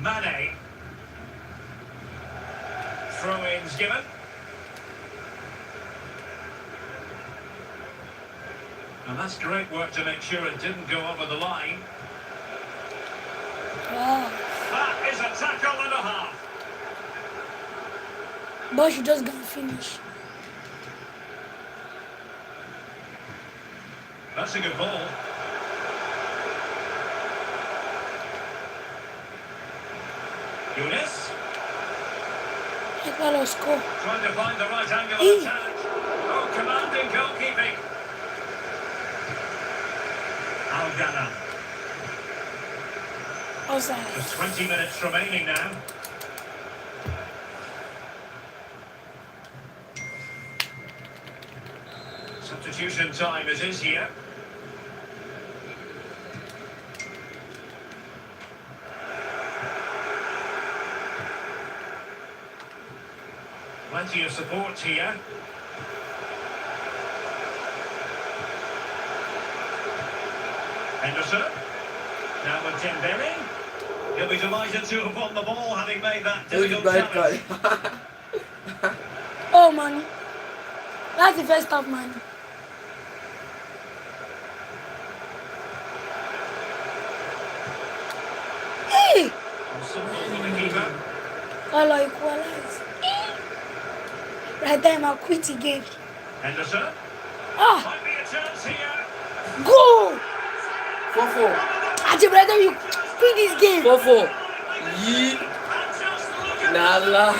Mane. Throw-ins given. And that's great work to make sure it didn't go over the line. Wow. That is a tackle and a half. But she just gonna finish. That's a good ball. Younes. Ecuador score. Trying to find the right angle of attack. Oh, commanding goalkeeping. Algana. Outside. Just 20 minutes remaining now. Substitution time it is here. Plenty of support here. Henderson. Now with Dembele. He'll be delighted to have won the ball, having made that difficult challenge. Oh man. That's the first half, man. Hey! I like equalize. Right there, my quitty game. Henderson. Ah! Might be a chance here. Go! 4-4. I just rather you quit this game. 4-4. Yee. Nala.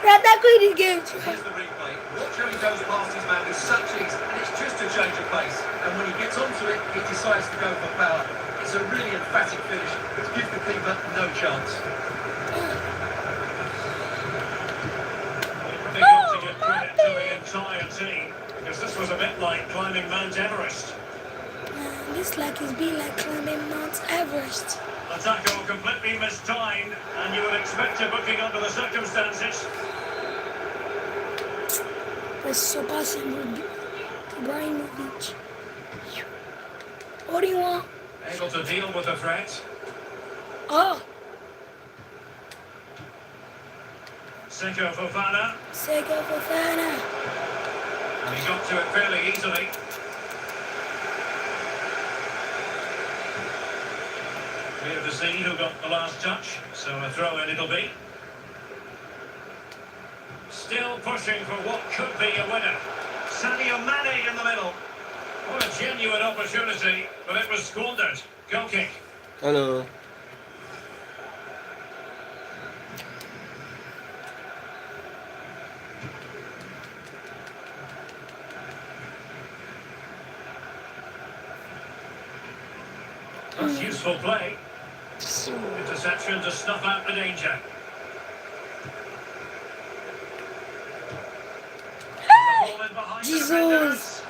Rather quit this game. Here's the replay. Watch how he goes past his man with such ease, and it's just a change of pace. And when he gets onto it, he decides to go for power. It's a really emphatic finish, which gives the keeper no chance. They've got to give credit to the entire team, because this was a bit like climbing Mount Everest. Man, this like it's been like climbing Mount Everest. The tackle completely mistimed, and you would expect a booking under the circumstances. It's so possible. Ibrahimovic. What do you want? Able to deal with the threat. Oh, Seko Fofana, Seko Fofana. and he got to it fairly easily. Clear to see who got the last touch, so a throw-in it'll be. Still pushing for what could be a winner. Sadio Mane in the middle. What a genuine opportunity, but it was squandered. Goal kick. Hello. That's useful play. Interception to snuff out the danger. And the ball in behind the Jesus. defenders.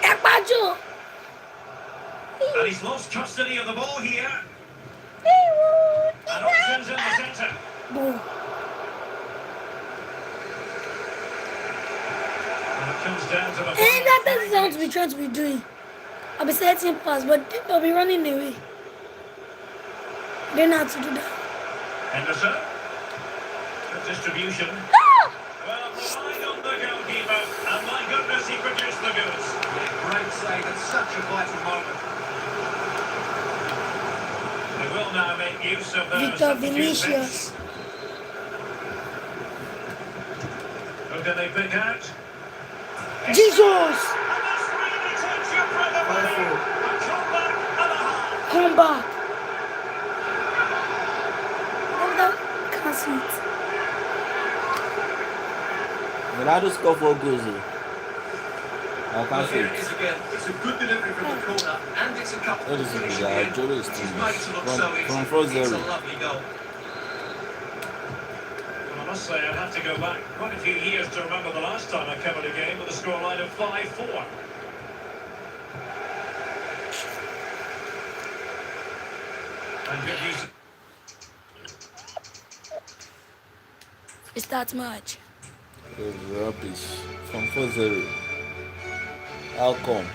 Ekpajo. And he's lost custody of the ball here. And options in the centre. Boom. And it comes down to the And final that 3 doesn't sound to be minutes. trying to be doing. I'll be setting pass, but I'll be running away. They know how to do that. Henderson. Good distribution. Ah! Well, relied on the goalkeeper. And my goodness, he produced the goods. Great save at such a vital moment. They will now make use of the Victor substitute Vinicius. bench. Who can they pick out? Jesus! And this really takes your breath away. 5-4. A comeback and a half. Come back. Can't see it. Ronaldo scored 4 goals. I Well, can't see here it is it. again. It's a good delivery from the corner, and it's a couple That of is a finish good again, idea. Jolo is which too is much. made to look so easy. From 4-0. It's a lovely goal. Well, I must say, I'd have to go back quite a few years to remember the last time I covered a game with a scoreline of 5-4. And good use. It's that much. It was rubbish. From 4-0. How come?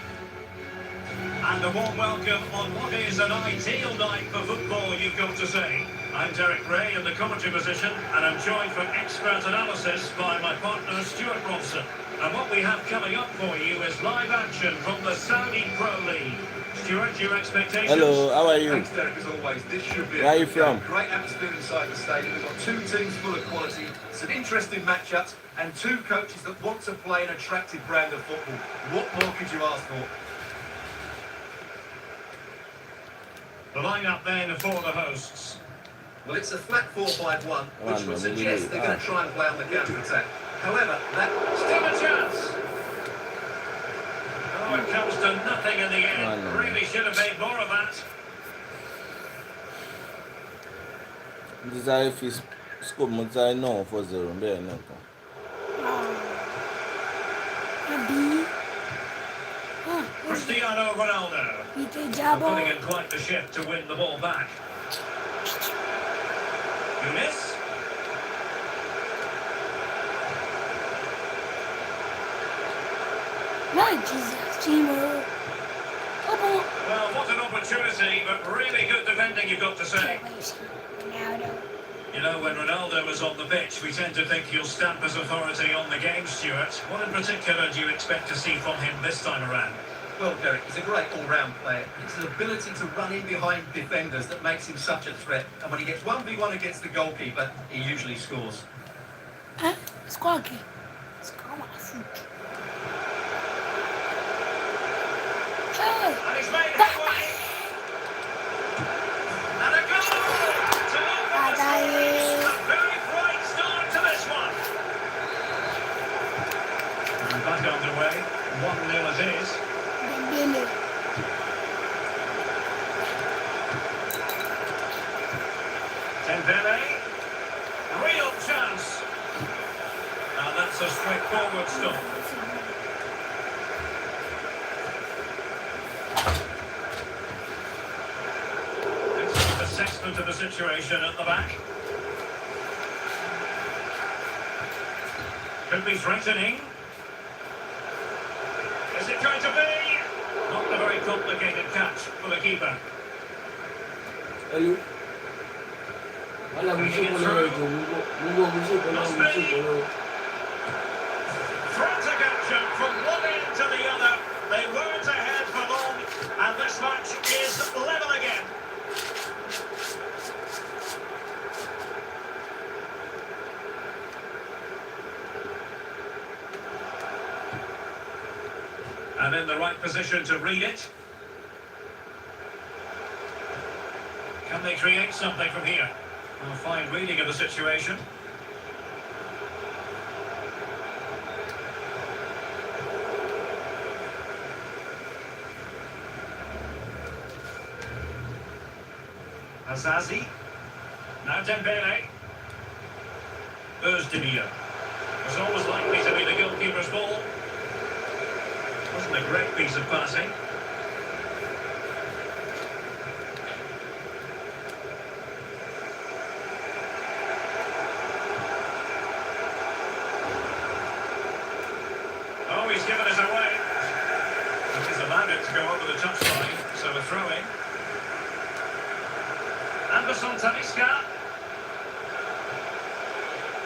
And a warm welcome on what is an ideal night for football, you've got to say. I'm Derek Ray in the commentary position, and I'm joined for expert analysis by my partner Stuart Robson. And what we have coming up for you is live action from the Saudi Pro League. Stuart, your expectations? Hello, how are you? Thanks, Derek, as always. This should be Where are you from? Great atmosphere inside the stadium. We've got two teams full of quality, some interesting matchups, and two coaches that want to play an attractive brand of football. What more could you ask for? The lineup then for the hosts. Well, it's a flat 4-5-1, which would no, suggest they're going to try and play on the counter-attack. However, that... Still a chance. Oh, it comes to nothing in the end. no. Really should have made more of that. Desire fiz como desire não fazer bem não. Abi. Ah, Cristiano Ronaldo. Peter Putting Jabo. in quite the shift to win the ball back. Younes. My Jesus, Timo. Come Well, what an opportunity, but really good defending, you've got to say. Ronaldo. You know, when Ronaldo was on the pitch, we tend to think he'll stamp his authority on the game, Stuart. What in particular do you expect to see from him this time around? Well, Derek, he's a great all-round player. It's his ability to run in behind defenders that makes him such a threat. And when he gets 1v1 against the goalkeeper, he usually scores. Hã? Escola aqui. Escola assim. Hey! And he's made headway. And a goal to open the series. A very bright start to this one. And back underway. 1-0 it is. Dembele. Dembele. Real chance. And that's a straightforward stop. Excellent assessment of the situation at the back. Could be threatening. Is it going to be? Not a very complicated catch for the keeper. Hello. Hola, Bringing it through. Frantic action from one end to the other. They weren't ahead for long, and this match is level again. And in the right position to read it. Can they create something from here? A fine reading of the situation. Azazi. Now Dembele. Özdemir. Was always likely to be the goalkeeper's ball. Wasn't a great piece of passing. Oh, he's given us away. He's allowed it to go over the touchline, so a throw-in. Anderson Talisca.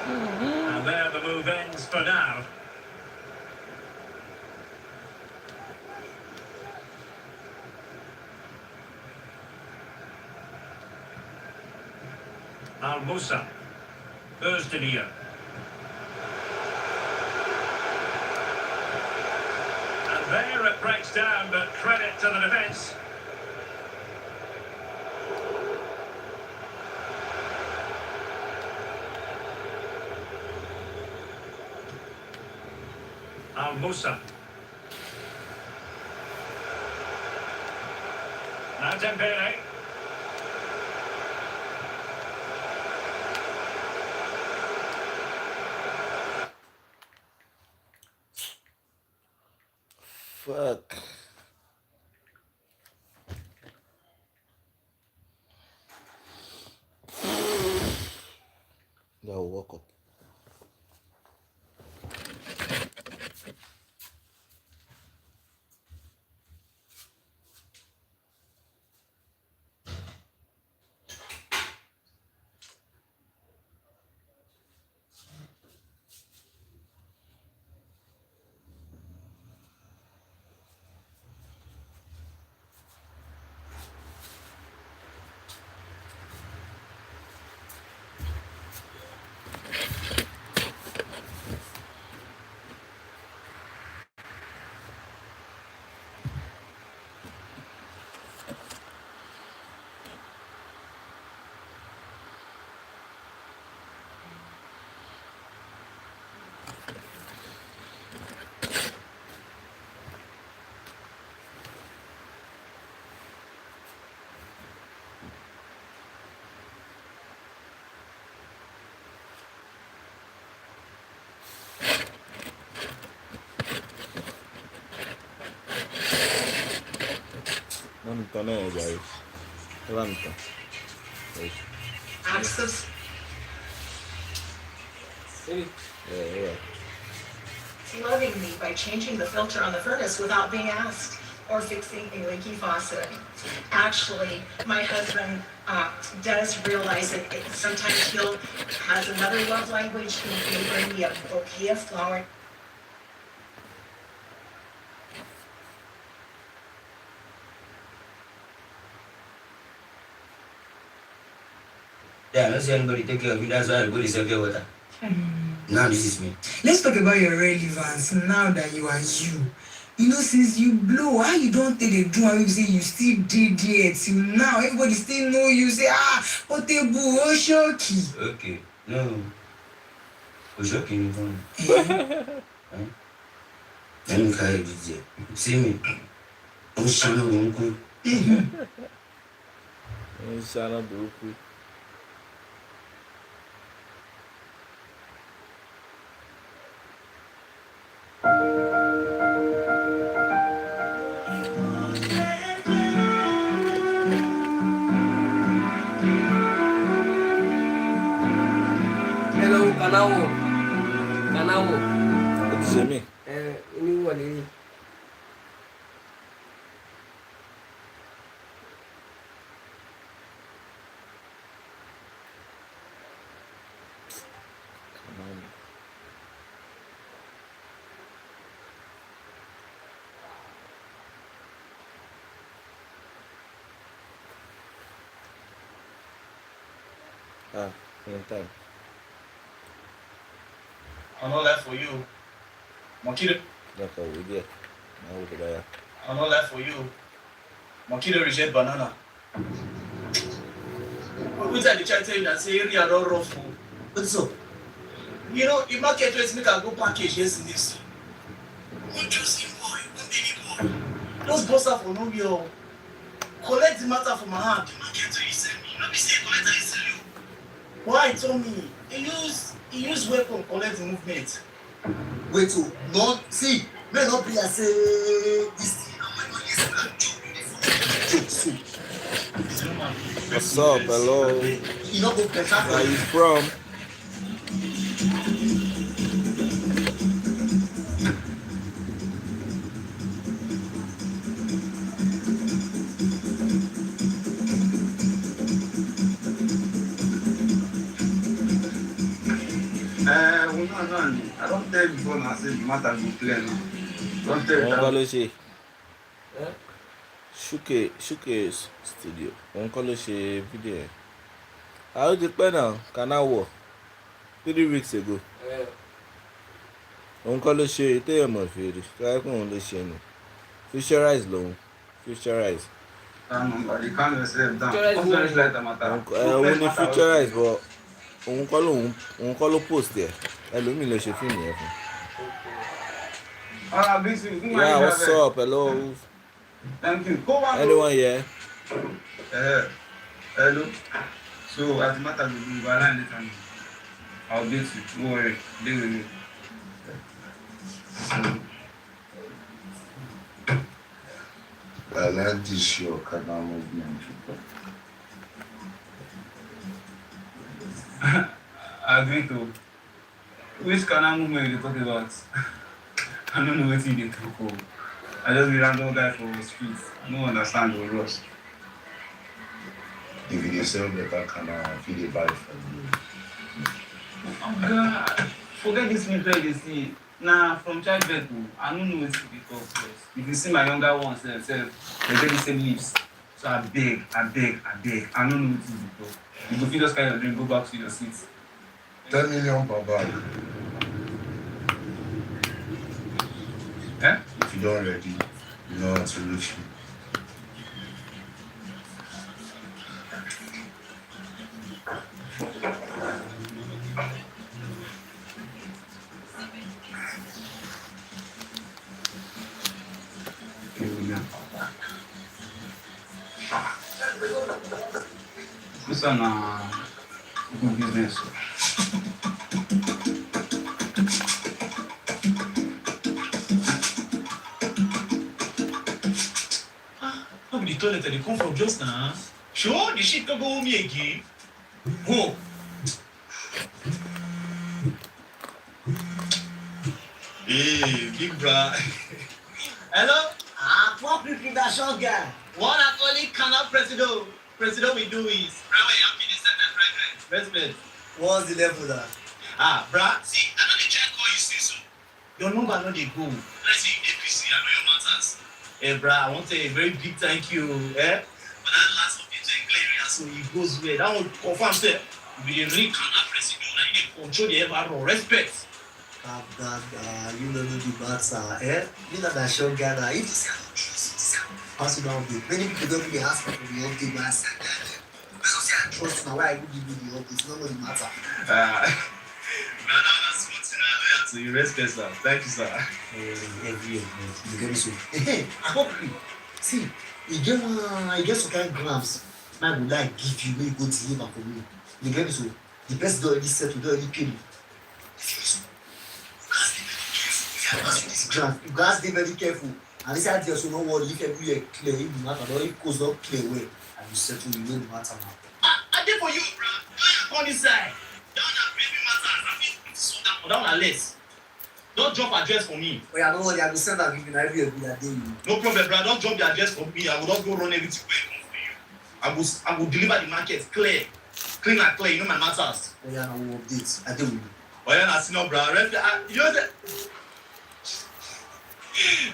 And there the move ends for now. Al Musa. Özdemir. And there it breaks down, but credit to the defence. Al Musa. Now Dembele. Fuck. That'll work up. One ton guys. One ton. Access. Yeah. Loving me by changing the filter on the furnace without being asked, or fixing a leaky faucet. Actually, my husband does realize that sometimes he'll has another love language. He'll bring me a bouquet of flowers. Yeah, I don't see anybody take care of you. That's why everybody say okay with that. Now this is me. Let's talk about your relevance now that you are you. You know, since you blow, how you don't take the do and you say you still did there till now. Everybody still know you say, Otebu, Oshoki. Okay. No. Oshoki ni fun. Let me carry this here. See me. I'm shining uncle. Sana buruku. Hello, Kanawo. Kanawo. What you say me? Ini wali. Anytime. I'm not left for you. Makita. That's how we get. Now we there. I'm not left for you. Makita reject banana. Which I try to tell you that say area don't rough. What's up? You know, if market rates make a go package yesterday. Not just him boy, not any boy. Those bosses for no real. Collect the matter from my hand. The market rate send me. Not be say collect and sell you. Why told me? He use weapon collect the movement. Wait, so no, see, may not be as this thing. What's up? Hello. You know, go better for Where you. you from? I don't tell you before now, say the matter go clear now. Don't tell you Òun kọ́ that. ló ṣe. Shuke studio. Òun kọ́ ló ṣe fídíò ẹ̀. Àwọn ti pẹ́ náà, Kanawo. 3 weeks ago. Òun kọ́ ló ṣe téèyàn mọ̀ fèrè. Káyọ̀kùn òun ló ṣe nù. Futurize lòun. Futurize. That number, you calm yourself down. Futurize Don't money. let the matter. Òun ni Futurize but òun kọ́ ló post ẹ̀. Ẹlòmíì ló ṣe fíìmù yẹn fún. Big Sue, good Yeah, morning, what's brother. up? Hello. Thank you. Go on. Anyone here? Hello. So, as the matter will be, we'll line later. I'll beat you. Don't worry. Deal with me. I like this your canal movement. I agree to. Which canal movement you talk about? I don't know what you did talk about. I just be random guy for the streets. I don't understand the rush. If you sell better canal, I feel they buy from you. Oh God, forget this mental they see. Nah, from childbirth, I don't know what to be called first. If you see my younger ones themselves, they get the same lips. So I beg. I don't know what to be called. You go feel just kind of drink, go back to your seats. 10 million per bag. Eh? If you don't ready, you know how to reach me. This one good business. the toilet they come from just now. Sure, the shit can go home again. Oh. Hey, big bra. Hello? Ah, fuck you, that short guy. One and only Canal President. President we do is. Brother, you have been accepted, President. What's the level there? Ah, brah. See, I know the check call you see so. Your number no dey go. Let's see APC, I know your matters. Hey, brah, I want to say a very big thank you. For that last update to clear area, so it goes well. That one confirm say you be the real Canal President and you dey control the ever respect. You don't know the matter, You know that short guy now. If this guy don't trust, this guy pass it down. Many people don't really ask for the update, but I said that. Because I trust now, why I go give you the update, not know the matter. Brother, that's what so you respect, sir. Thank you, sir. Every year, you get me so. I hope you see, you get some kind of grams. Man would like give you, may go deliver for me. You get me so. The best don't already set, don't already pay me. You guys be very careful. And this idea so no worry if everywhere clear, if the matter, or if goes not clear way, and you settle, you know the matter now. I did for you, bro. Don't come inside. Don't have baby matters. I feel so down a list. Don't drop address for me. Oh yeah, no worry, I will send that giving every day. No problem, bro. Don't drop the address for me. I will not go run everything where it comes for you. I will deliver the market clear. Clean and clear, you know my matters. Oh yeah, I will update. I do with you. Oh yeah, that's no, bro. You know that.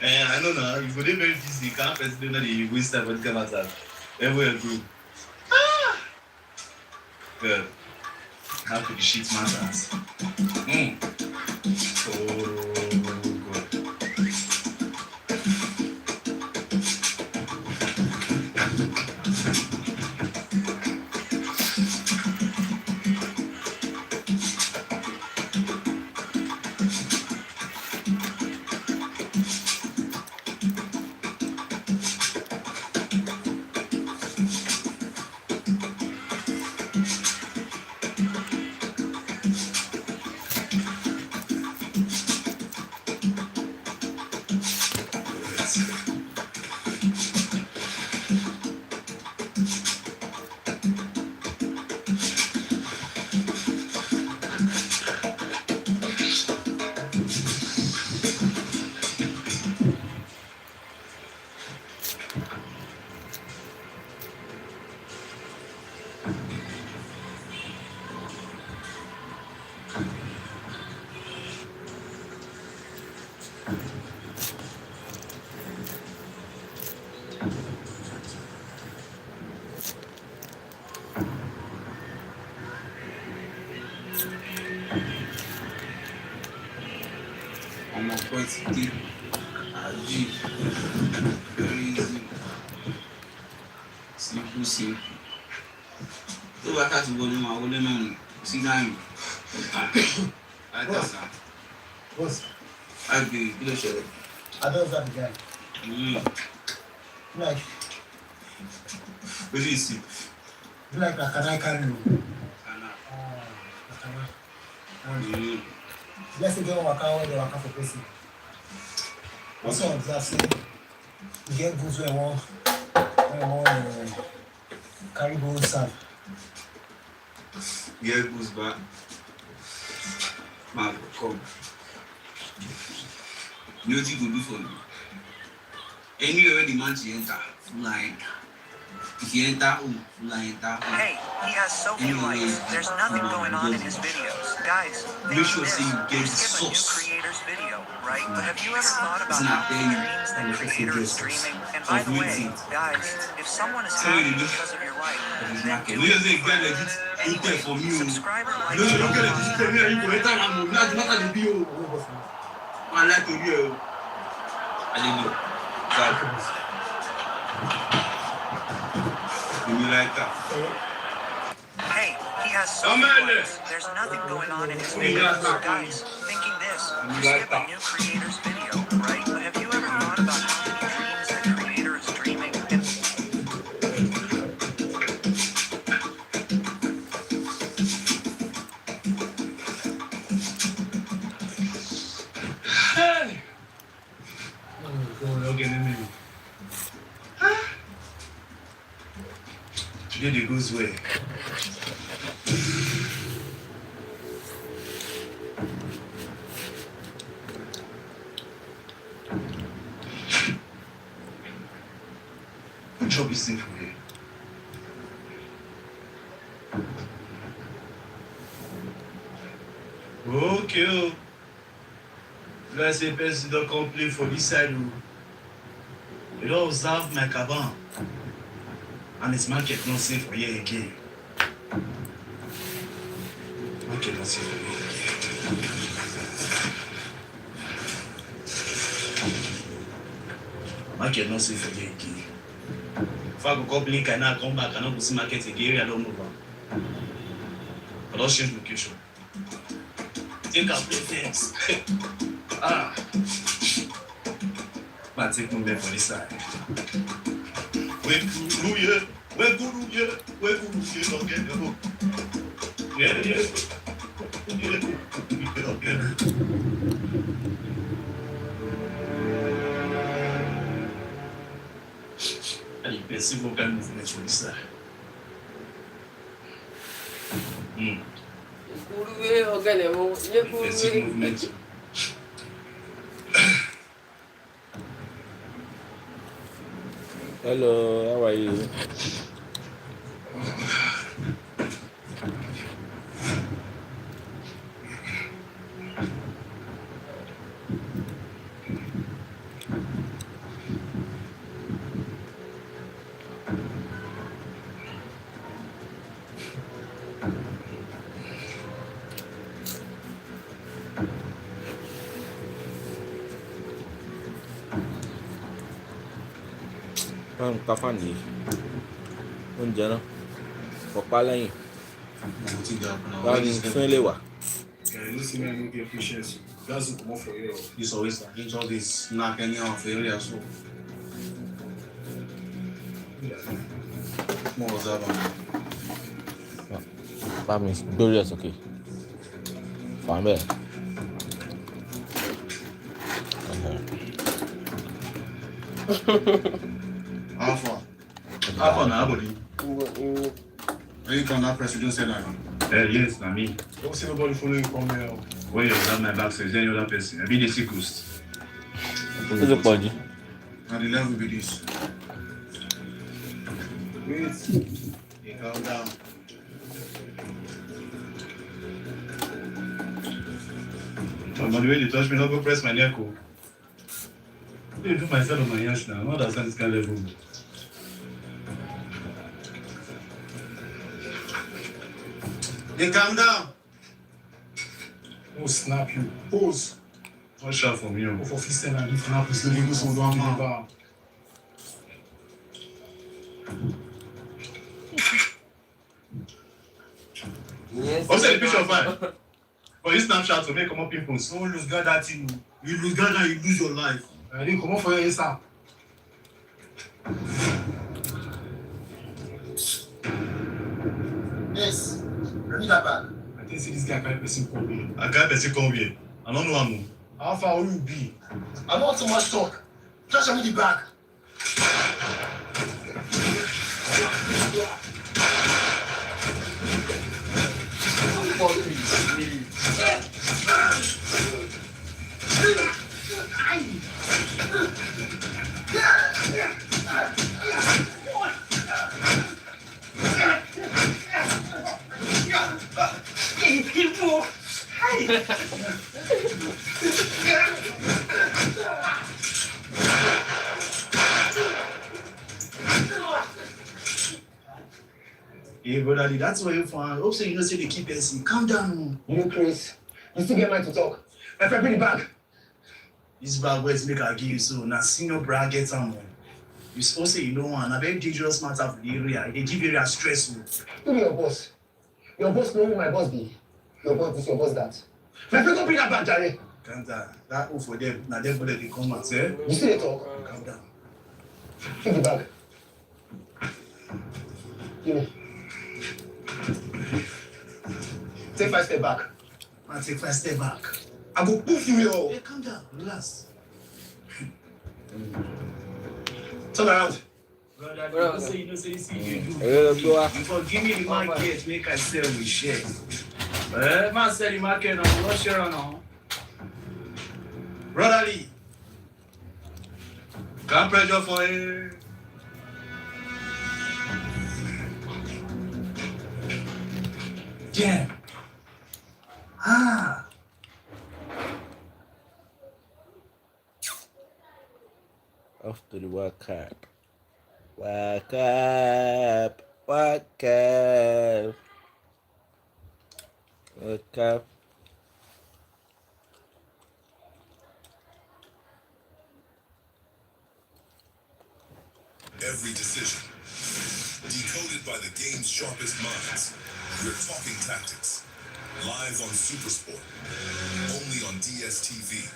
I know now. You go there very busy. You can't president that you waste time for the matter. Everywhere good. Good. How could the shit matters? Oh, good. I'm on point deep. Very easy. Simple. Tó bá ká ti wọlé máa wọlé náà nù sí dáhùn. Àìtàsá. Boss, Àgbèrè kí ló ṣẹlẹ̀? I don't have the guy. Like, What do you see? like that, can I carry you? Kana. Let's say they work out where they work out for person. Also observe, say, you get goods where you want carry go serve. Get goes back. Man, come. You know what you go do for me? Anywhere the man she enter, flying. If you enter home, flying enter home. Hey, he has so few likes. There's nothing going on in his videos. Guys, make sure say you get the skip a new sauce. creator's video, right? But have you ever thought about It's not how there. many dreams that creator is dreaming? And by the way, guys, if someone is happy because of your life, then do We it don't say for get them. legit. You take for me. Subscriber like No, you don't get legit. Tell me you go enter and move. Now it's not the video. I like to hear. I didn't know. You like that? Hey, he has so few likes. There's nothing going on in his videos. Guys, thinking this, you skip a new creator's video, right? But have you ever thought about how many dreams that creator is dreaming? And Today the goes way. Who job is thing for you? Okay. Let's say person don't complain for this side. You don't observe my caban. And its market not safe for you again. Market not safe for you again. Market not safe for you again. If I go complain, can I come back? I not go see market again. I don't move on. I don't change location. Think I'll play things. But take me back for this side. Where Guru here? Where Guru here? Where Guru here? Don't get the hook. Yeah. And you can see what kind of movement for this side. Kuruwe ogene mo. Ye kuruwe. Movement. Hello, how are you? Kafa ni oúnjẹ náà pọ̀pá lẹ́yìn báyìí fún ilé wa. He's always like all this knock anyhow for area so. More was that one. That means glorious, okay. Fine, man. How far now, buddy? Are you from that press? You don't say that. Yes, na me. Don't see nobody following from here. Where you have my back, so is there any other person? I be the sickest. Who's the body? And the level be this. Wait. You calm down. But the way you touch me, not go press my neck. You do myself on my hands now. Not understand this kind of level. They calm down. No snap you. Pose. What shot from you? Go for fist and if not, please leave us on one man. Yes. Also, the picture of mine. For you Snapchat to make come up people. So lose God that thing. You lose God and you lose your life. I didn't come up for your answer. Yes. Bring that back. I think see this guy can't person come here. I can't person come here. I don't know him. How far will you be? I don't want too much talk. Just show me the bag. Hey, brother, that's where you find. Hope so you know say they keep person. Calm down. You, Chris. You still get mind to talk. My friend, bring it back. This bag where make I give you so. Now senior brag get some. You supposed to say you don't want. A very dangerous matter for the area. They give area stress. Who be your boss? Your boss know who my boss be. Your boss this, your boss that. My friend, go bring that back, Jerry. Calm down. That all for them. Now them bullet they come and say. You see they talk? Calm down. Take the bag. Give me. Take 5 steps back. I take 5 steps back. I go poof you here. Hey, calm down. Relax. Turn around. Brother, Bro. you say you know say this thing you do. Let's go. You for give me the market, make I sell with share. Man sell the market now, not share now. Brother Lee, can pressure for him. Yeah. Ah. Off to the World Cup. World Cup. World Cup. World Cup. Every decision decoded by the game's sharpest minds. We're talking tactics. Live on Supersport. Only on DSTV.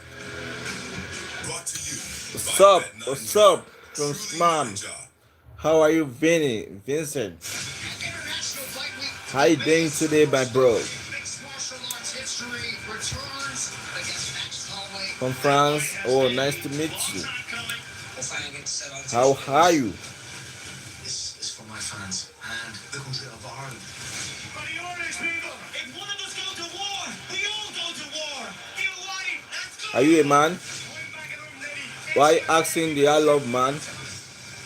Brought to you. What's up? What's up from Sman? How are you, Vinny? Vincent? How you doing today, my bro? From France? Oh, nice to meet you. How are you? This is for my fans and the country of Ireland. But the orders, people, if one of us go to war, we all go to war. Get away, let's go. Are you a man? Why asking the I love man?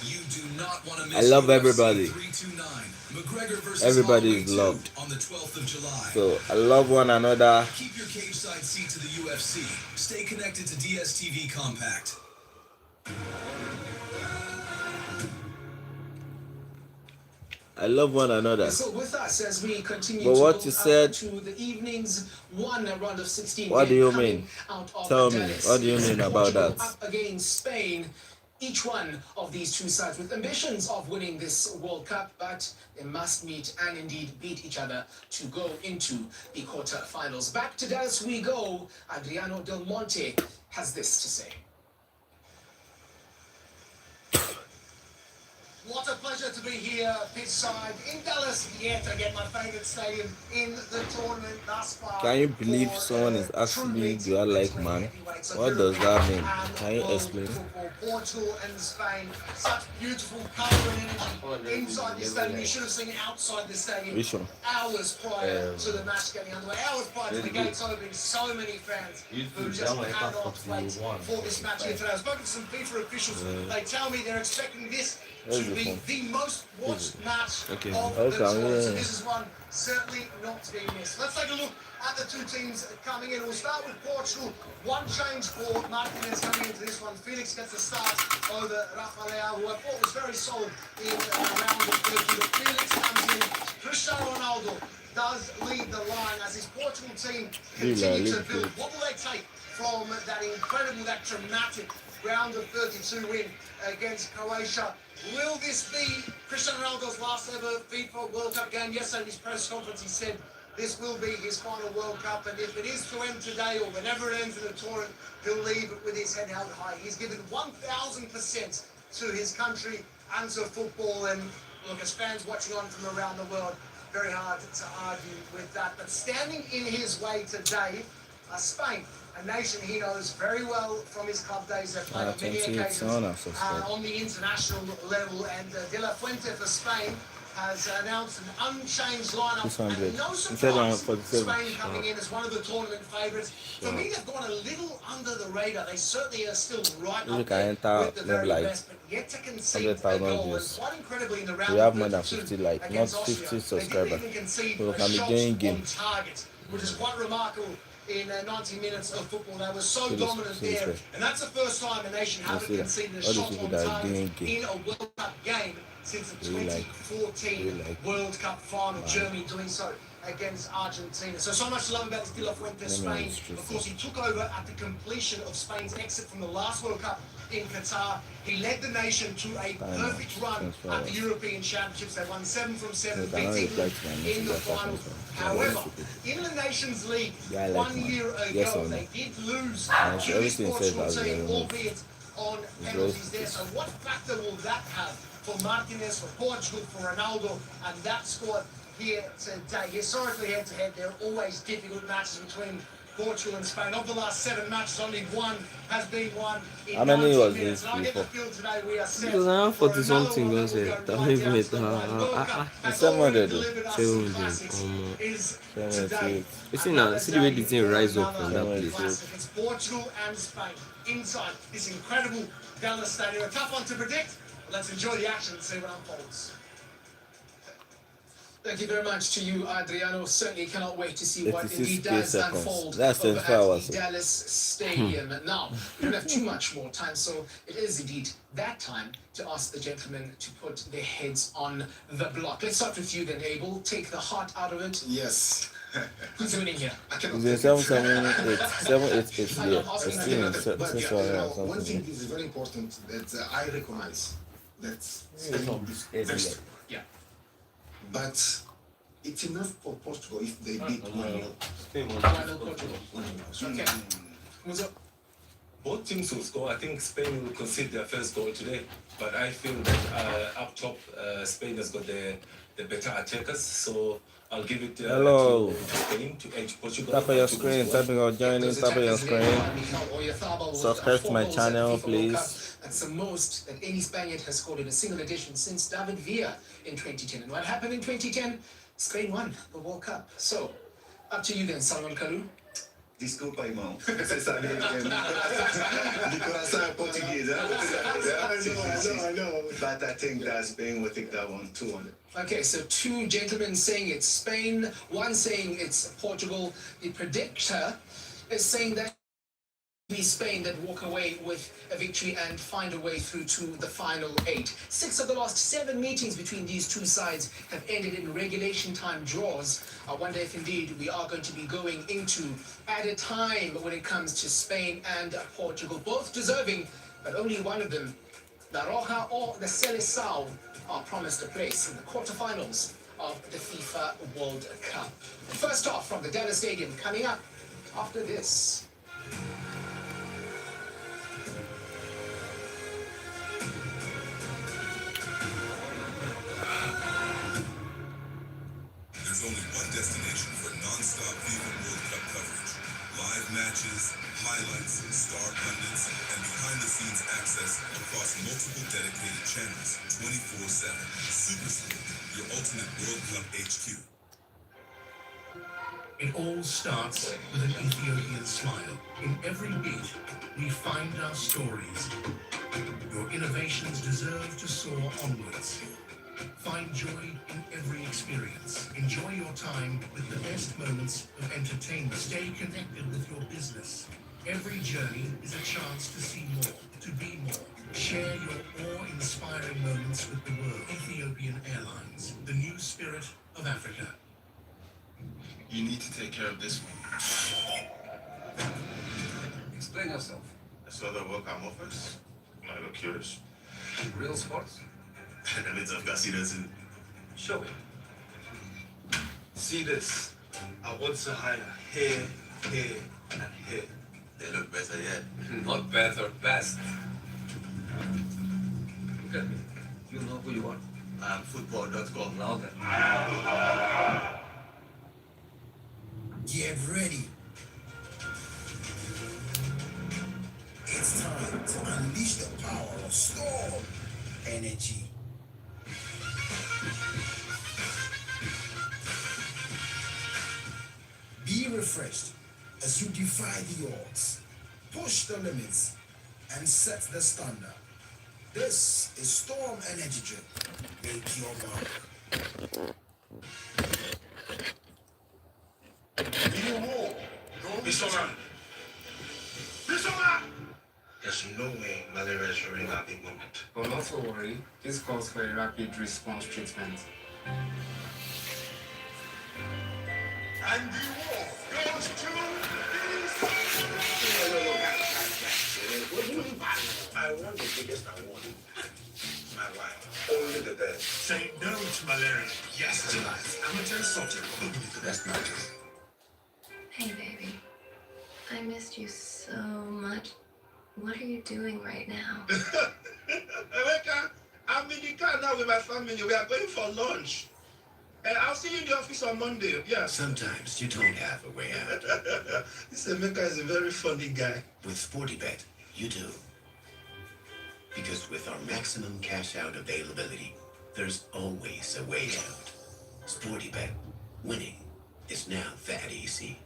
You do not want to miss I love everybody. 329. McGregor versus Everybody Holloway is 2 loved. on the 12th of July. So I love one another. Keep your cage side seat to the UFC. Stay connected to DSTV Compact. I love one another. So with us, as we continue But to what go you said, to the evening's one round of 16. what do you coming mean? out of Tell me, Dallas. what do you mean about Portugal that? Up against Spain. Each one of these two sides with ambitions of winning this World Cup, but they must meet and indeed beat each other to go into the quarterfinals. Back to Dallas we go. Adriano Del Monte has this to say. What a pleasure to be here, pitchside in Dallas, yet again my favourite stadium in the tournament thus far. Can you believe someone is asking me, do I like man? What does that mean? Can you explain? Portugal and Spain, such beautiful colour and energy inside the stadium. You should have seen it outside the stadium. Which one? Hours prior to the match getting underway, hours prior to the gates opening. So many fans who just cannot wait for this match here today. I've spoken to some FIFA officials. They tell me they're expecting this to be the most watched match of the tournament. So this is one certainly not to be missed. Let's take a look at the two teams coming in. We'll start with Portugal. One change for Martinez coming into this one. Felix gets a start over Rafa Leao, who I thought was very solid in round of 30. But Felix comes in. Cristiano Ronaldo does lead the line as his Portugal team continue to build. What will they take from that incredible, that dramatic round of 32 win against Croatia? Will this be Cristiano Ronaldo's last ever FIFA World Cup game? Yesterday in his press conference he said this will be his final World Cup, and if it is to end today or whenever it ends in the tournament, he'll leave it with his head held high. He's given 1,000% to his country and to football, and look, as fans watching on from around the world, very hard to argue with that. But standing in his way today, Spain, a nation he knows very well from his club days. They've played on many occasions on the international level, and De La Fuente for Spain has announced an unchanged lineup. And no surprise, Spain coming in as one of the tournament favourites. For me, they've gone a little under the radar. They certainly are still right up there with the very best, but yet to concede a goal. And quite incredibly in the round we have more than of 50 like, not 50 subscribers. So we can be doing game. Target, which is quite remarkable. In 90 minutes of football, they were so dominant there, and that's the first time a nation hasn't conceded a shot on target in a World Cup game since the 2014 World Cup final. Germany doing so against Argentina. So much to love about this De La Fuente Spain. Of course, he took over at the completion of Spain's exit from the last World Cup in Qatar. He led the nation to a perfect run at the European Championships. They won 7 from 7, beating England in the final. However, in the Nations League 1 year ago, they did lose to this Portugal team, albeit on penalties there. So what factor will that have for Martinez, for Portugal, for Ronaldo, and that squad here today? Historically, head-to-head, there are always difficult matches between Portugal and Spain. Of the last 7 matches, only one has been won in How many 90 was minutes. this And I get the before? feel today we are set Because I am for 40 another something, one don't that will say. go That right leave down me to the wire. World Cup has 700 already though. delivered us 700. some classics. Is 788. today You see now, see the way the thing rise up from that another place. classic. It's Portugal and Spain inside this incredible Dallas Stadium. A tough one to predict, but let's enjoy the action and see what unfolds. Thank you very much to you, Adriano. Certainly cannot wait to see what 86 indeed does seconds. unfold That's over 24 at hours. the Dallas Stadium. Now, we don't have too much more time, so it is indeed that time to ask the gentlemen to put their heads on the block. Let's start with you then, Abel. Take the heart out of it. Yes. Who's winning here? I cannot It's take been it. 788 I'm yeah. not asking It's that, still in But se- yeah, 600 one something. thing is very important that I recognize that Spain is very strong. Yeah. But it's enough for Portugal if they beat 1-0. Final Portugal. Okay. Who's up? Both teams will score. I think Spain will concede their first goal today, but I feel that up top, Spain has got the better attackers. So I'll give it Hello. to Spain to edge Portugal. Tap on your to screen, goal. tapping or joining, tap on your screen. Subscribe to my channel, please. That's the most that any Spaniard has scored in a single edition since David Villa in 2010. And what happened in 2010? Spain won the World Cup. So, up to you then, Salman Kalou. Desculpa, irmão. Você sabe de coração é português, né? I know. But I think that Spain will take that one 200. Okay, so 2 gentlemen saying it's Spain, 1 saying it's Portugal. The predictor is saying that be Spain that walk away with a victory and find a way through to the final 8. 6 of the last 7 meetings between these two sides have ended in regulation time draws. I wonder if indeed we are going to be going into added time when it comes to Spain and Portugal. Both deserving, but only one of them, La Roja or the Seleção, are promised a place in the quarterfinals of the FIFA World Cup. First off, from the Dallas Stadium, coming up after this. There's only one destination for non-stop FIFA World Cup coverage. Live matches, highlights, star pundits, and behind-the-scenes access across multiple dedicated channels 24/7. SuperSport, your ultimate World Cup HQ. It all starts with an Ethiopian smile. In every beat, we find our stories. Your innovations deserve to soar onwards. Find joy in every experience. Enjoy your time with the best moments of entertainment. Stay connected with your business. Every journey is a chance to see more, to be more. Share your awe-inspiring moments with the world. Ethiopian Airlines, the new spirit of Africa. You need to take care of this one. Explain yourself. I saw the World Cup offers. I look curious. Real sports? A bit of casinos too. Show me. See this? I want to hire here, here, and here. They look better yet. Not better, best. Look at me. You know who you are. I'm football.com. Now then. Get ready. It's time to unleash the power of Storm Energy. Be refreshed as you defy the odds, push the limits, and set the standard. This is Storm Energy Drink. Make your mark. There's no way malaria is during that big moment. But not to worry, this calls for a rapid response treatment. And the war goes to I won the biggest award. My wife, only the best. Say no to malaria. Yes to life. Amateur Soccer, only the best matches. Hey, baby. I missed you so much. What are you doing right now? Rebecca, I'm in the car now with my family. We are going for lunch. I'll see you in the office on Monday. Yeah. Sometimes you don't have a way out. This Emeka is a very funny guy. With SportyBet, you do. Because with our maximum cash out availability, there's always a way out. SportyBet, winning is now that easy.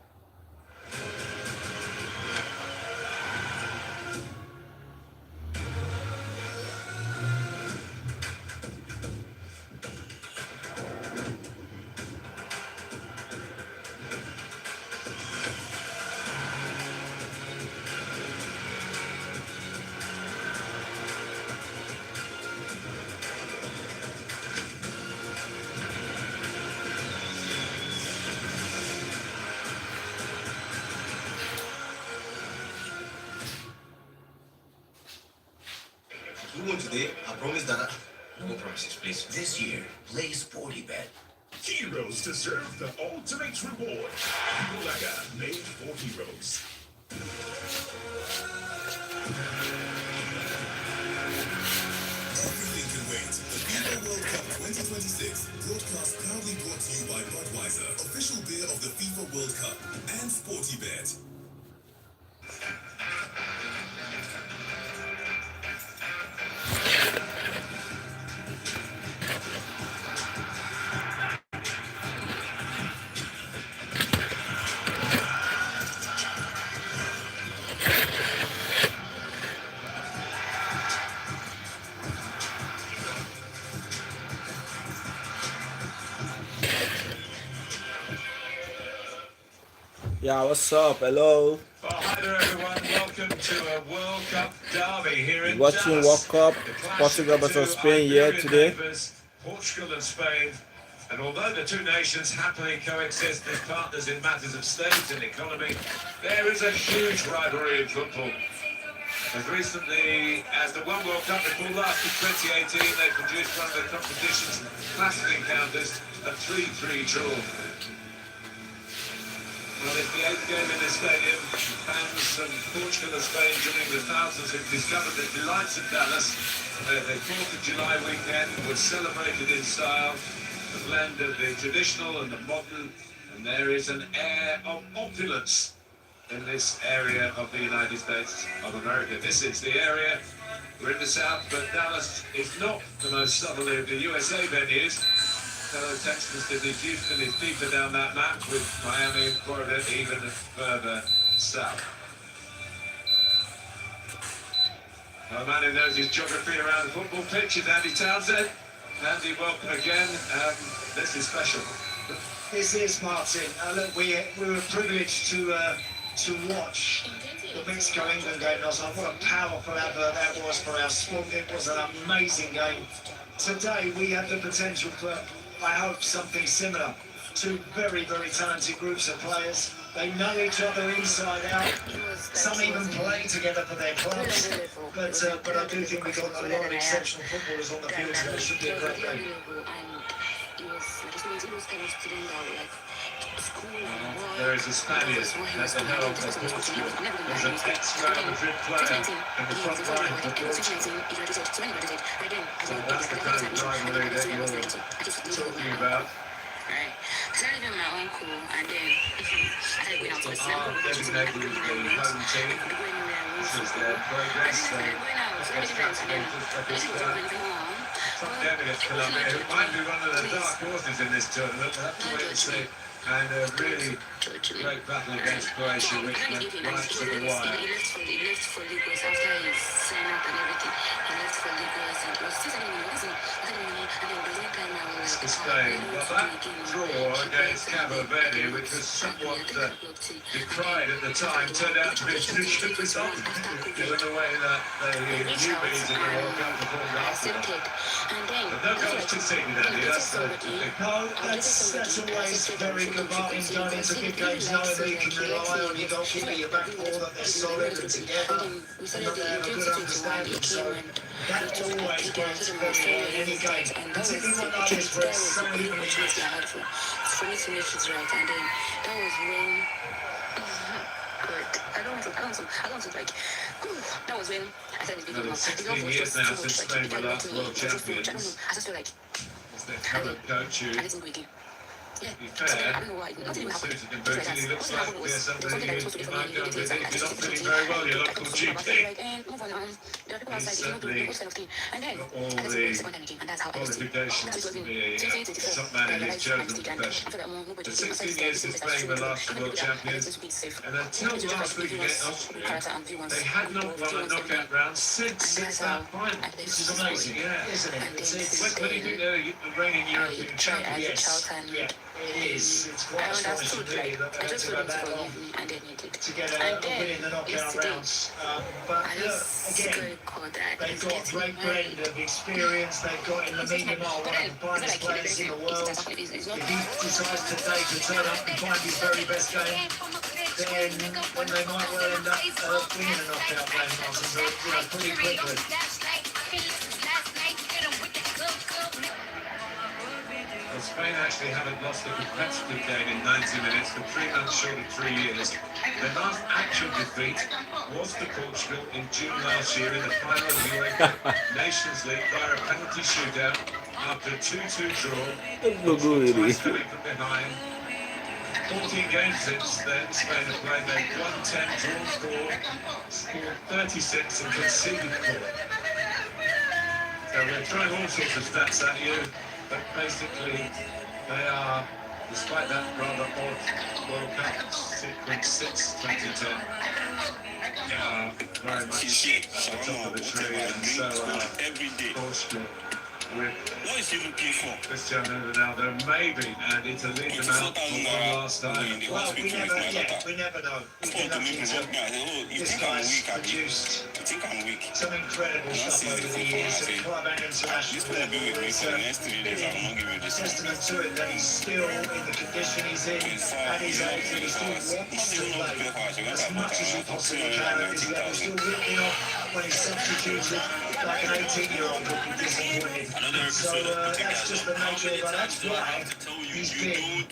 You won today. I promise that. No promises, please. This year, play SportyBet. Heroes deserve the ultimate reward. Bulaga made for heroes. Everything can wait. The FIFA World Cup 2026, broadcast proudly brought to you by Budweiser, official beer of the FIFA World Cup, and SportyBet. Yeah, what's up? Hello. Well, hi there, everyone. Welcome to a World Cup derby here in Watching Dallas. World Cup, The clash Portugal of two versus Spain here Iberian today. neighbours, Portugal and Spain. And although the two nations happily coexist as partners in matters of state and economy, there is a huge rivalry in football. As recently as the One World Cup before last in 2018, they produced one of the competition's classic encounters, a 3-3 draw. Well, it's the 8th game in the stadium. Fans from Portugal and Spain joining the thousands who've discovered the delights of Dallas. The 4th of July weekend was celebrated in style, a blend of the traditional and the modern, and there is an air of opulence in this area of the United States of America. This is the area, we're in the south, but Dallas is not the most southerly of the USA venues. Fellow Texans did his Houston is deeper down that map, with Miami and Florida even further south. A man who knows his geography around the football pitch is Andy Townsend. Andy, welcome again. This is special. This is, Martin. Look, we were privileged to watch the Mexico-England game last night. What a powerful advert that was for our sport. It was an amazing game. Today we have the potential for, I hope, something similar. Two very, very talented groups of players. They know each other inside out. Some even play together for their clubs. But I do think we've got a lot of exceptional footballers on the field today. It should be a great game. There is a Spaniard at the helm of Portugal. There's an ex-Real Madrid player in the front line for Portugal. So that's the kind of rivalry that you're talking about. Even my uncle, and then I went out to the designated as the home team. This is their progress. Against Colombia, who might be one of the dark horses in this tournament. We'll have to wait and see. And a really great battle against Croatia, which went right to the wire. He left for Lagos after his sign out and everything. He left for Lagos and it was still Spain. Well, that draw against Cabo Verde, which was somewhat decried at the time, turned out to be a pretty good result, given the way that the newbies in the World Cup performed after that. But no goals conceded, Andy. That's the big No, that's always very good. Martin's going into big games knowing that you can rely on your goalkeeper, your back four, that they're solid and together, and that they have a good understanding. So that always works very well in any game, particularly one like this where it's so evenly matched. for me to make it right, and then that was when God, I don't want to like that was when I started being Well, it's 16 years now since Spain were last world champions. I just feel like It's their current coach who I didn't go again. be fair, it suited him both, and he looks like somebody you might go with if you're not feeling very well, your local GP. He's certainly got all the qualifications to be a top man in his chosen profession. For 16 years since playing the last World Champions, and until last week against Austria, they had not won a knockout round since that final. This is amazing, yeah. Isn't it? When do you think they're the reigning European champions? Yes, yeah, it is. It's quite astonishing, really, that they had to go that long to get a win in the knockout rounds. But look, again, they've got a great blend of experience. They've got in Lamine Yamal, one of the finest players in the world. If he decides today to turn up and find his very best game, then they might well end up winning a knockout game, Martin, but pretty quickly. Well, Spain actually haven't lost a competitive game in 90 minutes for 3 months short of 3 years. Their last actual defeat was to Portugal in June last year in the final of the UEFA Nations League via a penalty shootout after a 2-2 draw. Twice coming from behind. 14 games since then, Spain have played. They've won 10, drawn 4, scored 36 and conceded 4. So we're throwing all sorts of stats at you. But basically, they are, despite that rather odd World Cup sequence since 2010, they are very much at the top of the tree, and so are Portugal. What is he looking for? Cristiano Ronaldo, maybe, and to lead them out for one last time. Well, we never know. We've been lucky to this guy's produced some incredible stuff over the years at club and international level. It's a testament to it that he's still in the condition he's in at his age, and he still wants to play as much as he possibly can at his level, still ripping off when he's substituted like an 18-year-old would be disappointed. So that's just the nature of it. That's why he's been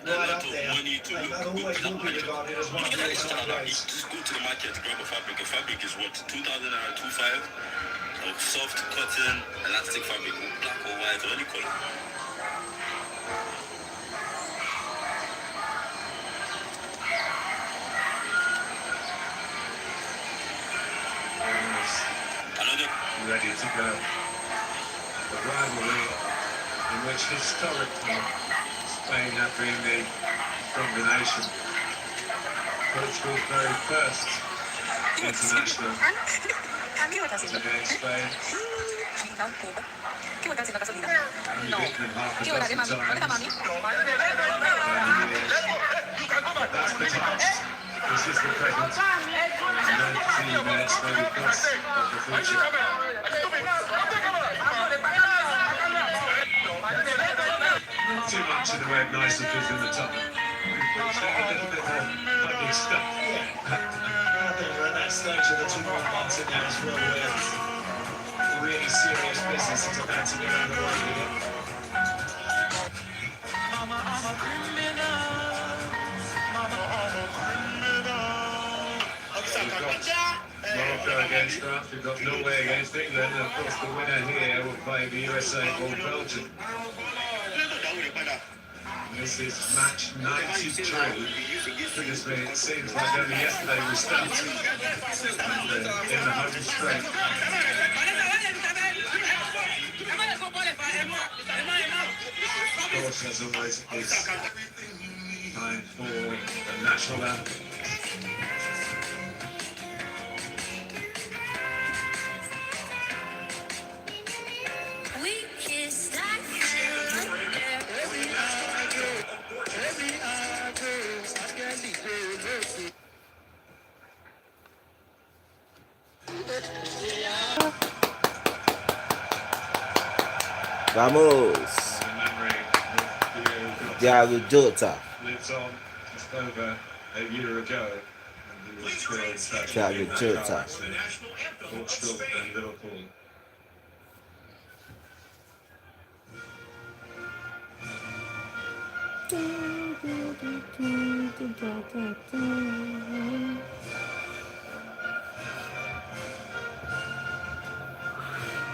right up there. I've always will be regarded as one of the all-time greats. Just go to the market, grab a fabric. A fabric is what, 2,025 of soft cotton elastic fabric, black or white or any color. Ready to go. The rivalry in which historically Spain have been the stronger nation. Portugal's very first international was against Spain. Only beaten them half a dozen times. But that's the past. This is the present. And 90 minutes maybe plus of the future. Not too much in the way of niceties in the top. Which a little bit more funny stuff. I think we're at that stage of the 2 months now as well where really serious business is about to get underway here. Mama, I'm a criminal. Mama, I'm a criminal. Morocco against France, we've got Norway against England, and of course the winner here will play the USA or Belgium. This is match 92. Goodness me, it seems like only yesterday we started in the home straight. Of course, as always, it's time for the national anthem. Vamos! Thiago Jota. Lives on just over a year ago. And he was still in touch Thiago with Jota. Portugal and Liverpool.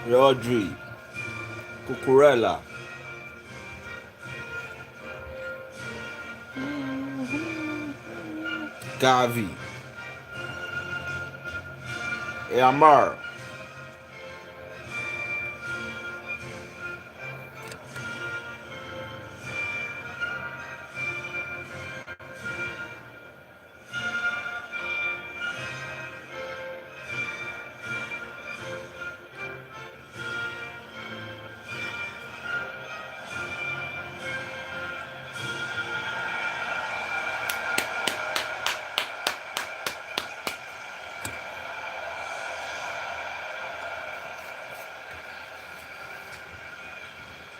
Rodri, Cucurella, Gavi. Amar.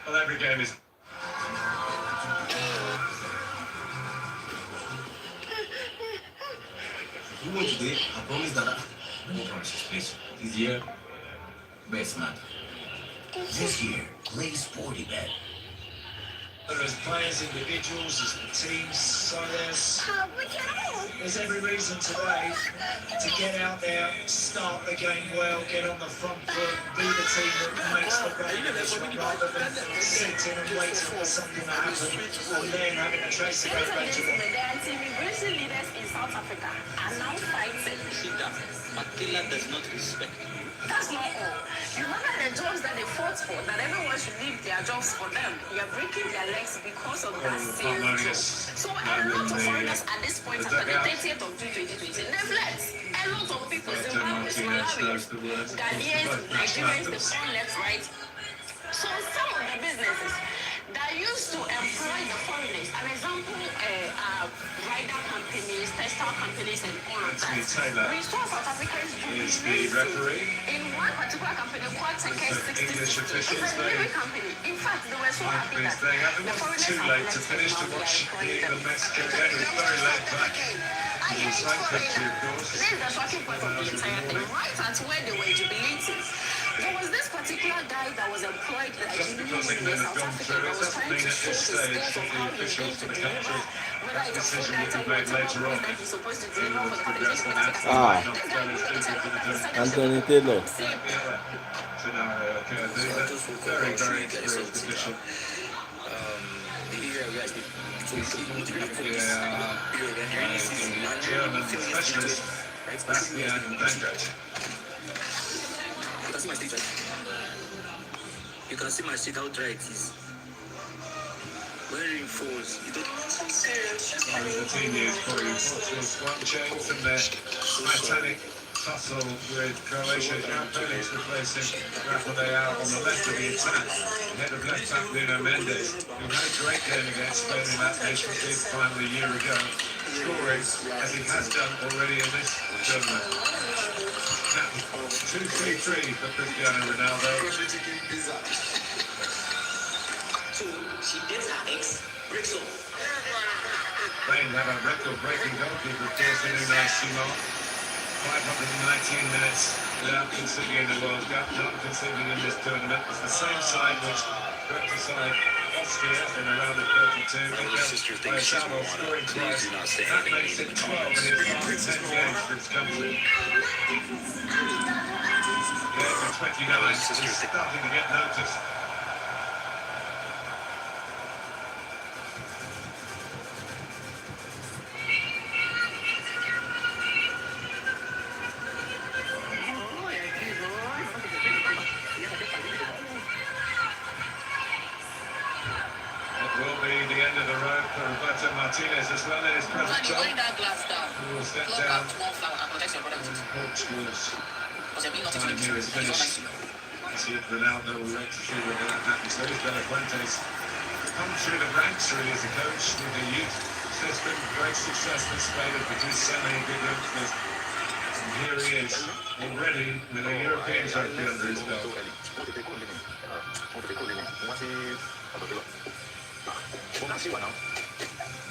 Well, every game is. You won today, I promise that no promises, please. This year, best man. This year, play sporty bet. As players, individuals, as the teams, so there's every reason today to get out there, start the game well, get on the front foot, be the team that makes the game rather than sitting and waiting for something to happen and then having to chase the game back to them. The anti-immigration leaders in South Africa are now fighting. Makila does not respect you. That's not all. You remember the jobs that they fought for, that everyone should leave their jobs for them. You're breaking their legs because of that same job. So a lot of foreigners at this point, after the 30th of June 2020, they've left. A lot of people, Zimbabweans, Malawians, Ghanaians, Nigerians, they've all left, right? So some of the businesses that used to employ the foreigners, an example, rider companies, textile companies, and all of that. We saw South Africans Is the referee. in one particular company called Tekes 60. It's a delivery company. In fact, they were so happy that It wasn't too late to finish to watch the Mexican game. It was very late back. It was like country, of course. This is the shocking point of the entire thing. Right at where they were jubilating, there was this particular guy that was employed that Just because England has gone through it doesn't mean at this stage that the officials for the country, that decision will be made later on. Anthony Taylor. Scenario occurred. Very, very experienced official. German specialist, Bastian Bendt. You can see my street, right? You can see my street, how dry it is. When rain falls, you don't... The team news for you. Portugal squad change from their Titanic tussle with Croatia. João Felix replacing Rafa Leao on the left of the attack. Head of left back Nuno Mendes, who had a great game against Spain in that Nations League final a year ago, scoring as he has done already in this tournament. 2-3-3 for Cristiano Ronaldo. So, she dates her ex, breaks up. Spain have a record-breaking goalkeeper, of course, in Unai Simon. 519 minutes without conceding in the World Cup, not conceding in this tournament. It's the same side which broke aside Austria in around the 32. By Salvo scoring twice. That makes it 12 in his last 10 games for his country. The over 29 is starting to get noticed. Martinez as well in his present job. Who will step down. Portugal's time here is finished. I see if Ronaldo will wait to see whether that happens. There is De La Fuentes. Come through the ranks really as a coach with the youth system. Great success in Spain has produced so many good youngsters. And here he is, already with a European trophy under his belt.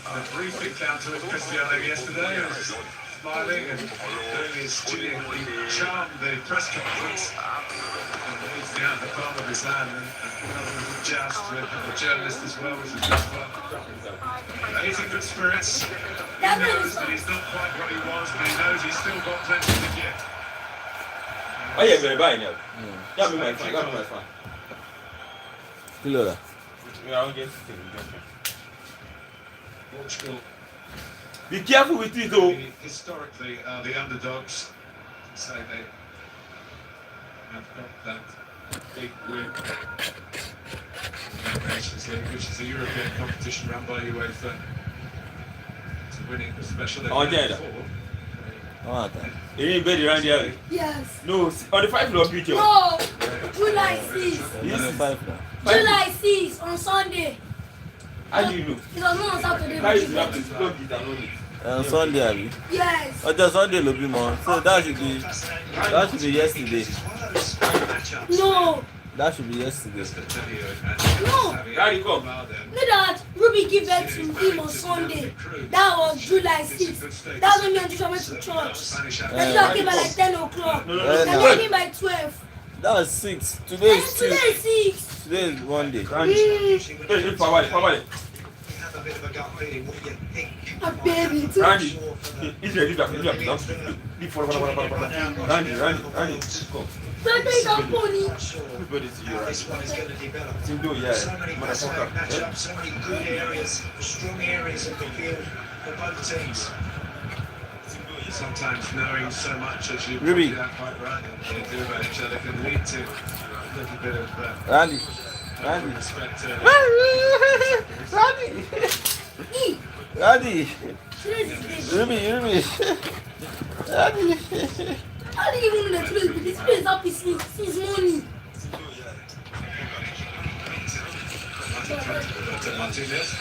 The brief encounter with Cristiano yesterday was smiling and doing his studio. He charmed the press conference and moved down the palm of his hand and another joust with the journalist as well, which was good fun. He's in good spirits. He knows that he's not quite what he was, but he knows he's still got plenty to give. Oh yeah, very bad now. Yeah, me my fine. Kilo da. Yeah, I'll get it. Portugal Be careful with it, though. Historically, the underdogs say they have got that big win. in the Nations League, which is a European competition run by UEFA. To winning the special event Oh, you didn't bet around here? Yes. No, on the 5 floor picture. No. July 6th. July 6th on Sunday. How do you know? It was not on Saturday. How you have to plug it and all it? On Sunday, Abi. Yes. Oh, just Sunday, Lobimo. So that should be yesterday. No. That should be yesterday. No. No, that Ruby gave birth to him on Sunday. That was July 6th. That's when me and Joshua went to church. And Joshua came by like 10 o'clock. And we came by 12. That was 6. Today is 2. Today is 6. Today is 1 day. A baby too. Randy, it's ready to go. Don't take a pony. Everybody see you, right? This one is going to develop. So many matchups, so many good areas, strong areas of the field for both teams. Sometimes knowing so much as you Ruby. pointed out quite right, they do about each other can lead to a little bit of Randy. respect. Randy. Ruby. Randy. How do you even know that this place is up his money? Martinez.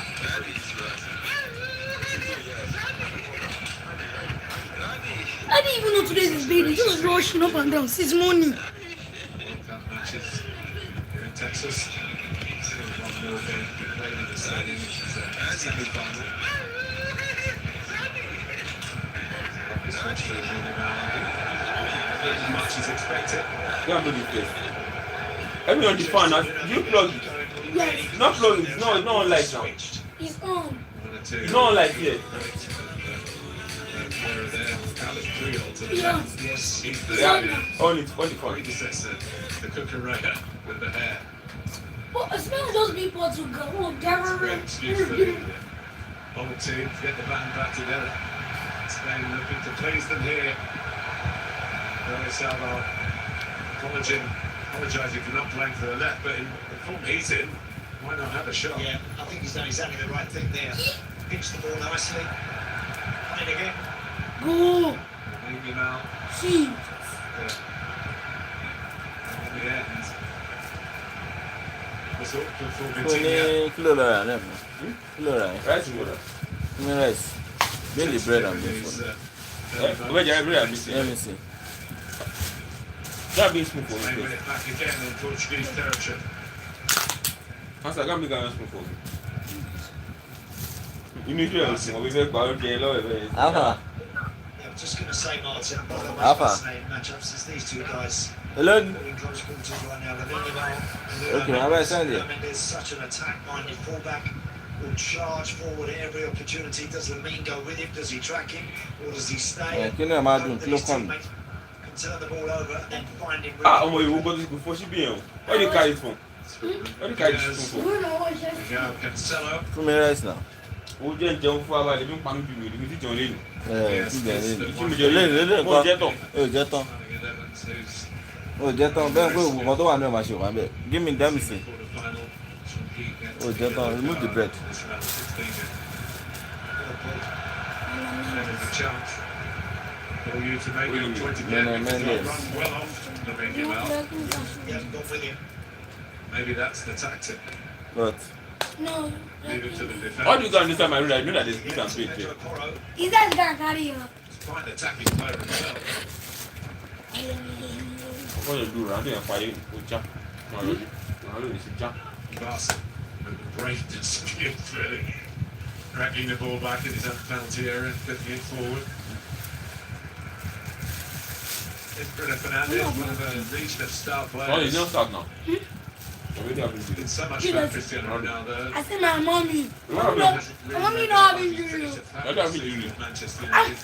I didn't even know today's his baby. Just rushing up and down. His money. World Cup matches here in Texas. Still one more game to be played in the stadium, which is a semi-final. This match for the as much as expected. Don't do this place. Everyone the fan, you plug it. Yes. It's not plugging, it's not on light now. He's on. It's not on light yet. Yeah. On the phone. Predecessor, the Cucurella with the hair. Oh, it's not just be Portugal. Oh, Beautifully on the team to get the band back together. Spain looking to please them here. Salvador apologising for not playing for the left, but in the form he's in, why not have a shot? Yeah, I think he's done exactly the right thing there. Pitched the ball nicely. Playing again. Go. Leave him out. See. In the end, was awkward for Vitinha. Rice. Really bread and beef. Where you bread and beef? Let me see. That being smooth for They me. win it back again in Portuguese territory. I got me going smooth for me. You need to have we make about it. Alpha. Yeah, I'm just going to say, Martin, one of the most Alpha. fascinating matchups is these two guys. Hello. In close quarters right now. Okay, how about Sunday? I mean, there's such an attack-minded fullback. Will charge forward at every opportunity. Does Lamine go with him? Does he track him? Or does he stay? Kí ni ẹ máa dùn? Kí ló kàn mí? Can turn the ball over and then find him. Ah, ọmọ ìwọ gbọ́dọ̀ before she be here. Where do you carry it from? Where do you carry this phone from? Cancelo. Fún mi rice now. Ó jẹ́ ìjẹun fún wa lẹ́bí ń pa mí jù mí níbi tí jẹun lẹ́nu. Ti jẹ Ìtumọ̀ lẹ́nu. Lẹ́nu Mo jẹ́ nǹkan. tán. O jẹ tán. O jẹ tán. Bẹ́ẹ̀ pé òwò kan tó wà ní ọ̀ma ṣe wà bẹ́ẹ̀. Give me Dempsey. O jẹ tán. Remove the bread. There's a chance for you to make your point again. Mendes. Run well off Lamine Yamal. He hasn't got with him. Maybe that's the tactic. But No. Leave it to the defense. How do you go understand my rule? I know that there's good and bad there. He's just gonna carry you. Quite an attacking player himself. What you do? I think I'm fire. O jump. No, it's a jump. Barca with the great dispute, really. Cracking the ball back in his own penalty area, flipping it forward. It's Bruno Fernandes, one of the Legion of star players. Oh, he's not start now. Already have Did so much He for does. Cristiano Ronaldo. I said my mommy. What happened? My mommy don't have injury. I don't have injury. Manchester I United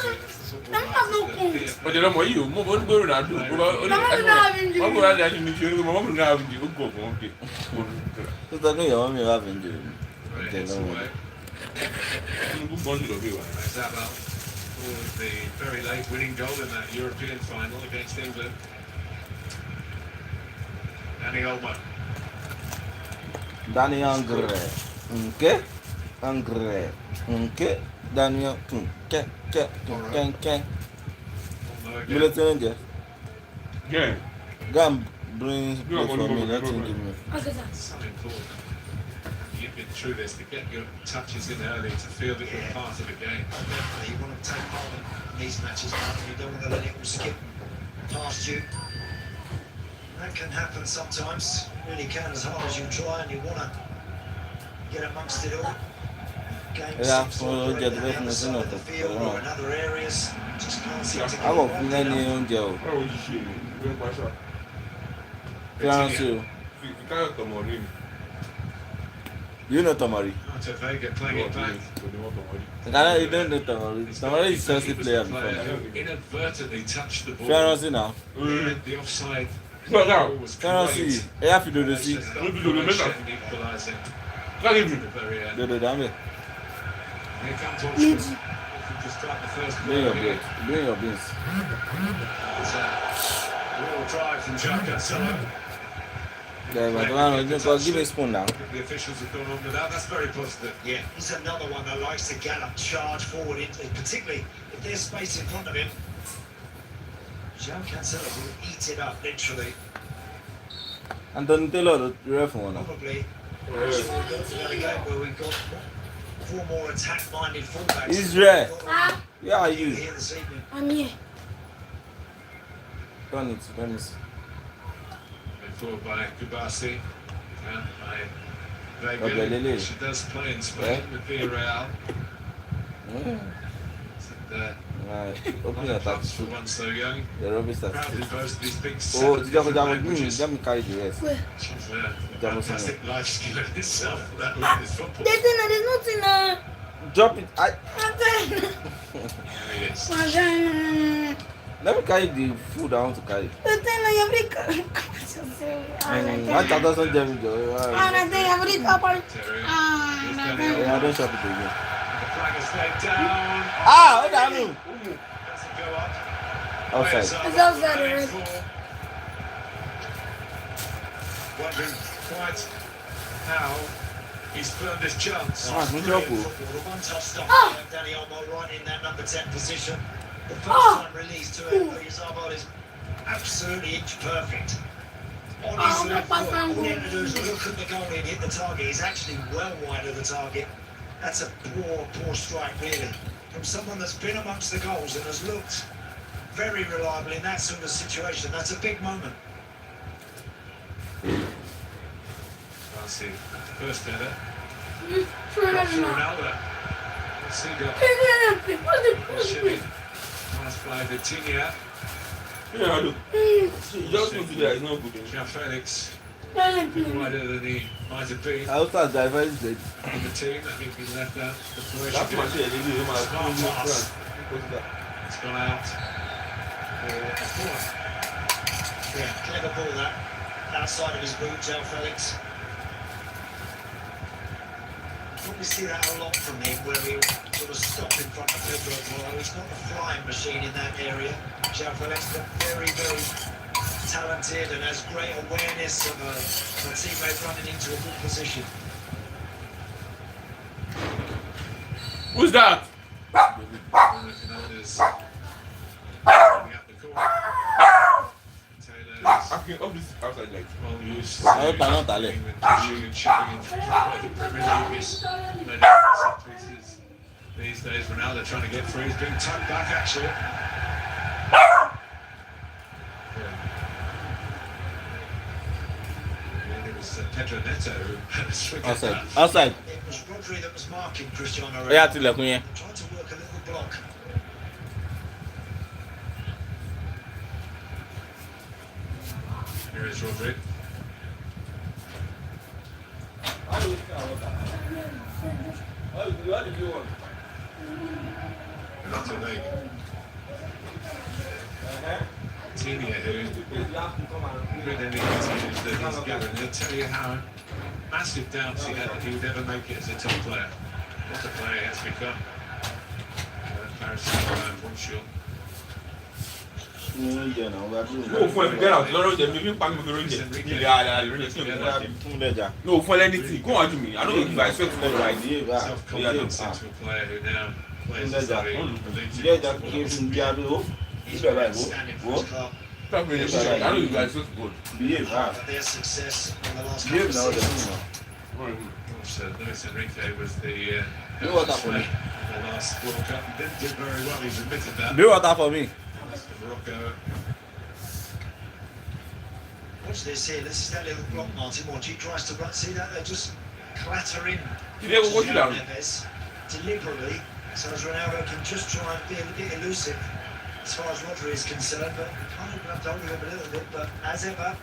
don't. I don't have no cold. But you know what you? Mo bon go na do. My mommy don't have injury. Mo go na that ni you. My mom don't have injury. Go for one day. tó tọ́ kí ìyàwó mi wá fi ń jèrè. Right, hits away. Zabal with the very late winning goal in that European final against England. Danny Olmo. Danny Angre. Okay? Angre. Okay? Daniel. Okay. Military Jeff. Yeah. Gam brings play for me. Let him give me. So important. You've been through this to get your touches in early to feel that you're part of the game. Definitely, you want to take part in these matches, man. You don't want to let it all skip past you. That can happen sometimes. Really can, as hard as you try and you want to get amongst it all. Games Yeah, seems to we'll operate get on the the other reference in side it. of the field or in other areas. Just can't seem to get I it will right play there. on Joe. You know Tomori. Marta Vega playing it back. You don't know Tomori. Tomori is Chelsea player before. Who inadvertently touched the ball. Fiancé now. And the offside Well, now. was Fiancé. I have to do the see. equalising. The very end. Do the damage. Here comes Portugal. To start the first Bring your quarter beans. here. Bring your beans. It's a real drive from Xhaka. So Yeah, but give me a spoon now. the officials have gone on with that. That's very positive. Yeah, he's another one that likes to gallop, charge forward, particularly if there's space in front of him. João Cancelo will eat it up, literally. And then Taylor, the ref one. Probably. We're going to go where we've got 4 more attack-minded fullbacks. Israel. Where are you? Here this evening. I'm here. Turn it. Forward by Kubasi and by Okay, Vega. Lele. She does play in Spain with Villarreal. Yeah. And, Right. Open one your of the clubs taps. for one so young. The rubbish Proudly statistics. boast these big Oh, 7 different languages. Jam carry the rest. She's a fantastic life skill in itself, that love is football. There's nothing. Drop it. There it is. Let me carry the food I want to carry. I doesn't jam it. I don't shop it again. The flag is laid down. Ah, what do I do? Doesn't go up. Outside. Players are It's outside running already. for. Wondering quite how he's burned his chance. Brilliant football. The one-touch stuff from Danny Olmo right in that number 10 position. The first time release to him, Zabal is absolutely inch perfect. On his left foot, all he had to do is look at the goal and hit the target. He's actually well wide of the target. That's a poor strike, really. From someone that's been amongst the goals and has looked very reliable in that sort of situation. That's a big moment. I'll see. First header. Ronaldo. Let's see, got Chile. Pass by Vitinha. Yeah, I do. Just go to there, it's not good. João Felix. Wider than he might have been. I also diverse it. In the team, I think he left out the Croatian That's my game. shit. They do my Smart pass. Go to that. It's gone out. Yeah, clever ball that. Outside of his boot, João Felix. Probably see that a lot from him, where he'll sort of stop in front of Pedro Porro. He's not a flying machine in that area. João Felix, but very talented and has great awareness of a teammate running into a good position. Who's that? Fernandes coming up the corner. I can up this outside like. Well used. I hope I'm not Ale. Pushing and shoving into the Premier League is led out to set pieces. These days, Ronaldo trying to get through. He's being tugged back actually. And it was Pedro Neto who had a swing at Outside. that. Outside. It was Rodri that was marking Cristiano Ronaldo. Yeah, tilẹ̀kùn yẹn. Trying to work a little block. Here is Rodri. What did you want? Renato Vega. Tinia, who good in the interviews that he's given, he'll tell you how massive doubts he had that he would ever make it as a top player. What a player he has become. Paris Saint-Germain, Montreal. No fún ẹbí bẹ́ẹ̀ lọ́rọ̀ jẹ mi fi ń pa mi lórí jẹ ní ilé ara rẹ̀ lórí ẹ̀sìn no fún anything go on to me I don't give I swear to God right Self-confidence into a player who now plays as a I don't give I swear to God behave Their success in the last behave now Luis Enrique was the do water for me the last World Cup. He didn't do very well, he's admitted that. do water for me Morocco. Watch this here. This is that little block Martin Monchi tries to run. See that? They're just clattering. Yeah, well, what's that? Neves deliberately, so as Ronaldo can just try and be a bit elusive as far as Rodri is concerned. But kind of grabbed hold of him a little bit. But as ever,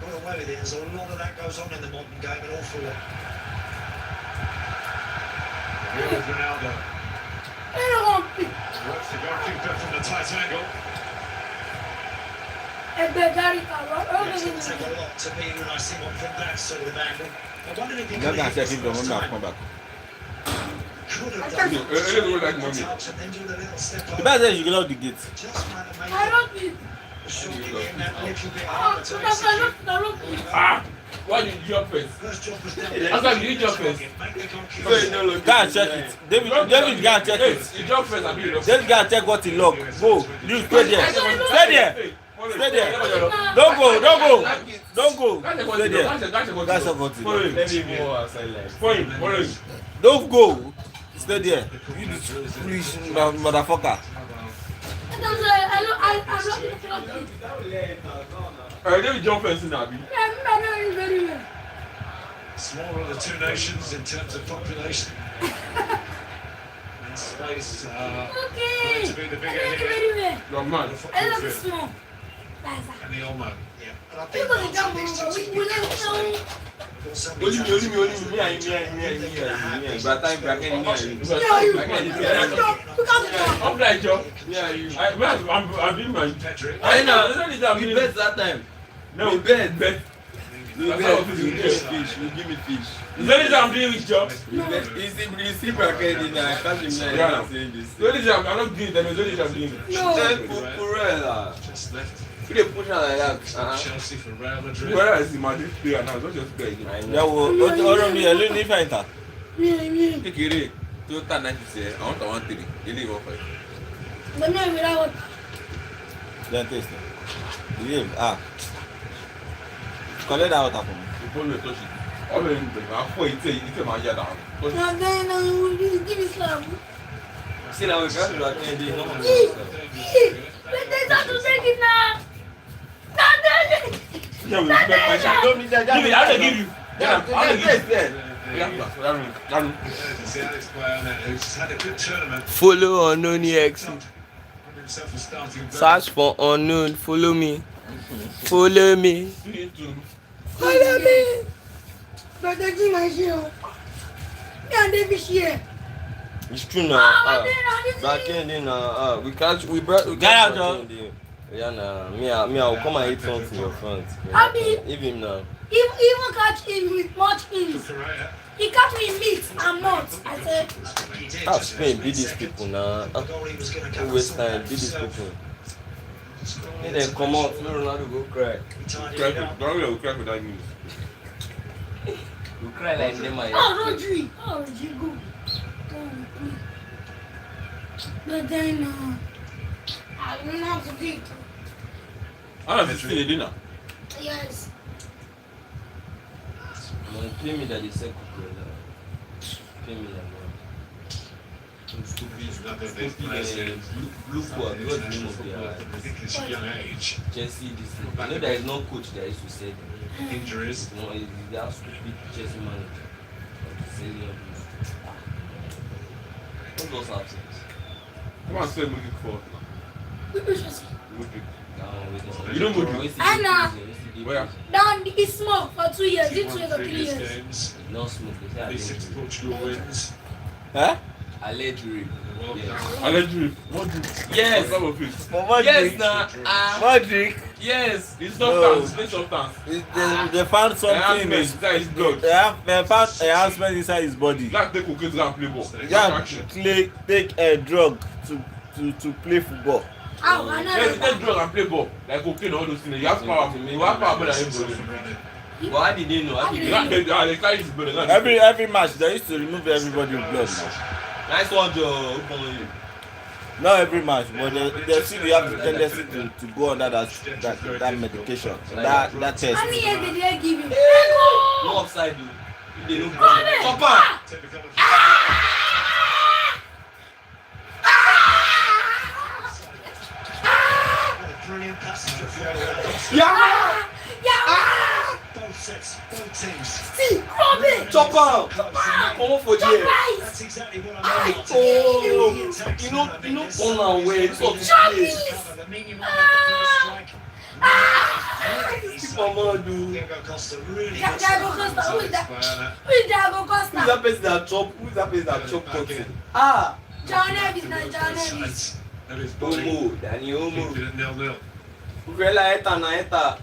got away with it. There's a lot of that goes on in the modern game, an awful lot. Here is Ronaldo. Works the goalkeeper from the tight angle. It doesn't take a lot to be when I see one from that sort of angle. I wonder if he could have hit it last time. Could have done it. And then do the little step the over. best is you get out the gate Just might have made it. Shortly getting that little bit harder to execute. Why did you jump first? First job was done. How come you jump first? go and check it David go and check it You jump first and you David go and check what he log go you stay there stay there don't go stay there that's what don't go stay there you foolish motherfucker David jump first in Abi. Smaller of the two nations in terms of population. And space going to be the bigger here. You're mad. And the Olmo. Yeah. And I think Martin needs to take it. only me and by the time bracket I'm like Joe. I'm doing my Patrick. I know we bet that time No, we bet you give me fish. Is that I'm doing with Joe? you see bracket in I can't imagine saying this I'm not doing that. I'm doing it. Just left. you dey push am like that Chelsea for Real Madrid. Where is the Madrid player now? Don't just play again. yawo ọ̀rọ̀ mi ẹlò ní fẹ̀yìntà kékeré tó tà náà ti sẹ àwọn tó 1-3 ilé ìwọ fẹ. then taste behave collect that water for me. Ìbọn lè tó ṣe. Ọ̀rọ̀ ẹni bẹ̀rẹ̀ máa fọ ìtẹ̀ máa yá dáa. see na we gats do that thing dey normal. Yeah, we respect my shot. Give me, I'll give you. I'll give you. The Alex player who's had a good tournament. Follow unknown EX. Himself a starting Search for unknown. Follow me. Follow me. Follow me. But I do my show. Yeah, David here. It's true now. Back in we catch we brought Get out, John. Yeah, nah. Me, I will come and eat something in your front. Abi. Leave him now. Even catch him with much ease. He catch me in meat and not. I said. Ah, Spain beat these people now. Who waste time? Beat these people. Let them come out. No Ronaldo go cry. Don't cry without news. You cry like them. Rodri. Rodri go. But then I don't have to beat. I don't see the dinner. Yes. Man, pay me that the second brother. Pay me that Look what the name of their young age. Chelsea this thing. I know there is no coach that used to say injuries. No, they have stupid Chelsea manager. What those absence? Come on, say Mudrik for. You don't Mudrik. Anna. Where? Down it's small for 2 years. It's 2 years or 3 years. No smoke. These 6 Portugal wins. Huh? Allegedly. Allegedly. Yes. Yes, nah. Modric. Yes. It's substance. It's substance. They found something in his blood. They found enhancement inside his body. Like take cocaine to go and play ball. Yeah, take a drug to play football. Yes, take drug and play ball. Like cocaine all those things. You have power. You have power more than everybody. But how did they know? They carry his blood. Every match they used to remove everybody with blood. Nice one, Joe. Not every match, but they still have the tendency to go under that medication, that test. How many years did they give him? No offside, dude. They don't go. Chopper! Brilliant passage of Yeah! both sets, both teams. See, Robin! Chopper! Come on for there. That's exactly what I mean. Oh, you know, on our way. It's not this place. Keep on, dude. Diego Costa really Diego Costa, who is that? Who is Diego Costa? Who's that person that chop? Who's that person that chop cotton? John Nevis, not John Nevis. Omo, Danny Omo. 0-0. Ukrela eta.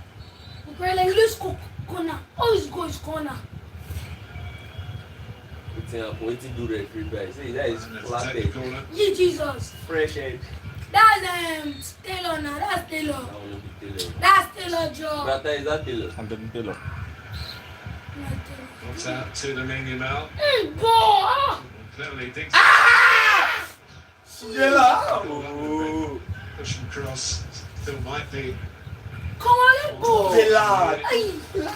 Ukrela, you lose corner. Always go is corner. Waiting to do referee by. Say that is flatted. Yeah, Jesus. Fresh head. That's Taylor now. That's Taylor. That's Taylor job. Brother, is that Taylor? I'm the Taylor. What's out to the Minion Mal? Boy! Clearly thinks. Oh. Pushing cross. Still might be. Come on, let's go.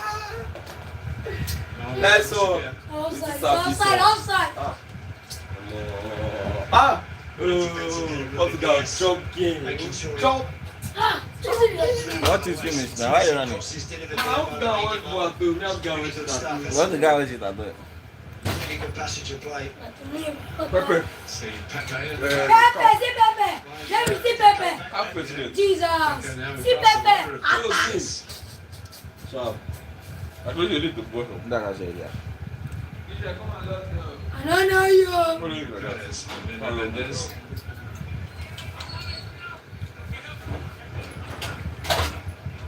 Nice one. Offside. Portugal choking. Chop. What is finished now? Why are you running? What's the guy with it at doing? really good passage of play. Pepe. See Pepe. Pepe, see Pepe. Let me see Pepe. Jesus. See Pepe. So, I told you to the bottom. That's what I said, yeah. I don't know you. Mendes.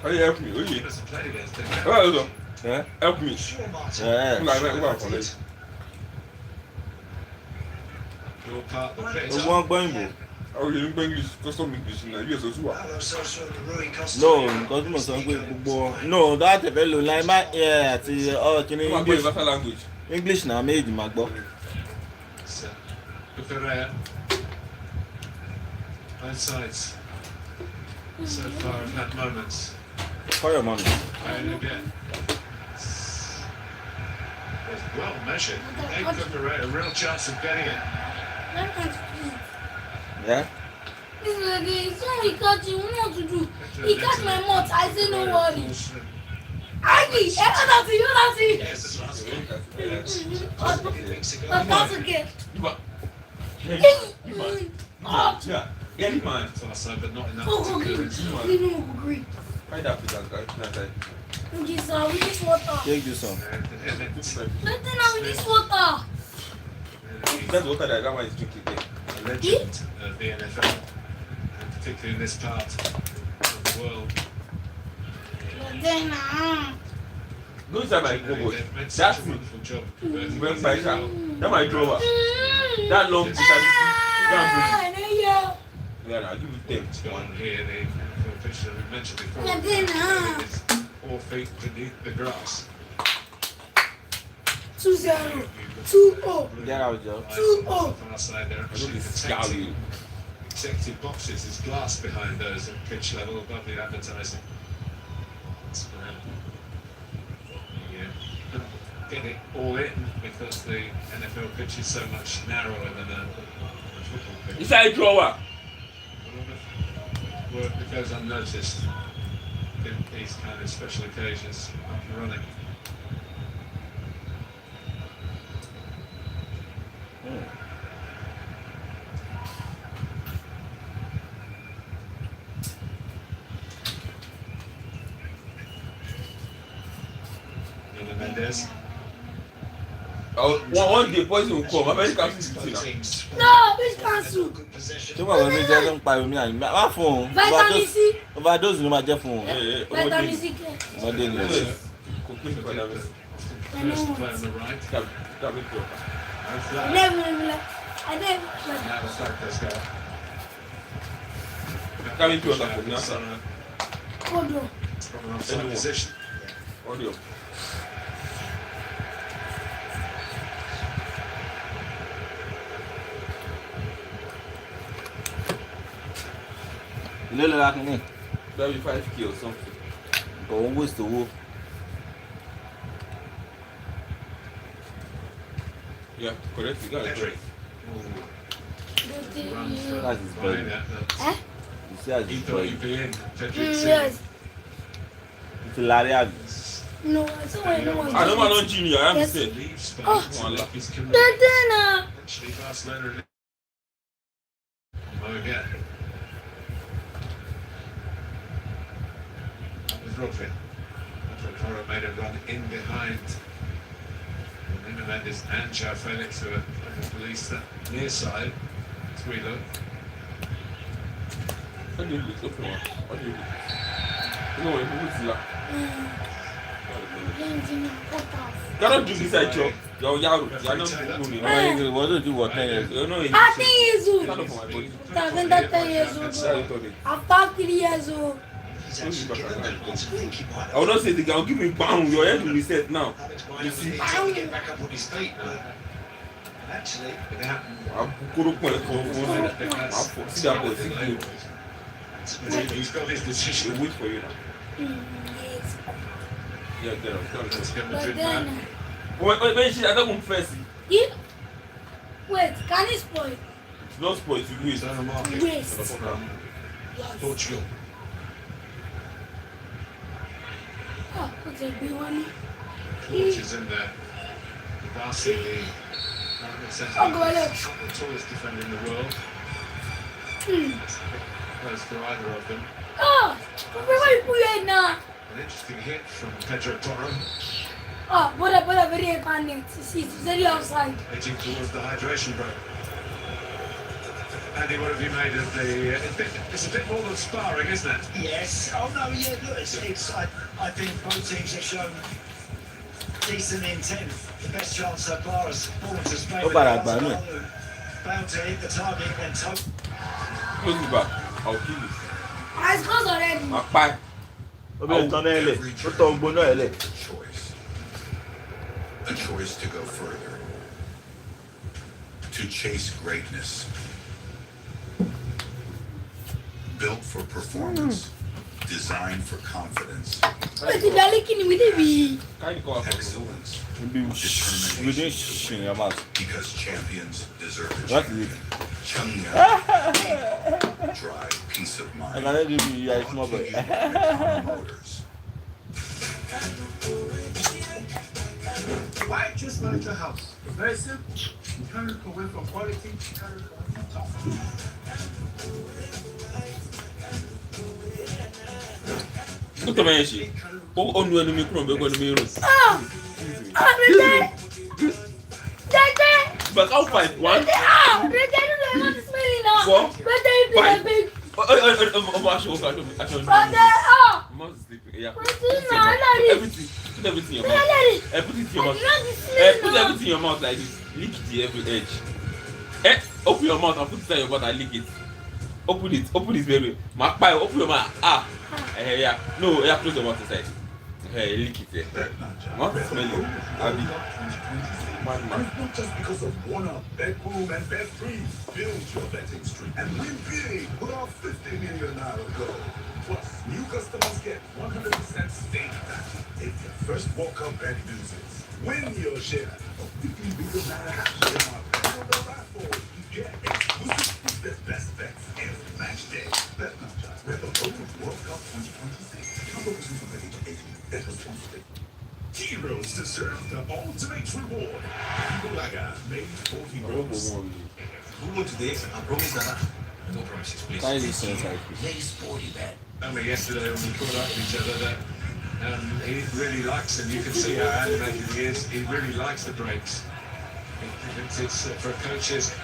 Can you help me? Will you? Yeah? Help me. Yeah. Your part the pitch. One going. Oh, you didn't English, custom English in the US as well. No, because we must go. No, that's a very low line. Yeah, can English. Language. English now, made in Magbo. Pereira. Both sides. So far have had moments. Call your money. And again. It's well measured. Gave Pereira a real chance of getting it. Yeah? This is again. So he catch you. What not to do? He catch my mouth. I say no worry. Aggie, that's it. Yes, last week. That's okay. Yeah, you mind. But not enough Oh, to okay. do We it. don't agree. Find out with that guy. Okay, sir. We just water. Take this one. Nothing now. We just water. That's water that guy is drinking there. A legend of the NFL, and particularly in this part of the world. Then, Go inside my cupboard. They've made That's such a it. wonderful job. converting Well, these by goals. that my drawer. That long I know you. yeah, I'll give you 10. It's gone here, the pitch that we mentioned before. Yeah, then, It's 4 feet beneath the grass. 2-0. 2-0. Get out, Joe. 2-0. Far side, they're actually Look at this protecting executive boxes. There's glass behind those at pitch level above the advertising. It's gonna, get it all in because the NFL pitch is so much narrower than a football pitch. Inside drawer. A lot of work that goes unnoticed in these kind of special occasions up and running. Mendes. Oh, one day poison will come. American 60 now. No! which cancel? Tí wọ́n wọ́n fi jẹ́ tó ń pariwo ní àyè má fún un. Vitamin C. Overdose ló máa jẹ́ fún un. Vitamin C kẹ́. Ọmọdé ni o. Kò pín ní padà bẹ́ẹ̀. First play on the right. Tàbí tó. I never. Now the Cyprus guy. Tàbí tó ọ̀tà kò ní àṣà. Hold on. From an offside position. Audio. Ilé lè ra kínní. Maybe 5K or something. Òun waste owó. Yeah, correct. You got it correct. That's his body. Eh? You see how He his thought body. he'd be in. Yes. It's a Larry. No, I saw when no one. I don't know Junior. I'm Yes. saying. Oh. Actually, Barcelona. Oh, again. That was Rodri. Rodri made a run in behind Nuno Mendes and João Felix, who are trying to police that near side. As we look. What do you look for? What do you look? No, it moves like. Cannot do this at job. You're not moving. What do you what 10 years? You know, I think he's old. stand up for my body. Seven, that 10 years old. After 3 years old. I will not say the guy will give me bang. Your head will be set now. You see? Actually, it happened. I'm going to see that boy. He's got his decision. We'll wait for you now. Yeah, get up. Let's get But Madrid man. then, When she, I don't come first. yeah. Wait, can he spoil? It's not spoiled. It's waste. Waste. Portugal. Oh, what's a big one? Torches in there. Darcy, the Oh, go ahead. the tallest defender in the world. Close to either of them. Oh, where you put it now? An interesting hit from Pedro Porro, Oh, what a very important. See, it's very outside. edging towards the hydration break. Andy, what have you made of the? It's a bit more than sparring, isn't it? Yes. Oh no, yeah. Look, I think both teams have shown decent intent. The best chance so far is Bournemouth has made. Ó padà gbà nù. Bound to hit the target and Close it back. I'll kill you. I scored already. My pie. Obìnrin tán náà lẹ̀. Ó tọ́ gbogbo náà lẹ̀. A choice to go further, to chase greatness, built for performance, designed for confidence, Wait, you're looking with me. excellence, We didn't shing your mouth. because champions deserve a What champion. is it? Chang'an, drive peace of I mind. can let you be a small boy. Motors. Why just manage your house? It's very simple. You can't look away from quality, you can't look away from top. Ó tọ́ mẹ́yẹn ṣe. Ó nu ẹnu mi kúrò bẹ́ẹ̀ gbọ́dọ̀ mi rùn. Oh, Rete. Rete. But how fight? One. Oh, Rete, I don't know what to smell now. Four. Rete, you play big. Aṣọ. Rete, oh. Mouth is sleeping. Yeah. Rete, no, I love it. Everything. Put everything in your I mouth. love it. Put it in your mouth. I love the smell Put now. everything in your mouth like this. Lick the every edge. Open your mouth and put it in your mouth and lick it. Open it, baby. My pie, open your mouth. Yeah. No, yeah, close your mouth inside. Lick it there. What? Smell it. Abby. Man. It's not just because of Warner, Bedroom, and Bet3. Build your betting streak and win big with our 50 million naira goal. Plus, new customers get 100% stake back if your first World Cup bet loses. Win your share of 50 million naira cash in our the raffle. You get exclusive the best bets every match day. Bet not just with the World Cup 2026. Come over to betting to 18. Bet responsibly. Heroes deserve the ultimate reward. Bulaga made 40 goals. Who won today? I promise that. No promises, please. Can you listen inside? Play sporty bet. Only yesterday when we caught up with each other that he really likes, and you can see how animated he is. He really likes the breaks. It's for coaches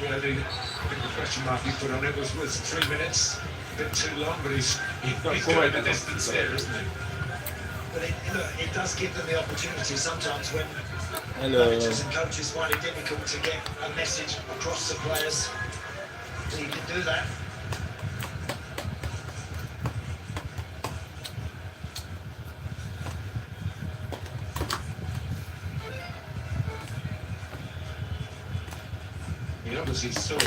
Yeah, I think the question mark he put on it was 3 minutes. A bit too long, but he's got the distance there, isn't he? But it does give them the opportunity sometimes when Hello. managers and coaches find it difficult to get a message across the players. But he can do that. He obviously saw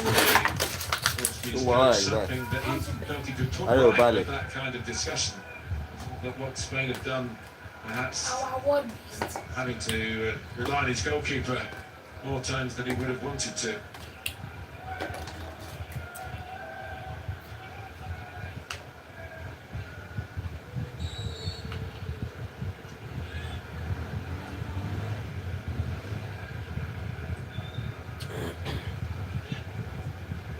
something that he felt he could put right with that kind of discussion. That what Spain have done, perhaps having to rely on his goalkeeper more times than he would have wanted to.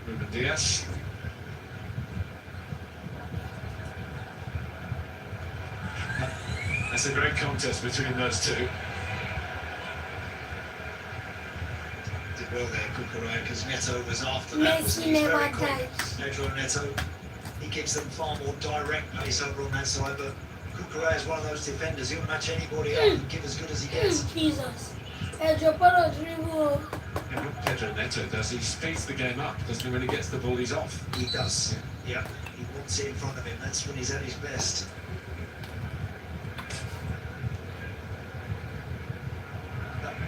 Ruben Diaz. That's a great contest between those two. Did well there, Cucurella, because Neto was after that. Messi never died. Pedro Neto, he gives them far more direct pace over on that side, but Cucurella is one of those defenders. He'll match anybody up and give as good as he gets. Jesus. Pedro Porro dribble. Yeah, what Pedro Neto does, he speeds the game up, doesn't he? When he gets the ball, he's off. He does. Yeah, he wants it in front of him. That's when he's at his best.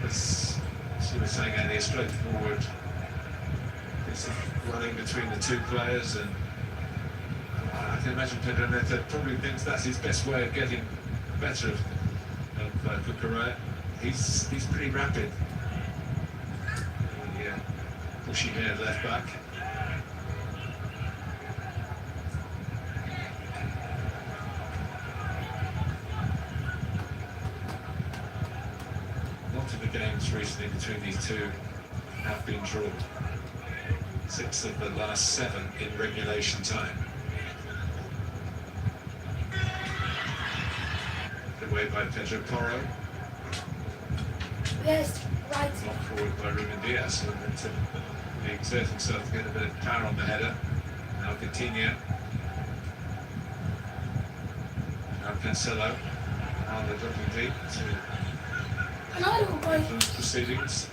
As you were saying, Andy, a straightforward. It's running between the two players, and I can imagine Pedro Neto probably thinks that's his best way of getting better of Cucurella. He's pretty rapid. Yeah, pushing here left back. Lots of the games recently between these two have been drawn. 6 of the last 7 in regulation time. Away by Pedro Porro. Yes, right. Not forward by Ruben Diaz, who had to exert himself to get a bit of power on the header. Now Coutinho. Now Cancelo. Now they're dropping deep to influence proceedings.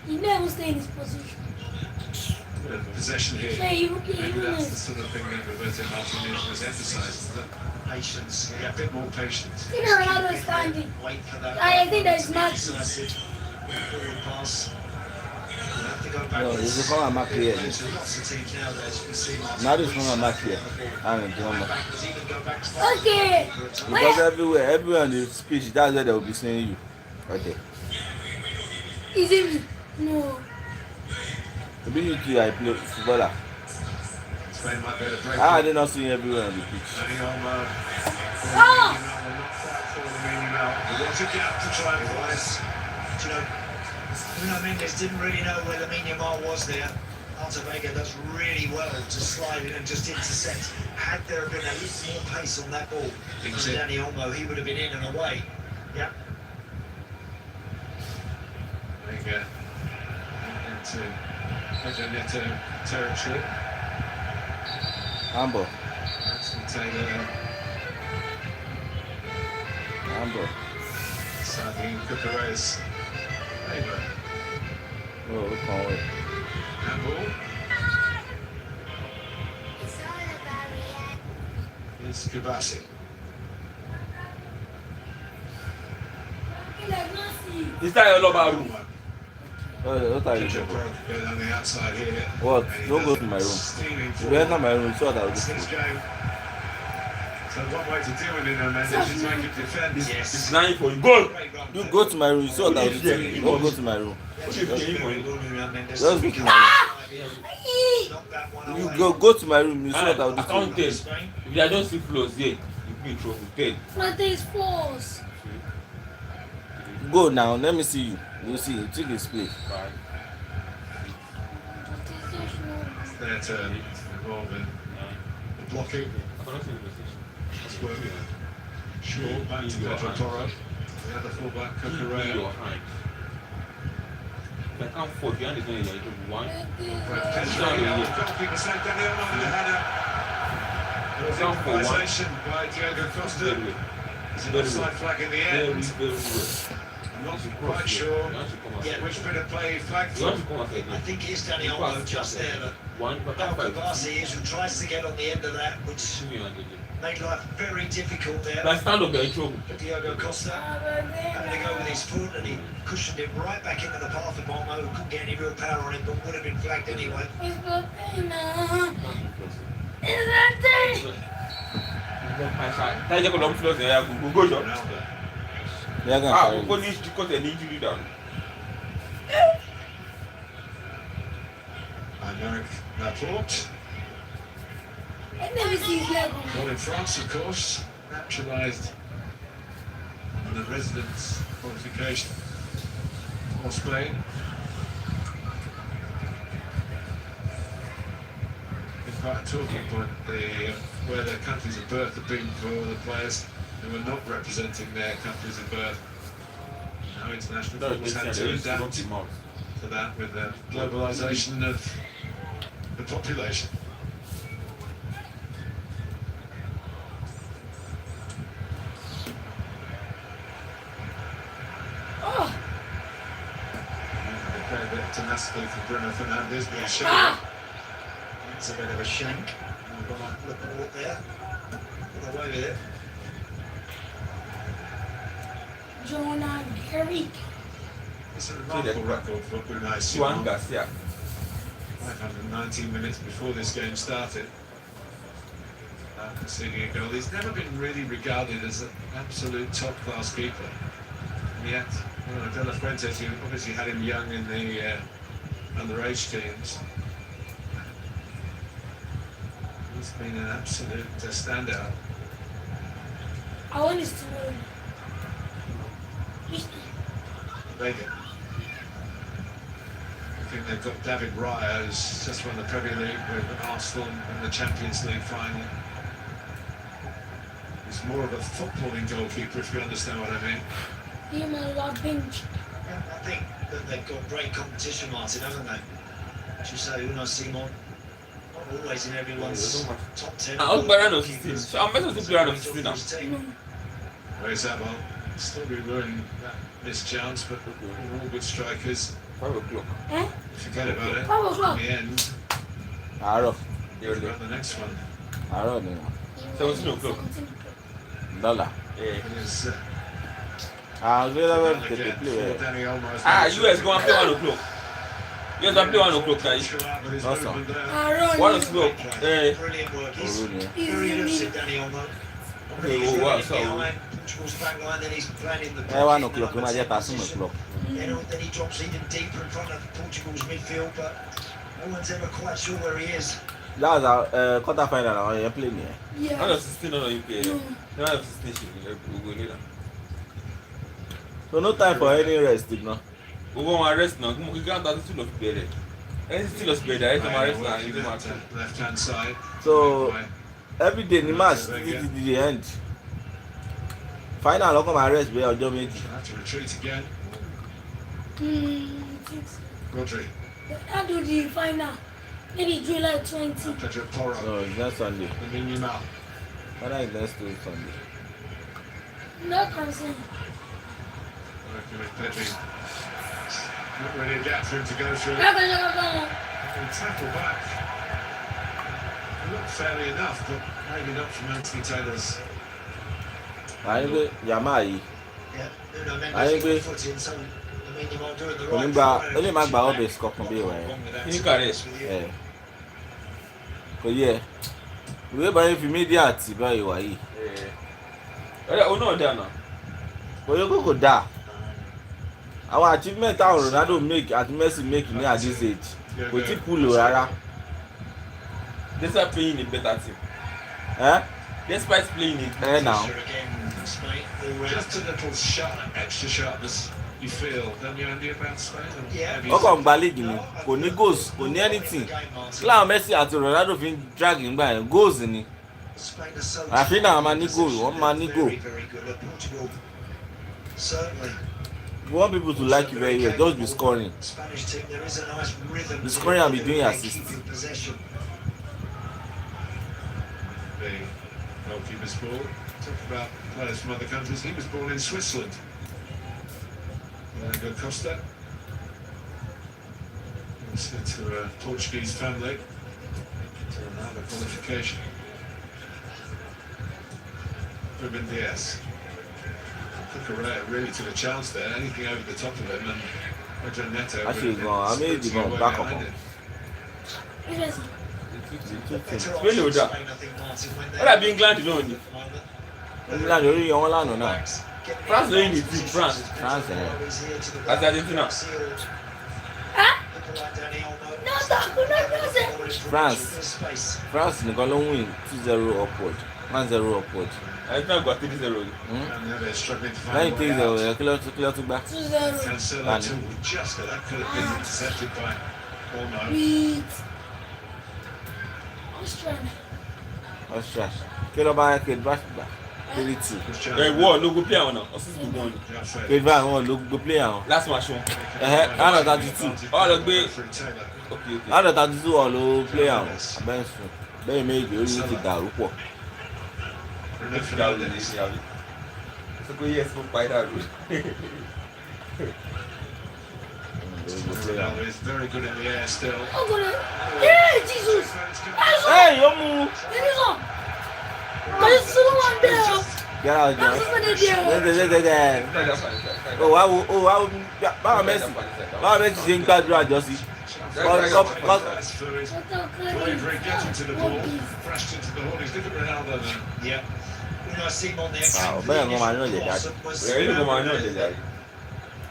You never stay in this position. Bit of possession here. Maybe that's the sort of thing that Roberto Martinez was emphasising. Patience. Yeah, a bit more patience. You know, Ronaldo standing. Wait for that. I think that's not. Decisive forward pass. We'll have to go back. No, this is how I'm back here. Lots of teams nowadays, you can see Now this one I'm back here. I'm in drama. Okay. Because everywhere in the speech, that's where they will be saying you. Okay. Is it? No. Maybe you two I play footballer. Spain might be able to break I did not see you everywhere on the pitch. What's a gap to try and rise? You know, Nuno Mendes didn't really know where Lamine Yamal was there. Arta Vega does really well to slide in and just intercept. Had there been a little more pace on that ball from Dani Olmo, he would have been in and away. Yeah. Vega into Pedro Neto territory. Amber. Maxwell Taylor. Amber. Signing Cucurella's favour. Oh, look on it. Handball. It's Kubasi. Is that your number room? What are you doing? Go down the outside here. What? Don't go to my room. If you enter my room, so that I'll just. So one way to deal with it, Mendes, is make it defend. It's 9 for you. Go! You go to my room, so that I'll just. Don't go to my room. Just go to my room. You go to my room, you saw that I'll I can't tell. If you are just 6 floors here, you'll be in trouble. 10. Front is false. Go now, let me see you. You see, you take his place. It's their turn involved in the blocking. That's working. Short back to Pedro Porro. The other fullback, Cucurella. I can't afford behind the zone. You're one. Goalkeeper said Daniel Olmo had a improvisation by Diogo Costa. It's an offside flag in the end. I'm not quite sure which bit of play he flagged for. I think it's Danny Olmo just there. Belko Barsi is who tries to get on the end of that, which made life very difficult there. Stand up, in trouble. Diogo Costa having to go with his foot, and he cushioned it right back into the path of Olmo, who couldn't get any real power on it, but would have been flagged anyway. Aymeric Laporte. I never see his leg. Well, in France, of course, naturalised and a residence qualification for Spain. In fact, talking point, where their countries of birth have been for the players who were not representing their countries of birth. Now international football's had to adapt to that with the globalisation of the population. A bit of tenacity for Bruno Fernandes, but he's shot. It's a bit of a shank. We've got a look at there. Got away with it. Jonah Garrick. It's a remarkable record for Unai Simon. 519 minutes before this game started. Conceding a goal. He's never been really regarded as an absolute top-class keeper. And yet, De La Fuentes, you obviously had him young in the underage teams. He's been an absolute standout. I want to see Vega. I think they've got David Raya, who's just won the Premier League with Arsenal in the Champions League final. He's more of a footballing goalkeeper, if you understand what I mean. him a lot bench. I think that they've got great competition, Martin, haven't they? As you say, Unai Simon, not always in everyone's top 10. I'm better than 16. So I'm better than player of 16 now. Where's that one? Still be ruining that missed chance, but we're all good strikers. 5 o'clock. Forget about it. 5 o'clock. In the end, Àárọ̀. what about the next one? Àárọ̀ ni wọ́n. 17 o'clock. Dọ́là. It is, Àwọn gbé lọ́wọ́ tètè play rẹ̀. US go and play 1 o'clock. US go and play 1 o'clock now. Lọ́sàn. 1 o'clock. Brilliant work. He's Òru ni. very lucid, Danny Olmo. Okay, well, wow, so- Portugal's back line, then he's planning the 1 o'clock ló máa jẹ́ 13 o'clock. Then he drops even deeper in front of Portugal's midfield, but no one's ever quite sure where he is. That was our quarter final àwọn yẹn play nìyẹn. Yeah. 1 of 16 on UPA. 1 of 16 should go later. So no time for any rest now. We go on rest now. We can't have still of bed. And still of bed. I come rest now. You do match. Left hand side. So every day ni match till the end. Final ọkọ máa rest bẹ́ẹ̀ ọjọ́ méjì. Have to retreat again. Rodri. I'll do the final. Maybe July 20. Pedro Porro. No, it's not Sunday. Lamine Yamal. Final is next week Sunday. No concern. Working with Pedri. Not really a gap for him to go through. No concern. And tackle back. It looked fairly enough, but maybe not from Anthony Taylor's. Àyìn pé Yamal yìí Yeah, Nuno I Mendes agree. got the foot in, so I mean, you might do it the kò ní right gba way. ó lè má gba all base kankan bí ìwà yẹn. Ní kàrẹ́. Ẹ̀, kò yẹ ìwé báyìí fi mídíà àti bá ìwà yìí. Oh no, there now. Kò yẹ kó kò dáa. Àwọn achievement táwọn Ronaldo make àti Messi make ní at this age kò tí kúlò rárá. Despite playing a better team. Despite playing it. Now. Just a little sharp, extra sharpness you feel, don't you, Andy, about Spain? Maybe Ó kàn gba league ni kò ní goals kò ní anything. Kí làwọn Messi àti Ronaldo fi ń drag nígbà yẹn goals ni. Àfi náà máa ní goal wọ́n máa ní goal. Certainly. You want people to like you very well, just be scoring. Spanish team, there is a nice rhythm. The scoring and be doing to assists. keep possession. The goalkeeper's ball. Talk about players from other countries. He was born in Switzerland. Diego Costa. To a Portuguese family. To another qualification. Ruben Diaz. Correa really took a chance there. Anything over the top of him, and Pedro Neto. Actually, I made it go back up. Really with that. What have England doing? England already on land or not? France doing it too. France. France, As Argentina. France, they're going to win 2-0 upward. 1-0 upward. I think I got 3-0. Now you take the clear to back. 2-0. Just that could have been intercepted by Olmo. Austria. Kill about a back. 32. Hey, what? No go play on now. Kid Van, go play on. Last match one. Out of 32. All the way. Okay. Out of 32, all the play on. Benson. They made you need to die. So go yes, go fight out. Ronaldo is very good in the air still. Hey, Jesus! Hey, you move! Get out of there. Oh, Messi saying that just Bravery getting to the ball, crashed into the holdings. Look at Ronaldo then. Yeah. Simon there.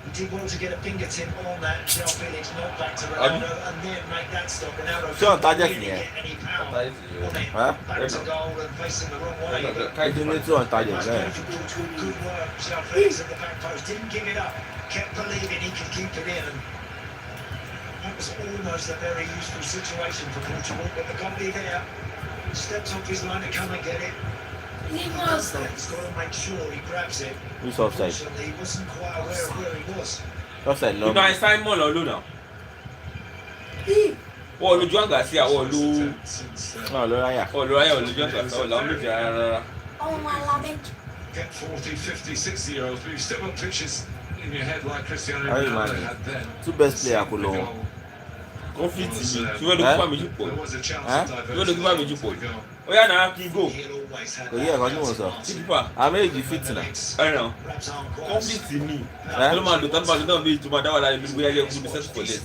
He did want to get a fingertip on that. João Felix knocked back to Ronaldo and then make that stop. Ronaldo couldn't really get any power on it. Back to goal and facing the wrong way. Good work. João Felix at the back post. Didn't give it up. Kept believing he could keep it in. And that was almost a very useful situation for Portugal, but the goalie there steps off his line to come and get it. He's got to make sure he grabs it. Who's offside? He wasn't quite aware of where he was. Offside, You know, Simon or Luna? Oh, Lu Juan Garcia or Lu. No, Loraya. Oh, Loraya or Lu Juan Garcia. Oh, Lu. Oh, my loving. Get 40, 50, 60-year-olds, but you've still got pictures in your head like Cristiano Hey, Ronaldo man. had then. Two best players could know. Conflict. You want to give me There was a chance Huh? to You want to divert give me the goal. Oh, yeah, now you go. Kò yẹ ẹ̀kọ́ tí mo sọ. I made the fit now. I know. Conflict in me. Tell man, the third man, don't be too bad. That was like, we are set for this.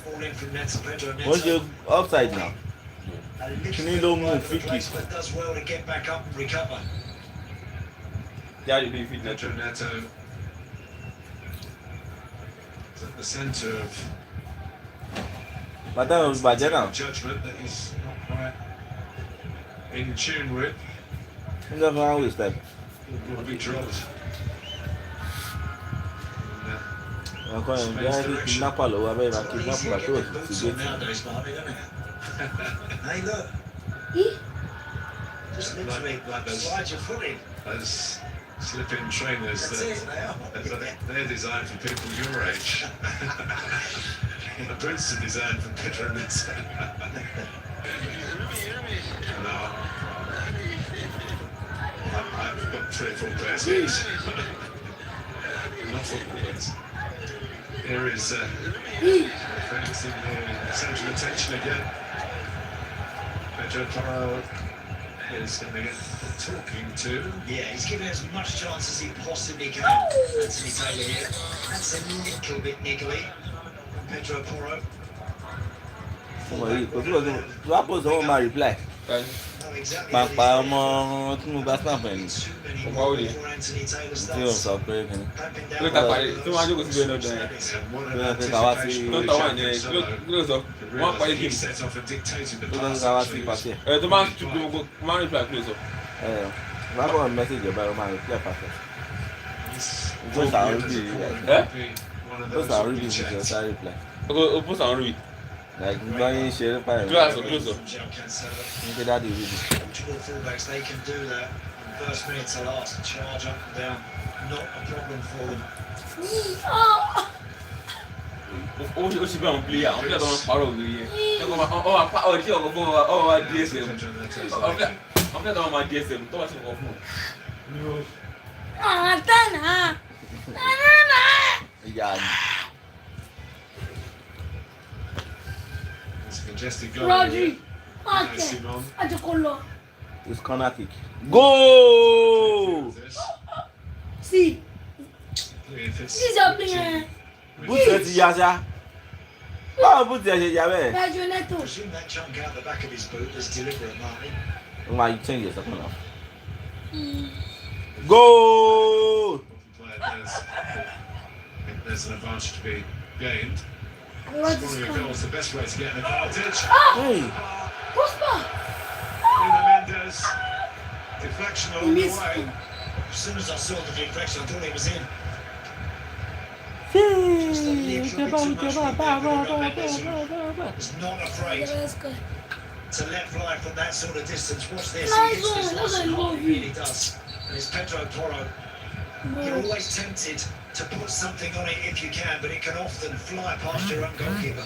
What's your offside now? Can you don't move 50? Does well to get back up and recover. Yeah, you do fit Pedro Neto is at the centre of Bàtà mi bàjẹ́ náà. judgment that he's not quite in tune with. Ń jẹ́ fún àwọn waste time. Will be dropped. Ẹ̀kọ́ yẹn bí wọ́n ti kidnapper lọ́wọ́ abẹ́rẹ́ máa kidnapper tó o ti gbé tì. Hey, look. Just literally slide your foot in. Those slip-in trainers they're designed for people your age. The boots are designed for Pedro Neto. No. I've got 3 or 4 pairs here. Not footballers. Here is Felix in the centre of attention again. Pedro Porro is going to get talking to. Yeah, he's given as much chance as he possibly can. Anthony Taylor here. That's a little bit niggly. Pedro Porro. Ọmọ yìí kò tí wọ́n tó pòsè wọ́n máa reply. Pàpà ọmọ tí mo bá stamp ẹ̀ ní. Ọmọ òde. Tí o sọ pé kìíní. Kí ló ta parí? Tí wọ́n á jókòó sí bẹ́ẹ̀ lọ́dọ̀ yẹn. Bí wọ́n ti kà wá sí. Tó ń tọ́wọ́ yẹn kí ló sọ? Wọ́n á parí kí ni? Bí wọ́n ti kà wá sí pàṣẹ. Tó máa ń tún gbogbo máa ń reply kí ló sọ? Bá bọ̀ message ọba ẹ̀ máa reply pàṣẹ. Post àwọn rúbì yìí. Post àwọn rúbì yìí ṣe sáré reply. O post àwọn rúbì. Like nígbà yín ṣe é pààyàn. Close up. Ní kí dáàdi rúbì. Portugal fullbacks, they can do that. First minute to last, charge up and down. Not a problem for them. ó ṣe bí àwọn player tó ń parọ́ òwe yẹn ọ̀rẹ́ tí ọkọ̀ fún ọ DSM àwọn player tó máa DSM tó wà sí ọkọ̀ fún ọ. Tana. Yeah. It's a congested goal. Rodri. Okay. Ajokolo. It's corner kick. Go! See. This is your player. Put it Yaja. Oh, put it Yabe. Pedro Neto. Presume that chunk out the back of his boot was deliberate, Martin. Why you change it? Second half. Go! There's an advantage to be gained. Scoring a goal is the best way to get an advantage. Hey. Nuno Mendes. Deflection along the way. As soon as I saw the deflection, I thought he was in. Was not afraid to let fly from that sort of distance. Watch this. He hits this nice and hard. He really does. And it's Pedro Porro. You're always tempted to put something on it if you can, but it can often fly past your own goalkeeper.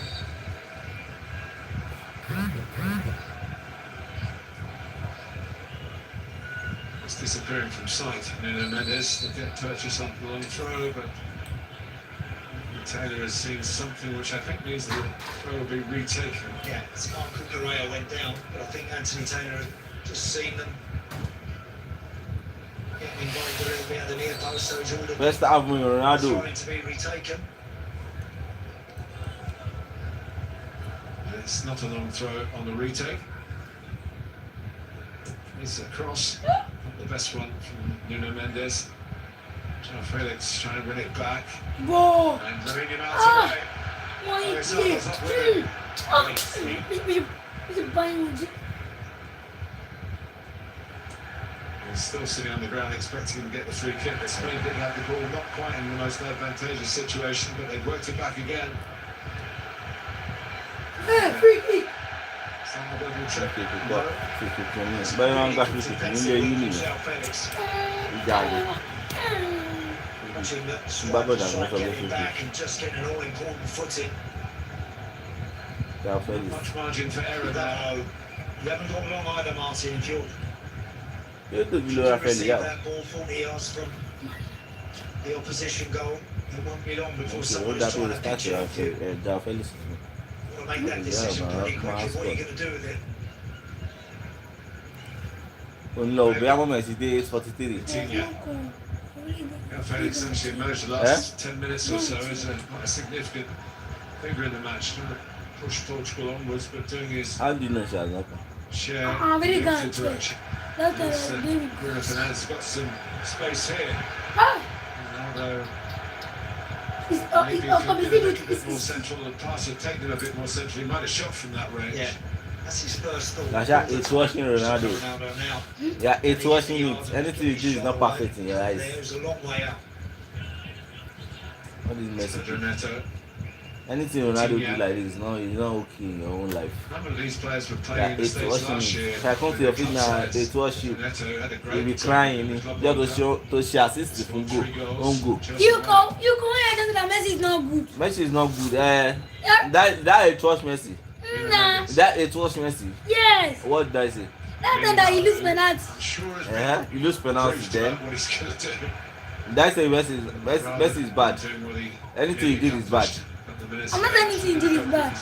It's disappearing from sight. Nuno Mendes, they get purchase on the long throw, but Taylor has seen something which I think means that the throw will be retaken. Yeah, Smart Cucurella went down, but I think Anthony Taylor had just seen them getting involved a little bit at the near post, so he's ordered Best album Ronaldo. trying to be retaken. It's not a long throw on the retake. It's a cross, not the best one from Nuno Mendes. João Felix trying to win it back. Whoa! And bringing him out away. He's still sitting on the ground expecting him to get the free kick. Spain didn't have the ball, not quite in the most advantageous situation, but they worked it back again. Free kick! Watching that strike getting back and just getting an all-important footing. Much margin for error there. You haven't got long either, Martin. If you receive that ball 40 yards from the opposition goal, it won't be long before someone's trying to pitch it off you. You've got to make that decision pretty quickly. What are you going to do with it? No, we have a 43. Felix essentially emerged the last 10 minutes or so as quite a significant figure in the match. Trying to push Portugal onwards, but doing his share of interaction. Bruno Fernandes got some space here. Although maybe if he'd been a little bit more central, the pass had taken a bit more central, he might have shot from that range. Yeah. That's his first thought. Nasha, it's watching Ronaldo. Yeah, it's watching it. Anything you do is not perfect in your eyes. There's a long way up. What is Messi? Neto. Anything Ronaldo do like this, no, it's not okay in your own life. None of these players were Yeah, playing in the it's States watching last it. year. If I come to your feet now, it's watch you. Neto had a great You'll be crying. Just to show assist from go. Don't go. You go ahead and say that Messi is not good. Messi is not good. That it was Messi. Nah. That it was Messi. Yes. What did I say? That time that he lose penalty. You lose penalty then. That's a Messi is bad. Anything you did is bad. I'm not saying anything you did is bad.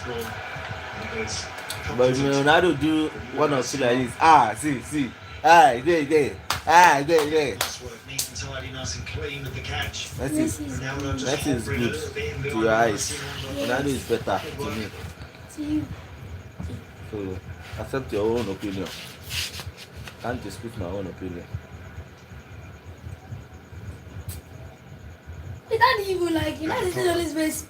But if Ronaldo do one or two like this, see, there. That's what neat and tidy, nice and clean with the catch. Messi is good to your eyes. Ronaldo is better to me. To you. So accept your own opinion. Can't dispute my own opinion. Is that even like you? That is always best.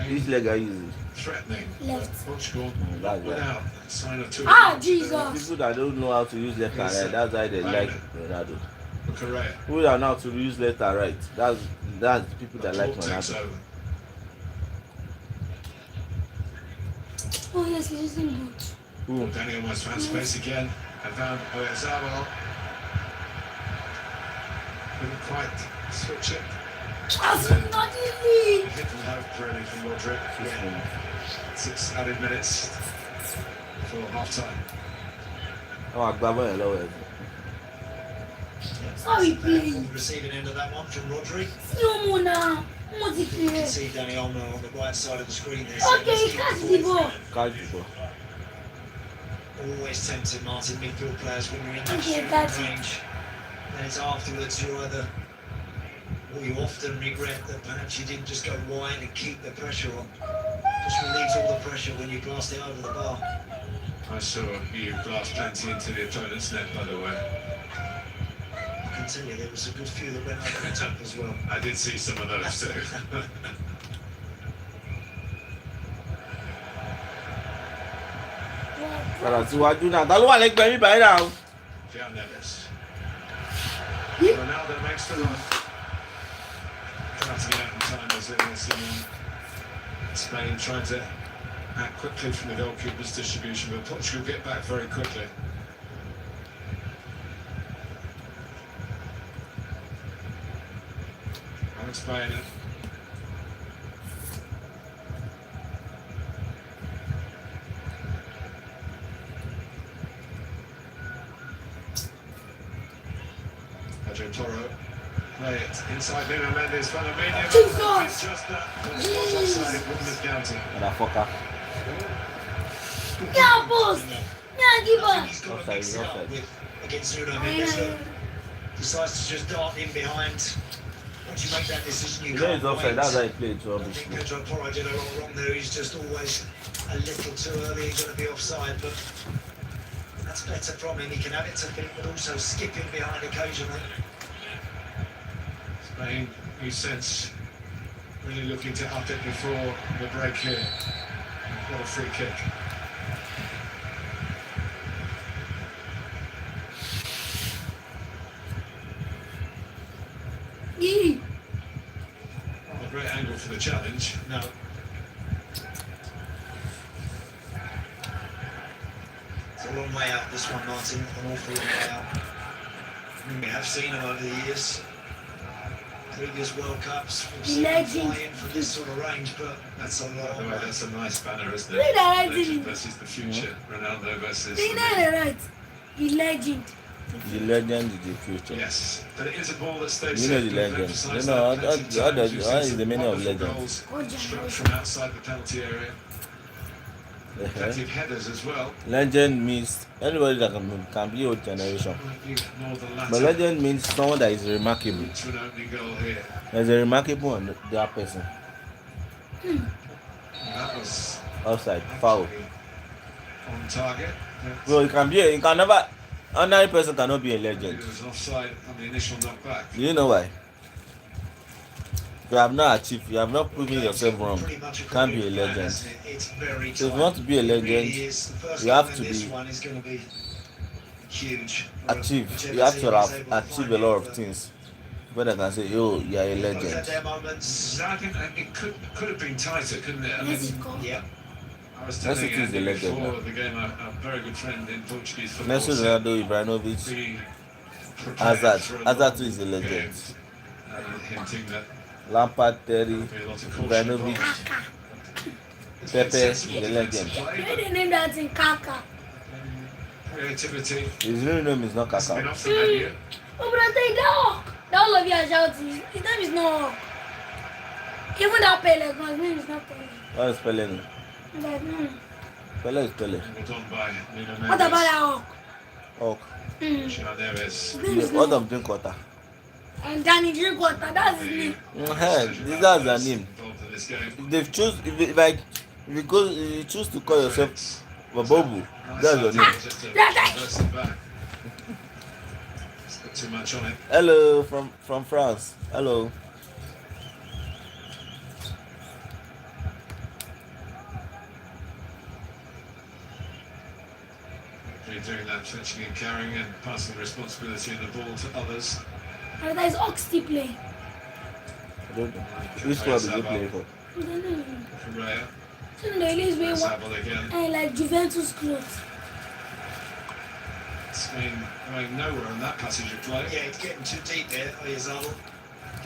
Which leg are you using? Threatening. Left. Portugal That's sign of two. Jesus. People that don't know how to use left and right, that's why they like Ronaldo. Correa. People that know how to use left and right, that's the people that like Ronaldo. Oh yes, he's using boot. Daniel almost found space again and found Oyarzabal. Couldn't quite switch it. That's not easy. A hit from hope really from Roderick. 6 added minutes for half time. Oh, I grab it lower. Sorry, please. On the receiving end of that one from Rodri. No more now. You can see Danny Olmo on the right side of the screen there. Okay, catch the ball. Catch the ball. Always tempting, Martin, midfield players when you're in that Okay, shooting that's it. range. And it's afterwards you either, or you often regret that perhaps you didn't just go wide and keep the pressure on. Just relieves all the pressure when you blast it over the bar. I saw you blast plenty into the opponent's net, by the way. I can tell you there was a good few that went over the top as well. I did see some of those too. Padà síwájú náà. Ta ló wà lẹ́gbẹ̀ẹ́ mi báyìí náà? João Neves. Ronaldo makes the run. Trying to get out in time as it is. Spain trying to act quickly from the goalkeeper's distribution, but Portugal get back very quickly. Alex Baena. Pedro Toro. Play it inside Nuno Mendes. Fernandinho. It's just that. But it was offside. It wouldn't have counted. Motherfucker. Yeah, boss. Yeah, give us. He's got to mix it up with against Nuno Mendes. Look, decides to just dart in behind. Once you make that decision, you You know can't it's offside. wait. That's how he played to I obviously. think Pedro Porro did a lot wrong there. He's just always a little too early. He's going to be offside, but that's better from him. He can have it to feet, but also skip in behind occasionally. Spain, you sense, really looking to up it before the break here. What a free kick. Yeah. Not a great angle for the challenge. No. It's a long way out, this one, Martin. An awful long way out. We have seen him over the years. Previous World Cups, we've seen him fly in from this sort of range, but that's a By long the way, way. that's a nice banner, isn't it? Look at that, Legend isn't it? versus the future. Ronaldo versus. They know the right. The legend. The legend is the future. Yes, but it is a ball that stays. You know the safe. We've legend. emphasised You know, that plenty of how times. does- We've how seen is the some meaning of wonderful legend? goals struck from outside the penalty area. Plenty of headers as well. Legend means anybody that can be old generation. More than latter. But legend means someone that is remarkable. To an opening goal here. There's a remarkable on that person. That was Outside, foul. on target. Bro, you can never, ordinary person cannot be a legend. It was offside on the initial knockback. Do you know why? You have not achieved, you have not proven yourself wrong. You can't be a legend. It's very So if you want to be a legend, you have to This be one is going to be huge. achieve. You have to have achieved a lot of things. But I can say, yo, you are a legend. Their moments. I think it could have been tighter, couldn't it? I mean, Yeah. I was Messi telling is the Andy legend before now. the game, a very good friend in Portuguese football. Messi, said, Ronaldo, Ibrahimovic, "Be prepared Hazard. for a Hazard long too is a legend. game." Hinting that Lampard, Terry, there'll be a lot of caution Ibrahimovic, involved. Pepe is a legend. Why they name that in Kaka? Creativity. His real name is not It's been Kaka. off the menu. Oh, but I think dog. All of you are shouting. His name is not. Even that Pele, his name is not Pele. What is Pele? But, Pele is Pele. Angled on by Nuno what about Mendes. that Hawk? Oh, João Neves. His name is what not. of drink water? And Danny Drinkwater, that's his name. This is their name. Involved in this game. If they choose, if you choose to call yourself Babobu, that's your name. Just to reverse it back. It's got too much on it. Hello from France. Hello. Really doing that, touching and carrying and passing the responsibility of the ball to others. And that is Oxty play. I don't know. Which club is he playing for? I don't know. Correa. So the release way Zabal again. and like Juventus clothes. Spain going nowhere on that passage of play. Yeah, it's getting too deep there, Oyarzabal.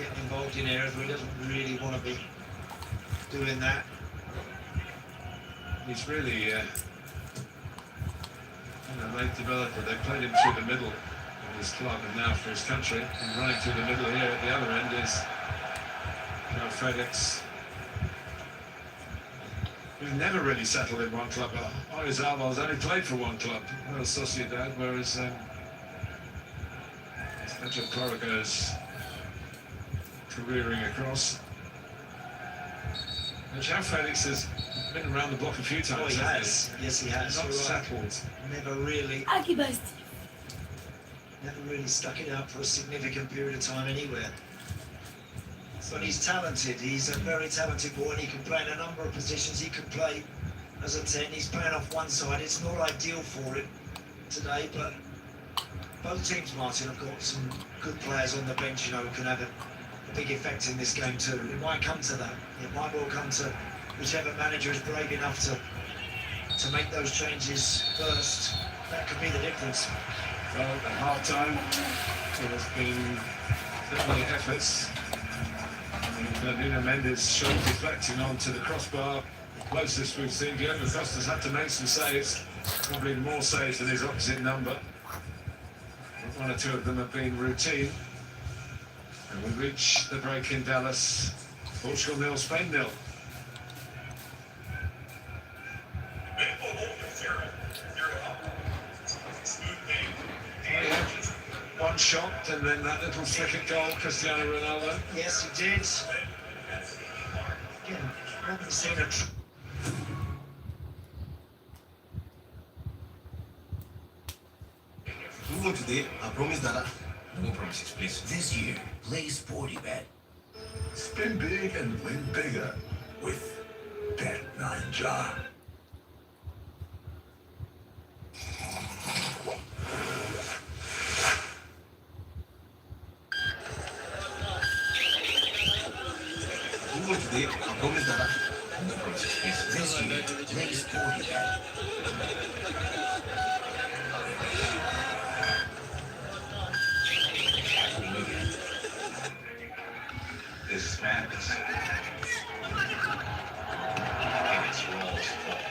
getting involved in areas where he doesn't really want to be doing that. He's really, late developer. They played him through the middle of his club and now for his country. And running through the middle here at the other end is Felix, who's never really settled in one club. Oyarzabal's only played for one club, Real Sociedad, whereas Sergio Corrigo's careering across. And João Felix has been around the block a few times. Oh, he has. Yes, he has. Not settled. Never really stuck it out for a significant period of time anywhere. But he's talented. He's a very talented boy, and he can play in a number of positions. He can play as a 10. He's playing off one side. It's not ideal for him today, but both teams, Martin, have got some good players on the bench, who can have a big effect in this game too. It might come to that. It might well come to whichever manager is brave enough to make those changes first. That could be the difference. Well, at half-time, there has been certainly efforts. Nuno Mendes shot deflecting onto the crossbar. The closest we've seen. Diego Costa's had to make some saves, probably more saves than his opposite number. But one or two of them have been routine. And we reach the break in Dallas. Portugal 0, Spain 0. One shot and then that little flick at goal, Cristiano Ronaldo. Yes, he did. Again, I haven't seen a... Today, I promise that no promises, please. This year, play Sportybet. Spin big and win bigger with Bet Ninja. Today, I promise that no promises, please. This year, play Sportybet. This is madness. And it's Rawls' fault.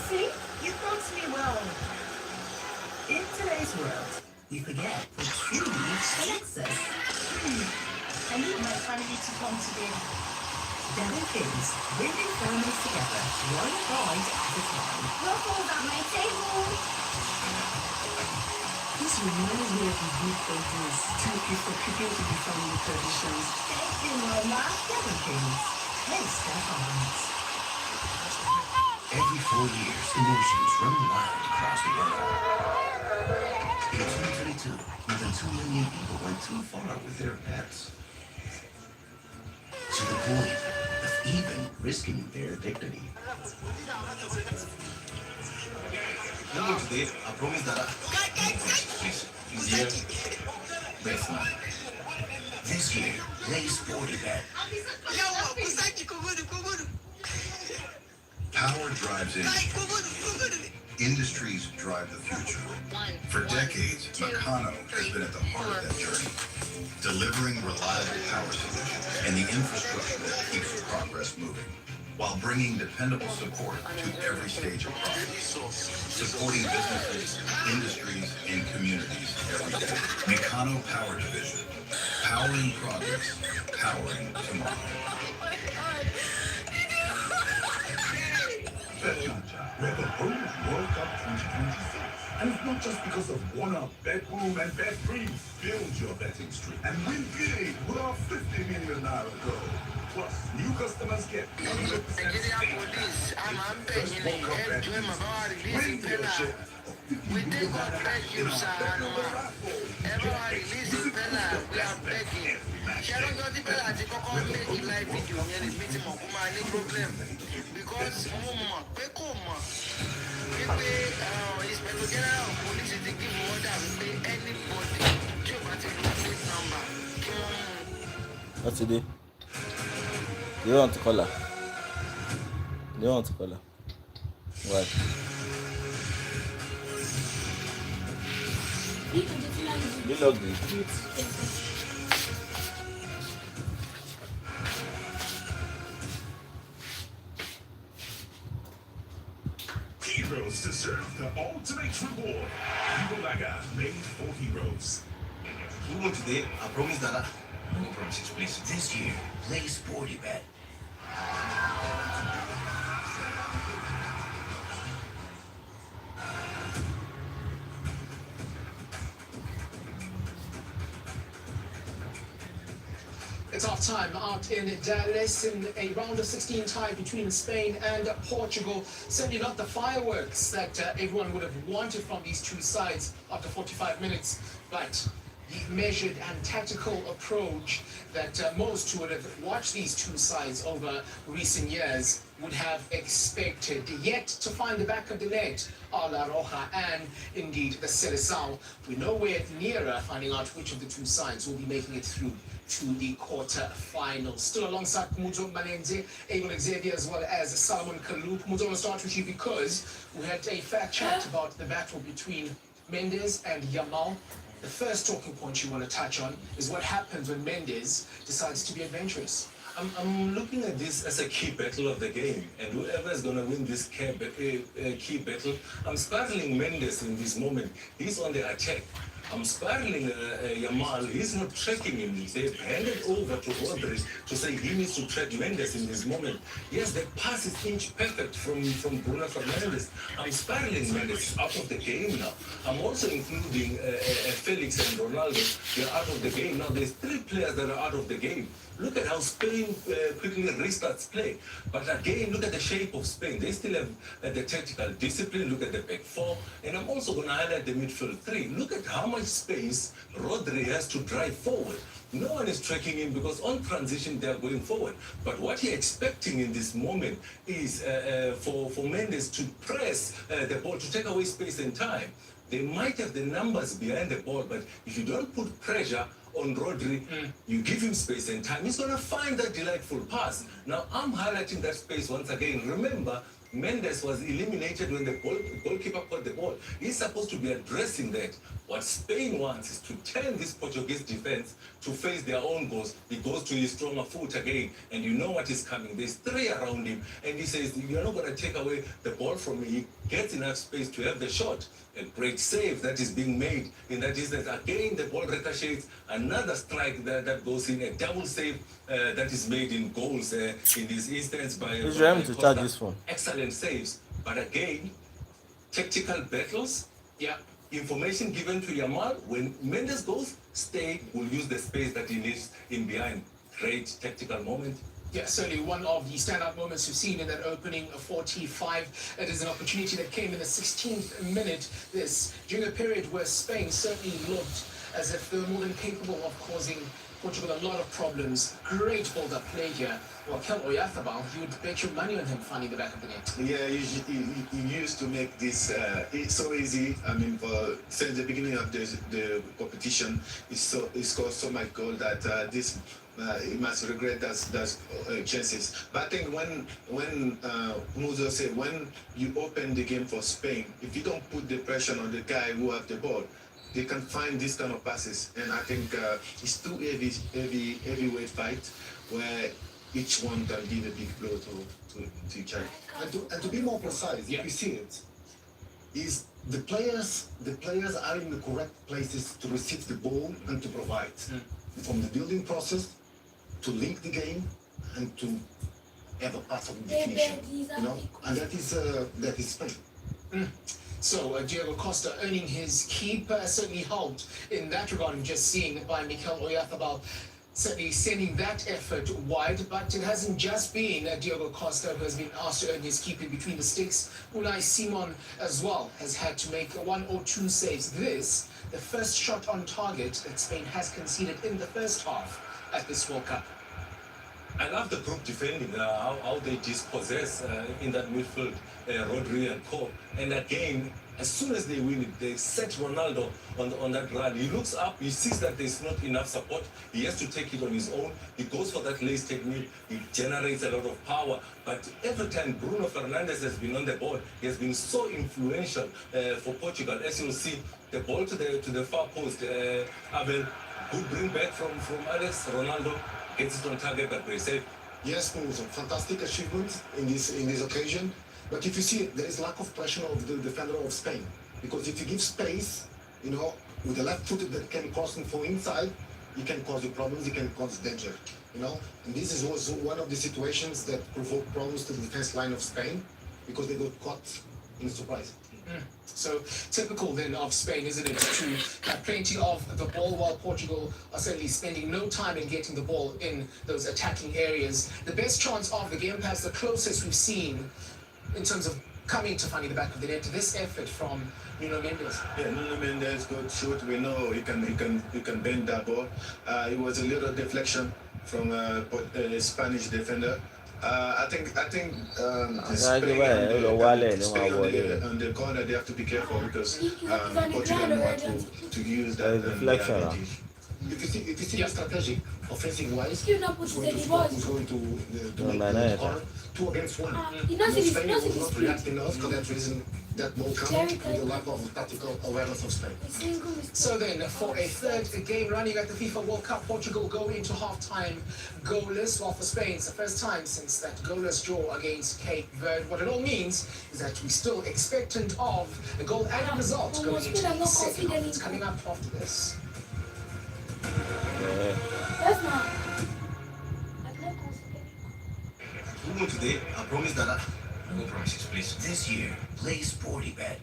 See? You thought me well. In today's world, we forget the true success. I need my family to come together. Devil Kings, bringing families together, one bride at a time. Ruffles at my table. This reminds me of the good days. Thank you for keeping to the family traditions. Thank you, Mama. Devil Kings, taste their hearts. Every 4 years, emotions run wild across the world. In 2022, more than 2 million people went too far with their pets. To the point of even risking their dignity. Today, I promise that this year, best man. This year, play Sportybet. Power drives industry. Industries drive the future. For decades, Meccano has been at the heart of that journey, delivering reliable power solutions and the infrastructure that keeps progress moving, while bringing dependable support to every stage of progress, supporting businesses, industries, and communities every day. Meccano Power Division, powering progress, powering tomorrow. We're the home of World Cup 2026. And it's not just because of one-up, BetBoom, and BetFree. Build your betting streak and win big with our 50 million naira goal. Plus, new customers get 100% stake. First World Cup bet win your share of 50 million naira in our BetNumber raffle. Everybody listen, Bella, we are begging. Sharon got the Bella to come on make it live video and it's meeting my problem. Because Mama, Pekoma, What's today? You want to color? You want to color? What? You love this. Heroes deserve the ultimate reward. Ibolaga made for heroes. You know today, I promise that no promises, please. This year, play sporty bet. It's half time out in Dallas in a round of 16 tie between Spain and Portugal. Certainly not the fireworks that everyone would have wanted from these two sides after 45 minutes, but the measured and tactical approach that most who would have watched these two sides over recent years would have expected. Yet to find the back of the net are La Roja and indeed the Seleção. We're nowhere nearer finding out which of the two sides will be making it through to the quarter-finals. Still alongside Muto Malenze, Abel Xavier, as well as Solomon Kalup. Muto, I'll start with you because we had a fair chat about the battle between Mendes and Yamal. The first talking point you want to touch on is what happens when Mendes decides to be adventurous. I'm looking at this as a key battle of the game, and whoever is going to win this key battle, I'm spiraling Mendes in this moment. He's on the attack. I'm spiraling Yamal. He's not tracking him. They've handed over to Rodri to say he needs to track Mendes in this moment. Yes, the pass is inch perfect from Bruno Fernandes. I'm spiraling Mendes out of the game now. I'm also including Felix and Ronaldo. They're out of the game now. There's 3 players that are out of the game. Look at how Spain quickly restarts play. But again, look at the shape of Spain. They still have the tactical discipline. Look at the back 4. And I'm also going to highlight the midfield 3. Look at how much space Rodri has to drive forward. No one is tracking him because on transition they are going forward. But what you're expecting in this moment is for Mendes to press the ball, to take away space and time. They might have the numbers behind the ball, but if you don't put pressure on Rodri, you give him space and time, he's going to find that delightful pass. Now, I'm highlighting that space once again. Remember, Mendes was eliminated when the goalkeeper caught the ball. He's supposed to be addressing that. What Spain wants is to turn this Portuguese defense to face their own goals. He goes to his stronger foot again, and you know what is coming. There's 3 around him, and he says, you're not going to take away the ball from me. He gets enough space to have the shot. A great save that is being made in that instance. Again, the ball ricochets. Another strike that goes in. A double save that is made in goals in this instance by to charge this phone. Excellent saves. But again, tactical battles. Yeah. Information given to Yamal. When Mendes goes, Stay will use the space that he needs in behind. Great tactical moment. Yeah, certainly one of the standout moments we've seen in that opening 45. It is an opportunity that came in the 16th minute. This during a period where Spain certainly looked as if they were more than capable of causing Portugal a lot of problems. Great hold-up play here. Well, Mikel Oyarzabal, you would bet your money on him finding the back of the net. Yeah, he used to make this so easy. I mean, since the beginning of the competition, he scored so much goal that he must regret those chances. But I think when Muzo said, when you open the game for Spain, if you don't put the pressure on the guy who have the ball, they can find this kind of passes. And I think it's two heavyweight fight where each one can give a big blow to each other. And to be more precise, if you see it, is the players are in the correct places to receive the ball and to provide. From the building process to link the game and to have a pass of definition, and that is Spain. So Diego Costa earning his keep certainly helped in that regard, and just seeing by Mikel Oyarzabal certainly sending that effort wide. But it hasn't just been Diego Costa who has been asked to earn his keep in between the sticks. Unai Simon as well has had to make 1 or 2 saves. This, the first shot on target that Spain has conceded in the first half at this World Cup. I love the group defending, how they dispossess in that midfield, Rodri and Co. And again, as soon as they win it, they set Ronaldo on that run. He looks up, he sees that there's not enough support. He has to take it on his own. He goes for that lace technique. He generates a lot of power. But every time Bruno Fernandes has been on the ball, he has been so influential for Portugal. As you'll see, the ball to the far post, Abel, good bring back from Alex. Ronaldo gets it on target, but very safe. Yes, Moussa, fantastic achievement in this occasion. But if you see, there is lack of pressure of the defender of Spain. Because if you give space, you know, with the left foot that can cross him from inside, he can cause you problems, he can cause danger, you know. And this is also one of the situations that provoke problems to the defense line of Spain, because they got caught in a surprise. So typical then of Spain, isn't it, to have plenty of the ball while Portugal are certainly spending no time in getting the ball in those attacking areas. The best chance of the game, perhaps the closest we've seen in terms of coming to finding the back of the net, this effort from Nuno Mendes. Yeah, Nuno Mendes, good shoot. We know he can bend that ball. It was a little deflection from a Spanish defender. I think Spain on the corner they have to be careful because Portugal know how to use that advantage. If you see the strategy, offensive wise, Still not put going the to ball. the corner, 2 against 1. Spain was not reacting enough for that reason. That ball coming with the lack of tactical awareness of Spain. So then, for a third game running at the FIFA World Cup, Portugal go into half-time goalless, while for Spain, it's the first time since that goalless draw against Cape Verde. What it all means is that we're still expectant of a goal and a result going into the second half. It's coming up after this. That's not. Who won today? I promise that no promises, please. This year, play Sporty Bet.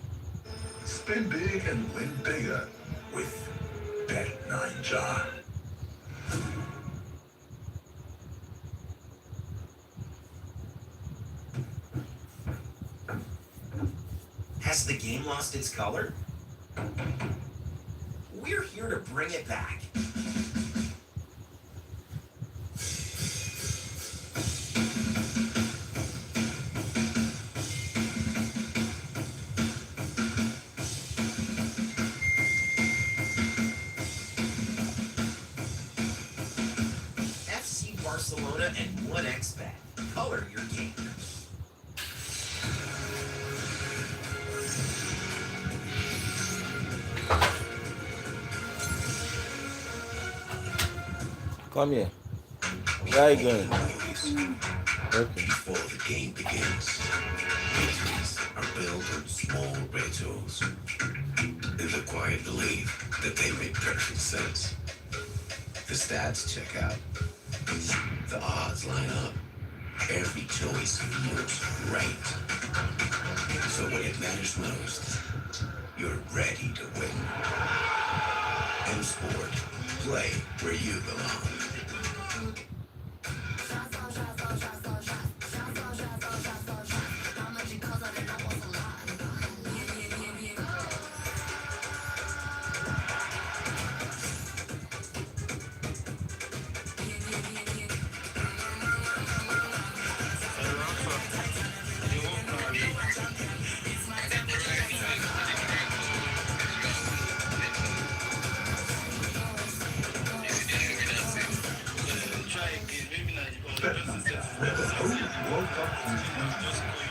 Spin big and win bigger with Bet9ja. Has the game lost its color? We're here to bring it back. FC Barcelona and 1xBet. Color your game. Come here. Where are you going? Okay. Before the game begins, victories are built on small rituals. In the quiet belief that they make perfect sense. The stats check out. The odds line up. Every choice feels right. So when it matters most, you're ready to win. M-Sport. Play where you belong.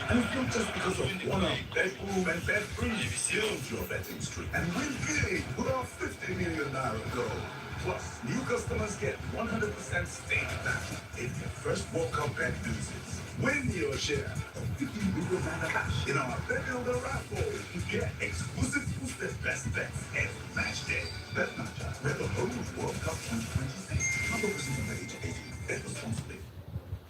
And it's not just because of one-up, bedroom and bedroom. Build your betting streak and win big with our 50 million naira goal. Plus, new customers get 100% stake back if your first World Cup bet loses. Win your share of 50 million naira cash in our Bet Builder raffle to get exclusive boosted best bets every match day. Bet9ja, where the home of World Cup 2026. Number person under age 18. Bet responsibly.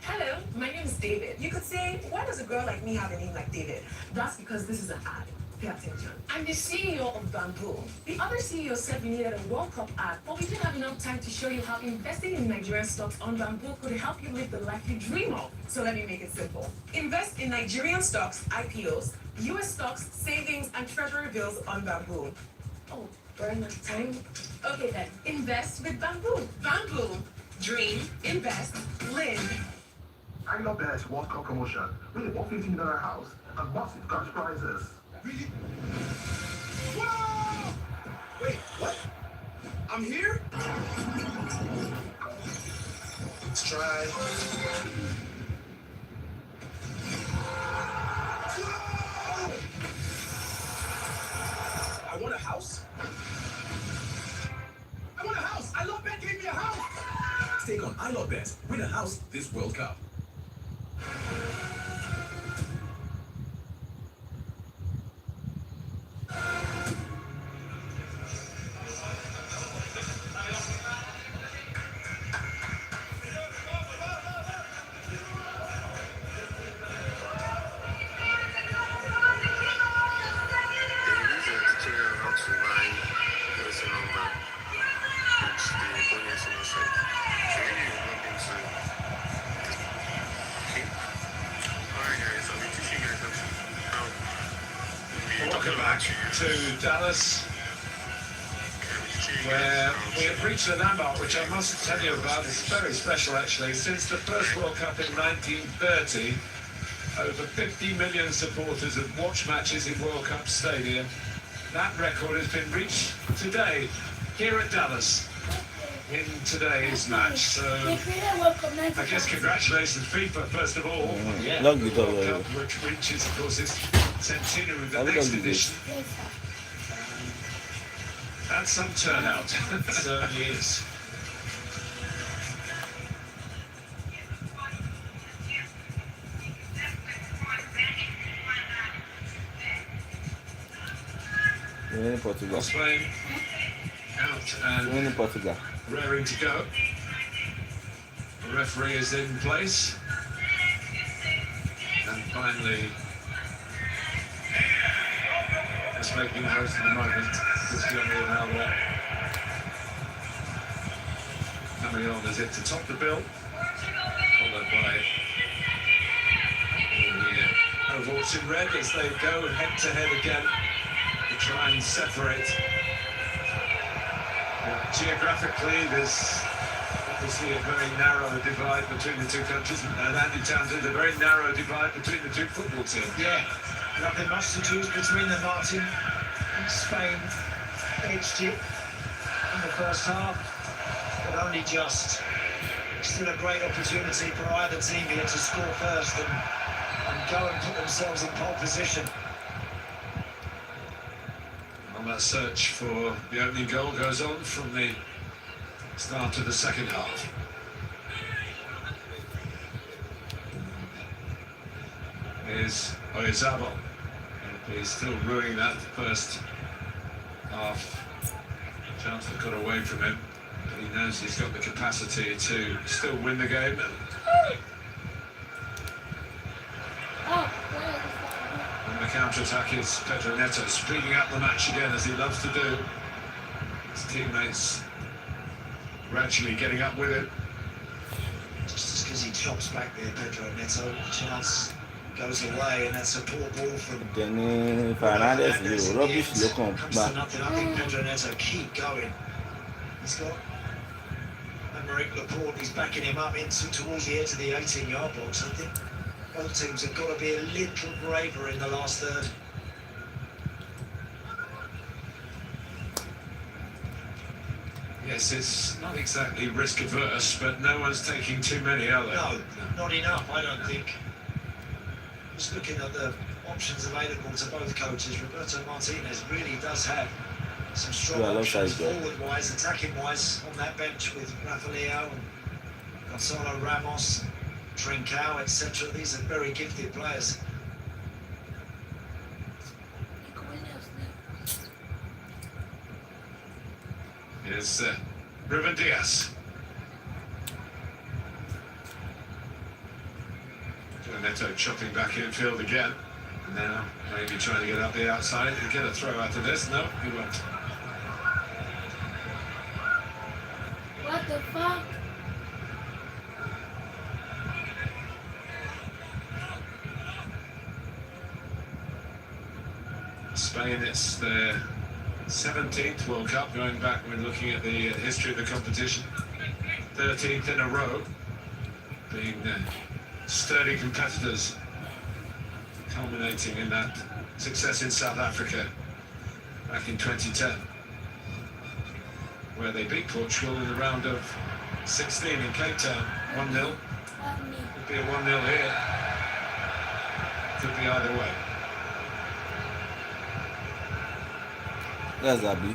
Hello, my name is David. You could say, why does a girl like me have a name like David? That's because this is an ad. Pay attention. I'm the CEO of Bamboo. The other CEO said we needed a World Cup ad, but we didn't have enough time to show you how investing in Nigerian stocks on Bamboo could help you live the life you dream of. So let me make it simple. Invest in Nigerian stocks, IPOs, US stocks, savings, and treasury bills on Bamboo. Oh, very much time. Okay then, invest with Bamboo. Bamboo, Dream, invest, live. I love that World Cup promotion. Really, $150 house and massive cash prizes. Really? Whoa! Wait, what? I'm here? Let's try. Whoa! I want a house. I want a house. I love Bet gave me a house. Stake on I Love Bet. Win a house this World Cup. Welcome back to Dallas, where we have reached a landmark which I must tell you about. It's very special actually. Since the first World Cup in 1930, over 50 million supporters have watched matches in World Cup Stadium. That record has been reached today here at Dallas in today's match. So I guess congratulations FIFA first of all. World Cup, which reaches of course its centenary with the next edition. That's some turnout. It certainly is. Portugal. Spain out and Portugal. raring to go. The referee is in place. And finally, just making the most of the moment, Cristiano Ronaldo coming on as if to top the bill, followed by the Overwatch in red as they go head to head again to try and separate. Geographically, there's obviously a very narrow divide between the two countries, and Andy Townsend, a very narrow divide between the two football teams. Yeah, nothing much to choose between them, Martin. Spain edged it in the first half, but only just. Still a great opportunity for either team here to score first and go and put themselves in pole position. And that search for the opening goal goes on from the start of the second half. Here's Oyarzabal. He's still ruining that first half. Chance that got away from him. But he knows he's got the capacity to still win the game. And the counter-attack is Pedro Neto speeding up the match again, as he loves to do. His teammates gradually getting up with him. Just because he chops back there, Pedro Neto, the chance goes away, and that's a poor ball from Fernandes. Rubbish look comes to nothing. I think Pedro Neto keep going. He's got Aymeric Laporte, he's backing him up into towards the edge of the 18-yard box. I think both teams have got to be a little braver in the last third. Yes, it's not exactly risk averse, but no one's taking too many, are they? No, not enough, I don't think. Just looking at the options available to both coaches, Roberto Martinez really does have some strong options forward-wise, attacking-wise on that bench with Rafa Leao and Gonzalo Ramos, Trincao, etc. These are very gifted players. Here's Ruben Diaz. Neto chopping back infield again. Now maybe trying to get up the outside and get a throw out of this. No, he won't. What the fuck? Spain, it's their 17th World Cup, going back when looking at the history of the competition. 13th in a row, being sturdy competitors, culminating in that success in South Africa back in 2010, where they beat Portugal in the round of 16 in Cape Town, 1-0. Could be a 1-0 here. Could be either way. That's Abi.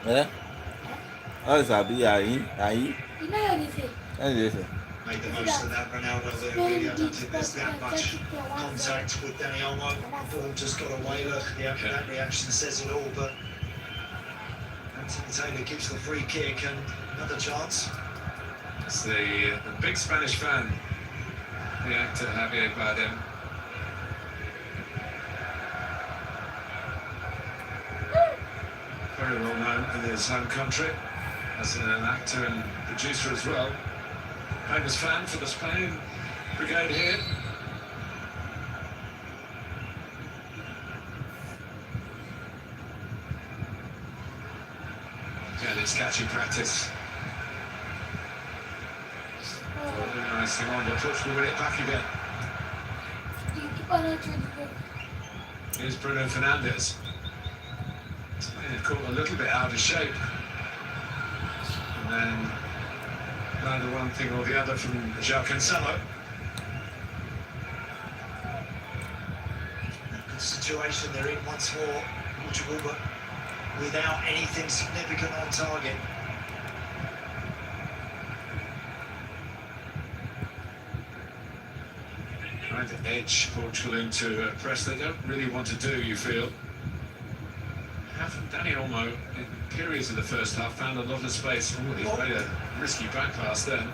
Yeah? That's Abi. Aye. You know anything? Anything. Made the most of that Ronaldo there, really. I don't think there's that much contact with Dani Olmo. The ball just got away. Look, that reaction says it all, but Anthony Taylor gives the free kick and another chance. It's the big Spanish fan, the actor Javier Bardem. Very well known in his home country as an actor and producer as well. Famous fan for the Spain brigade here. Again, it's catching practice. Very nice thing on, but Portugal win it back again. Here's Bruno Fernandes. Caught a little bit out of shape. And then either one thing or the other from João Cancelo. Good situation they're in once more, Portugal, but without anything significant on target. Trying to edge Portugal into a press they don't really want to do, you feel. Dani Olmo, in periods of the first half, found a lot of space. Oh, he played a risky back pass then.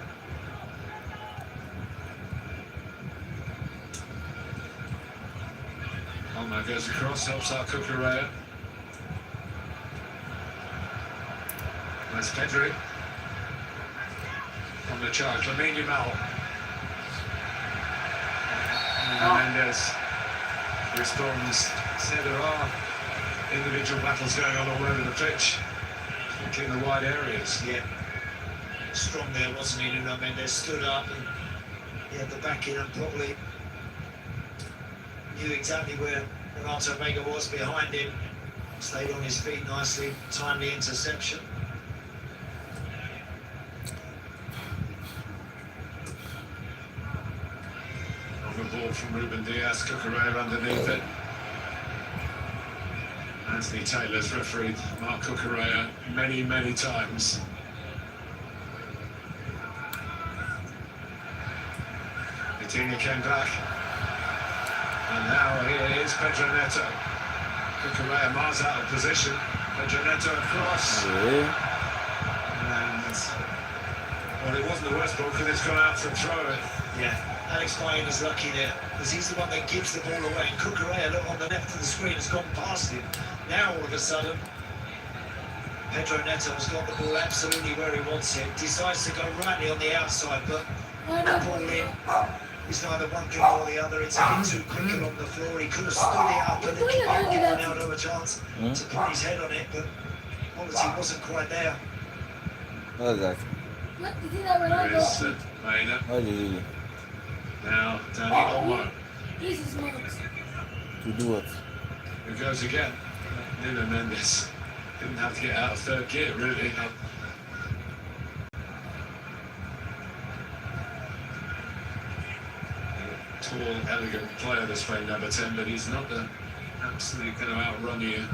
Olmo goes across, helps out Cucurella. Nice Pedri. On the charge, Lamine Yamal. Mendes responds, said there are individual battles going on all over the pitch, particularly in the wide areas. Yeah, strong there, wasn't he? Nuno Mendes stood up and he had the back in and probably knew exactly where Renato Vega was behind him. Stayed on his feet nicely, timely interception. On the ball from Ruben Diaz, Cucurella underneath it. Anthony Taylor's refereed Marc Cucurella many, many times. Vitinha came back. And now here is Pedro Neto. Cucurella miles out of position. Pedro Neto across. And, well, it wasn't the worst ball because it's gone out for a throw. Yeah. Alex Baena is lucky there, because he's the one that gives the ball away. And Cucurella, look on the left of the screen, has gone past him. Now, all of a sudden, Pedro Neto has got the ball absolutely where he wants it. Decides to go rightly on the outside, but that ball in is neither one thing or the other. It's a bit too quick along the floor. He could have stood it up and given Ronaldo a chance to put his head on it, but quality wasn't quite there. What is that? There is Baena. Now, Dani Olmo. This is not. To do what? Who goes again? Nuno Mendes. Didn't have to get out of third gear, really. Tall, elegant player, this way, number 10, but he's not absolutely going to outrun you.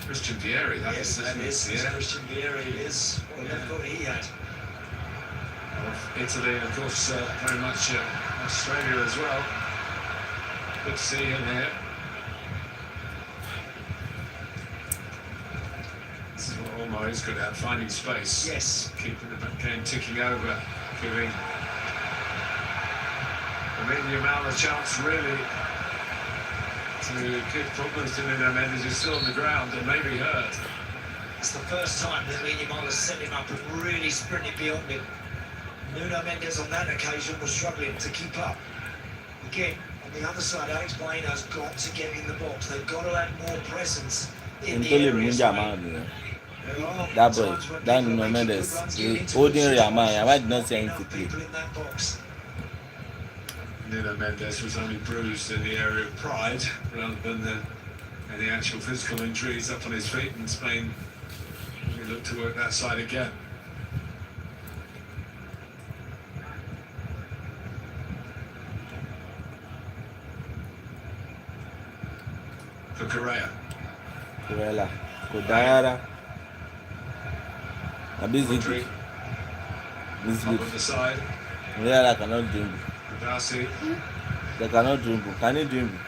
Christian Vieri, that is. That is Christian Vieri, it is. Well, they've got he had. Of Italy, and of course, very much Australia as well. Good to see him here. This is what Olmo is good at, finding space. Yes. Keeping the game ticking over, giving Lamine Yamal a chance, really, to give problems to Nuno Mendes, who's still on the ground and maybe hurt. It's the first time that Lamine Yamal has set him up and really sprinted beyond him. Nuno Mendes on that occasion was struggling to keep up. Again, on the other side, Alex Baino's got to get in the box. They've got to add more presence in the Until areas. that boy, that Nuno Mendes, holding Yamal. Yamal did not see anything to play. Nuno Mendes was only bruised in the area of pride rather than any actual physical injuries up on his feet, and Spain really look to work that side again. For Correa. Correa, Kodara. A busy. Up on the side. Correa cannot dribble. Darcy. They cannot dribble. Can he dribble?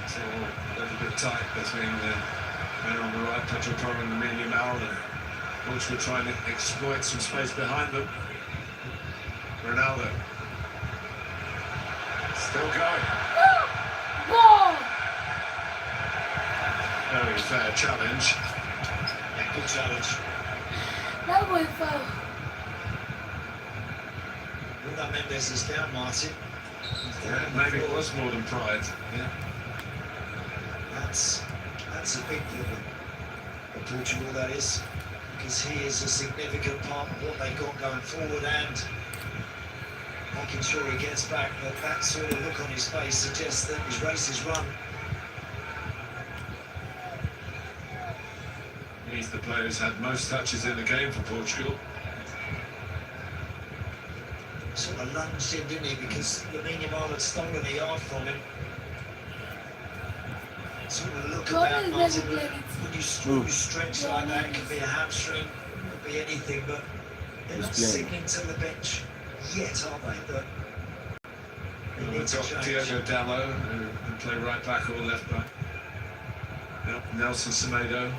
It's all a little bit tight between the men on the right, Pedro Porro and Lamine Yamal, and Portugal trying to exploit some space behind them. Ronaldo. Still going. Ball! Very fair challenge. Good challenge. That boy foul. Nuno Mendes is down, Martin. Yeah, maybe it was more than pride. Yeah. That's a big given for Portugal, that is, because he is a significant part of what they've got going forward, and making sure he gets back. But that sort of look on his face suggests that his race is run. He's the player who's had most touches in the game for Portugal. Sort of lunged in, didn't he? Because Lamine Yamal had stolen a yard from him. Sort of look at that, Martin. When you stretch like that, it can be a hamstring, it could be anything, but they're not signaling to the bench yet, are they? But they need to change. Diogo Dallo, who can play right back or left back. Nelson Semedo.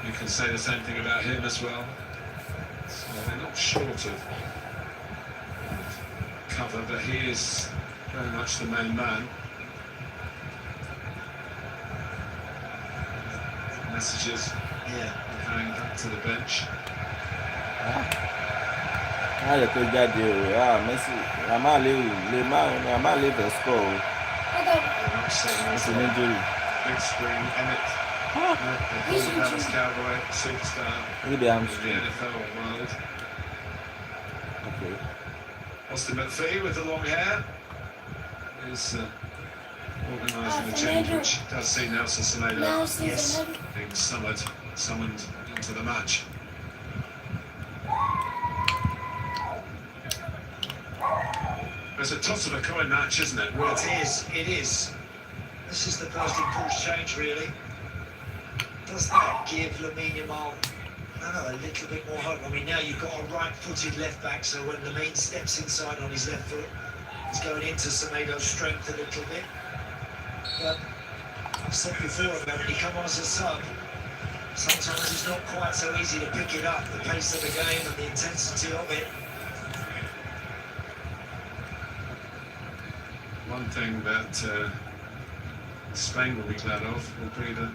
You can say the same thing about him as well. So they're not short of cover, but he is very much the main man. Messages going back to the bench. Ah, le coach jáde o. Ah, Messi. Yamal leave the score. It's an injury. Big screen, Emmett. The Dallas Cowboy, superstar Look at the in hamstring. the NFL world. Okay. Austin McPhee with the long hair is organising the change, which does see Nelson Semedo being summoned into the match. It's a toss of a coin match, isn't it? Well, it is. This is the first impulse change, really. Does that give Lamine Yamal, a little bit more hope? I mean, now you've got a right-footed left-back, so when Lamine steps inside on his left foot, he's going into Semedo's strength a little bit. But I've said before about when he comes on as a sub, sometimes it's not quite so easy to pick it up, the pace of the game and the intensity of it. One thing that Spain will be glad of will be that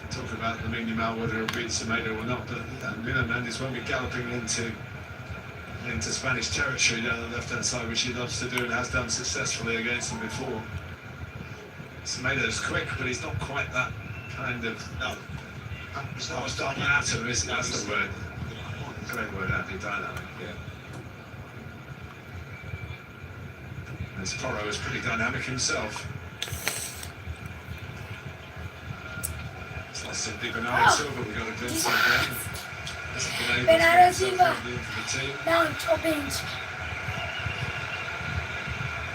talk about Lamine Yamal, whether he'll beat Semedo or not, but Nuno Mendes won't be galloping into Spanish territory down the left-hand side, which he loves to do and has done successfully against them before. Semedo's quick, but he's not quite that kind of... No. He's not as dynamic, is it? That's the word. Great word, Andy, dynamic, yeah. As Porro is pretty dynamic himself. It's not simply Bernardo Silva, we got a glimpse of him. Hasn't been able to get himself into the team. Down top bench.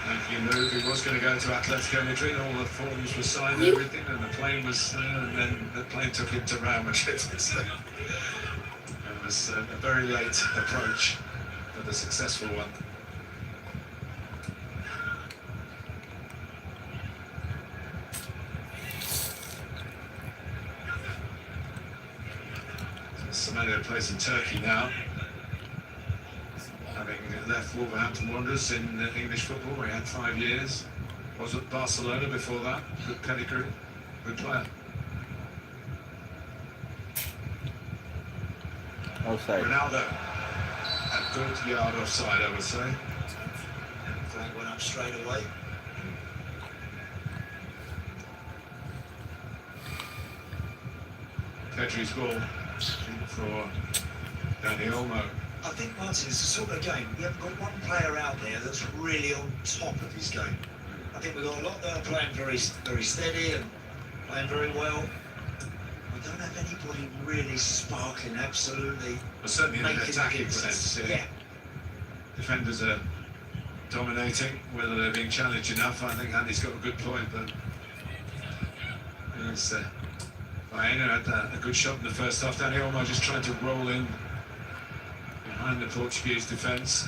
Making a move, he was going to go to Atletico Madrid, all the forms were signed, everything, and the plane was, and then the plane took him to Real Madrid. So it was a very late approach, but a successful one. Semedo plays in Turkey now, having left Wolverhampton Wanderers in English football, where he had 5 years. Was at Barcelona before that. Good pedigree, good player. Outside. Ronaldo. And good yard offside, I would say. Flag went up straight away. Pedri's ball for Danny Olmo. I think, Martin, it's the sort of game, we haven't got one player out there that's really on top of his game. I think we've got a lot that are playing very steady and playing very well. We don't have anybody really sparkling, absolutely. Well, certainly in an making attacking a difference. sense, Yeah. Defenders are dominating. Whether they're being challenged enough, I think Andy's got a good point. But Baena had a good shot in the first half. Danny Olmo just trying to roll in behind the Portuguese defence.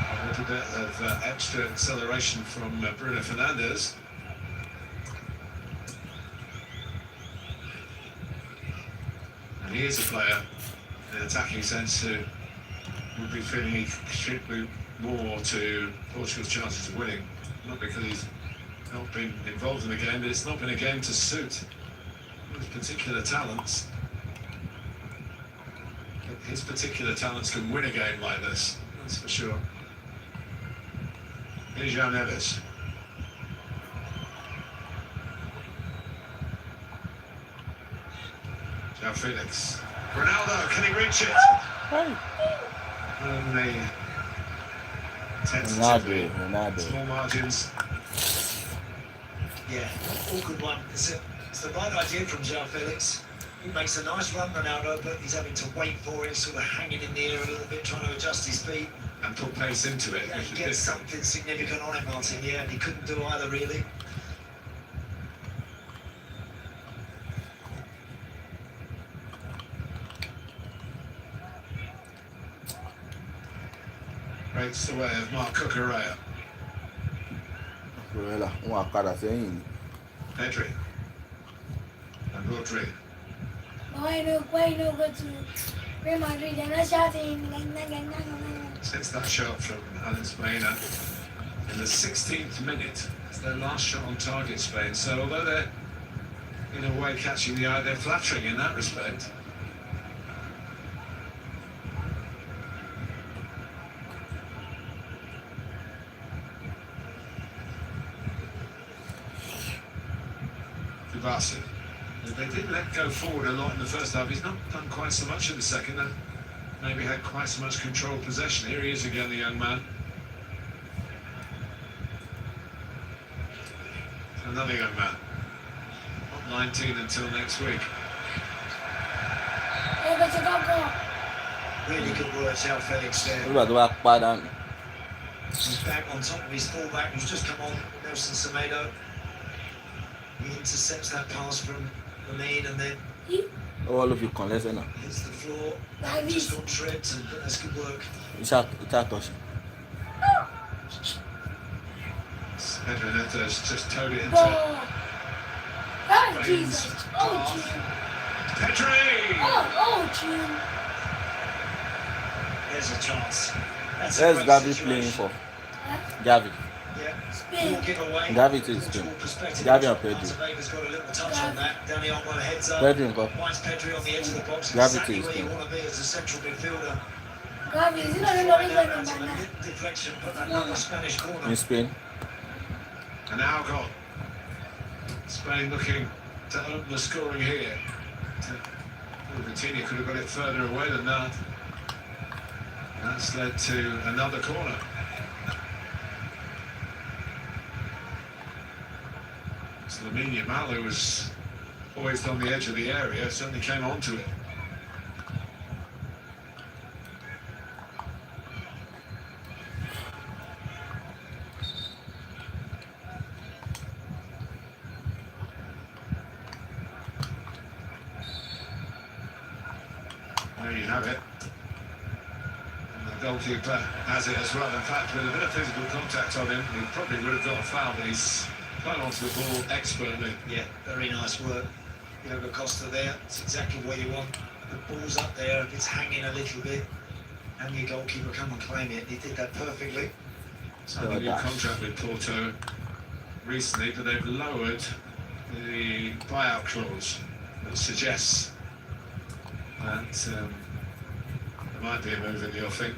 A little bit of extra acceleration from Bruno Fernandes. And he is a player in an attacking sense who would be feeling he contribute more to Portugal's chances of winning. Not because he's not been involved in the game, but it's not been a game to suit his particular talents. His particular talents can win a game like this, that's for sure. Here's João Neves. João Felix. Ronaldo, can he reach it? And the tentatively small margins. Yeah, all good one. It's the right idea from João Felix. He makes a nice run, Ronaldo, but he's having to wait for it, sort of hanging in the air a little bit, trying to adjust his feet. And put pace into it. Yeah, he gets something significant on it, Martin, yeah, and he couldn't do either, really. Breaks the way of Marc Cucurella. Cucurella, padà sẹ́yìn ni. Pedri. And Rodri. Why no go to Real Madrid? They're not shouting. Since that shot from Alex Baena in the 16th minute, it's their last shot on target, Spain. So although they're in a way catching the eye, they're flattering in that respect. Kubasi. They did let go forward a lot in the first half. He's not done quite so much in the second. Maybe had quite so much controlled possession. Here he is again, the young man. Another young man. Not 19 until next week. Really good work, João Felix there. Nígbà tó bá padà. He's back on top of his fullback, who's just come on, Nelson Semedo. He intercepts that pass from Lamine and then Ọwọ́ ló fi kàn lẹ́sẹ̀ náà. hits the floor. Just got tripped, and that's good work. Iṣẹ́ àtọ̀ṣe. Pedro Neto's just towed it into. Oh, Jesus. Oh, Jesus. Pedri! Oh, Jesus. There's a chance. There's Gavi playing for. Gavi. Yeah. Spain. Gavi to Spain. Gavi and Pedri. Vaga's got a little touch on that. Danny Olmo heads up. Pedri nǹkan. Finds Pedri on the edge of the box. Gavi Exactly to where you Spain. want to be as a central midfielder. Gavi, is it not a Deflection, put that number Spanish corner. In Spain. And now got Spain looking to open the scoring here. Coutinho could have got it further away than that. That's led to another corner. So Lamine Yamal, who was poised on the edge of the area, certainly came onto it. There you have it. And the goalkeeper has it as well. In fact, with a bit of physical contact on him, he probably would have got a foul, but he's clung onto the ball expertly. Yeah, very nice work. Diogo Costa there. It's exactly what you want. The ball's up there. If it's hanging a little bit, and your goalkeeper come and claim it. He did that perfectly. Signed a new contract with Porto recently, but they've lowered the buyout clause that suggests And there might be a move in the offing.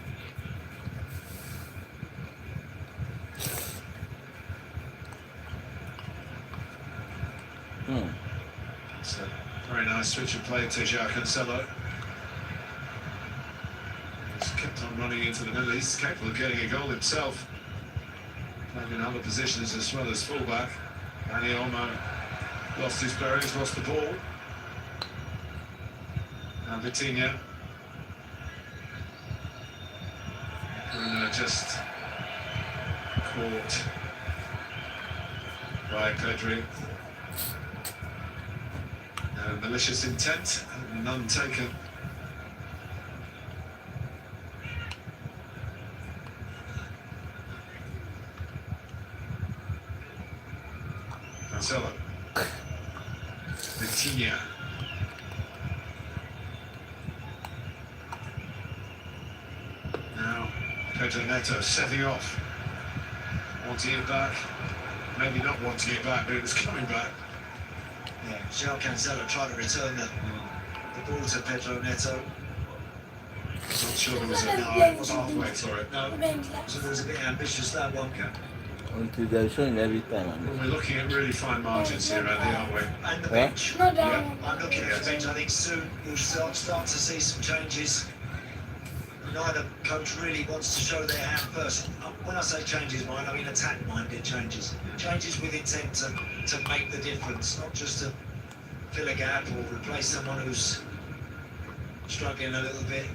It's a very nice switch of play to João Cancelo. He's kept on running into the middle. He's capable of getting a goal himself. Playing in other positions as well as fullback. Dani Olmo lost his bearings, lost the ball. Now Vitinha. Bruno just caught by Pedri. Malicious intent, none taken. Cancelo. Vitinha. Now Pedro Neto setting off. Wanting it back. Maybe not wanting it back, but it was coming back. Yeah, João Cancelo tried to return the ball to Pedro Neto. Not sure there was a no, it was halfway for it. No. So there was a bit ambitious that one. Until they're showing every time. Well, we're looking at really fine margins here, Andy, aren't we? And the bench. Yeah, I'm looking at the bench. I think soon you'll start to see some changes. Neither coach really wants to show their hand first. When I say changes, mind, I mean attack-minded changes. Changes with intent to make the difference, not just to fill a gap or replace someone who's struggling a little bit.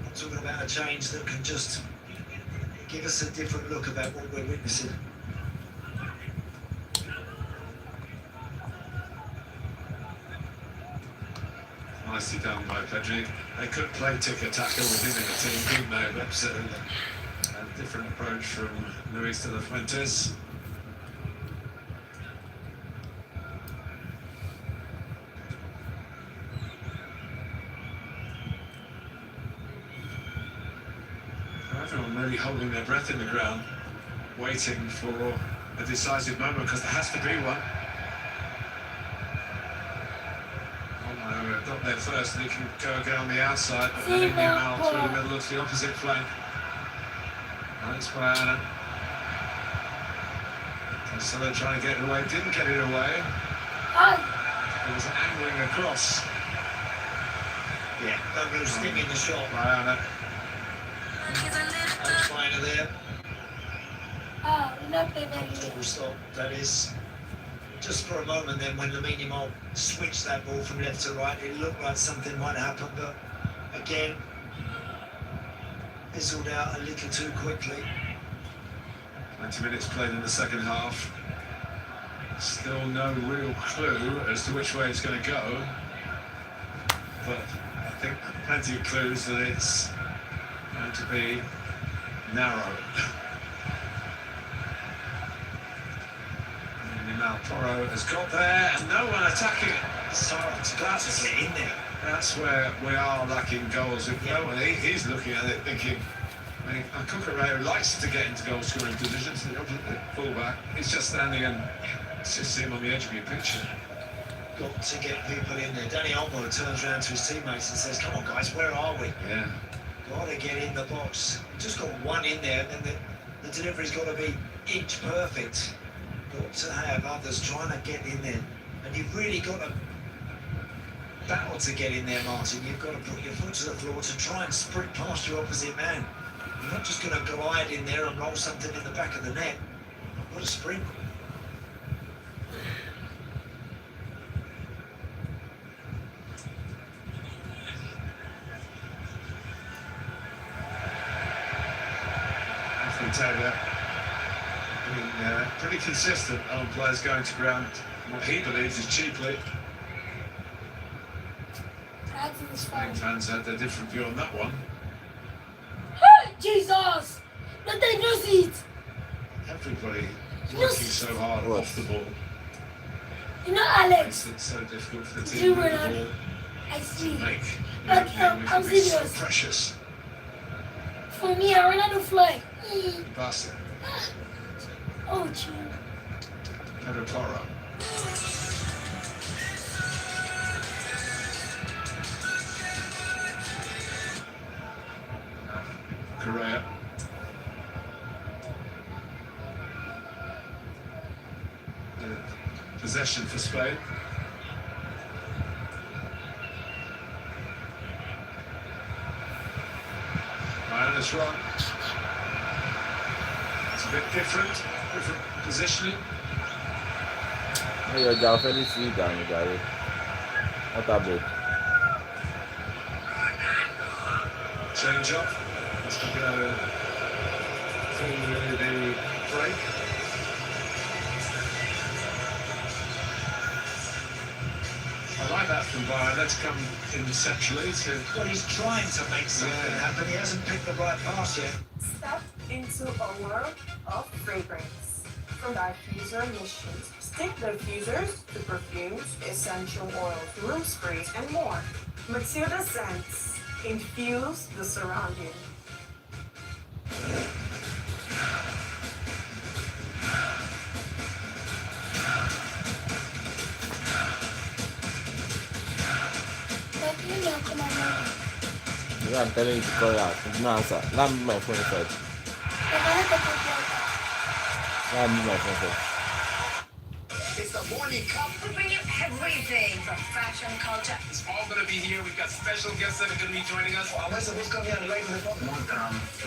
I'm talking about a change that can just give us a different look about what we're witnessing. Nicely done by Pedri. They could play tiki-taka within the team, couldn't they? But a different approach from Luis de la Fuentes. Everyone really holding their breath in the ground, waiting for a decisive moment, because there has to be one. Got there first, and he can go again on the outside, and then Yamal through the middle of the opposite flank. Nice by Anna. Cancelo trying to get it away, didn't get it away. It was angling across. Yeah, that was stinging the shot. By Anna. That's fine there. Full stop, that is. Just for a moment then, when Lamine Yamal switched that ball from left to right, it looked like something might happen, but again, fizzled out a little too quickly. 20 minutes played in the second half. Still no real clue as to which way it's going to go, but I think plenty of clues that it's going to be narrow. Toro has got there, and no one attacking it. It's hard to get in there. That's where we are lacking goals. If no one, he's looking at it thinking, I mean, Cucurella likes to get into goal scoring positions, the fullback. He's just standing and it's just him on the edge of your picture. Got to get people in there. Dani Olmo turns around to his teammates and says, come on guys, where are we? Yeah. Got to get in the box. Just got one in there, and the delivery's got to be inch perfect. Got to have others trying to get in there, and you've really got to battle to get in there, Martin. You've got to put your foot to the floor to try and sprint past your opposite man. You're not just going to glide in there and roll something in the back of the net. You've got to sprint. Anthony Taylor being pretty consistent on players going to ground what he believes is cheaply. Spain fans had a different view on that one. Jesus! But they just eat. Everybody working so hard off the ball. You know, Alex. It's so difficult for the team to the ball. I see. Make But I'm serious. so precious. For me, I ran out of fly. Basta. Oh, gee. Pedro Porro. possession for Spain. Ryan is wrong. It's a bit different positioning. Hey, y'all finish you down, you got it. What that bit? Change up as we go through the break. I like that from Bayern. Let's come conceptually to... Well, he's trying to make something happen. He hasn't picked the right pass yet. Step into a world of fragrance. From diffuser missions, stick diffusers to perfumes, essential oils, room sprays, and more. Matilda Scents. Infuse the surrounding. Yeah, I'm telling you to call out. No answer. Let me my phone first. Let me my phone first. It's the morning cup. We bring you everything from fashion, culture. It's all going to be here. We've got special guests that are going to be joining us. What's coming out later?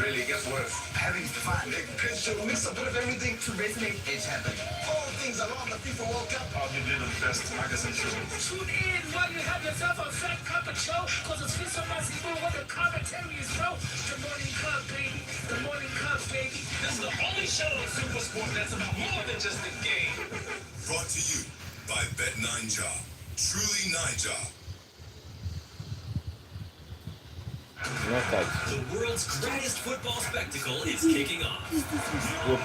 Really, it gets worse. Having to find a picture mix up with everything to resonate. It's happening. All things around the FIFA World Cup. Arguably the best magazine show. Tune in while you have yourself a fat cup of show. Cause it's FIFA Massive where the commentary is show. The morning cup, baby. The morning cup, baby. This is the only show on Supersport that's about more than just a game. Brought to you by Bet9ja. Truly Nija. The world's greatest football spectacle is kicking off. Want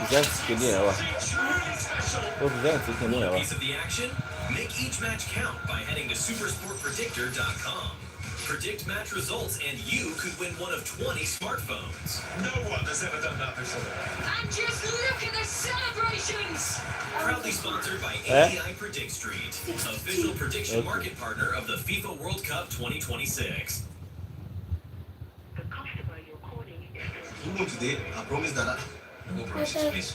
a piece of the action? Make each match count by heading to supersportpredictor.com. Predict match results and you could win one of 20 smartphones. No one has ever done that before. And just look at the celebrations! Proudly sponsored by ADI Predict Street, official prediction market partner of the FIFA World Cup 2026. You know today, I promise that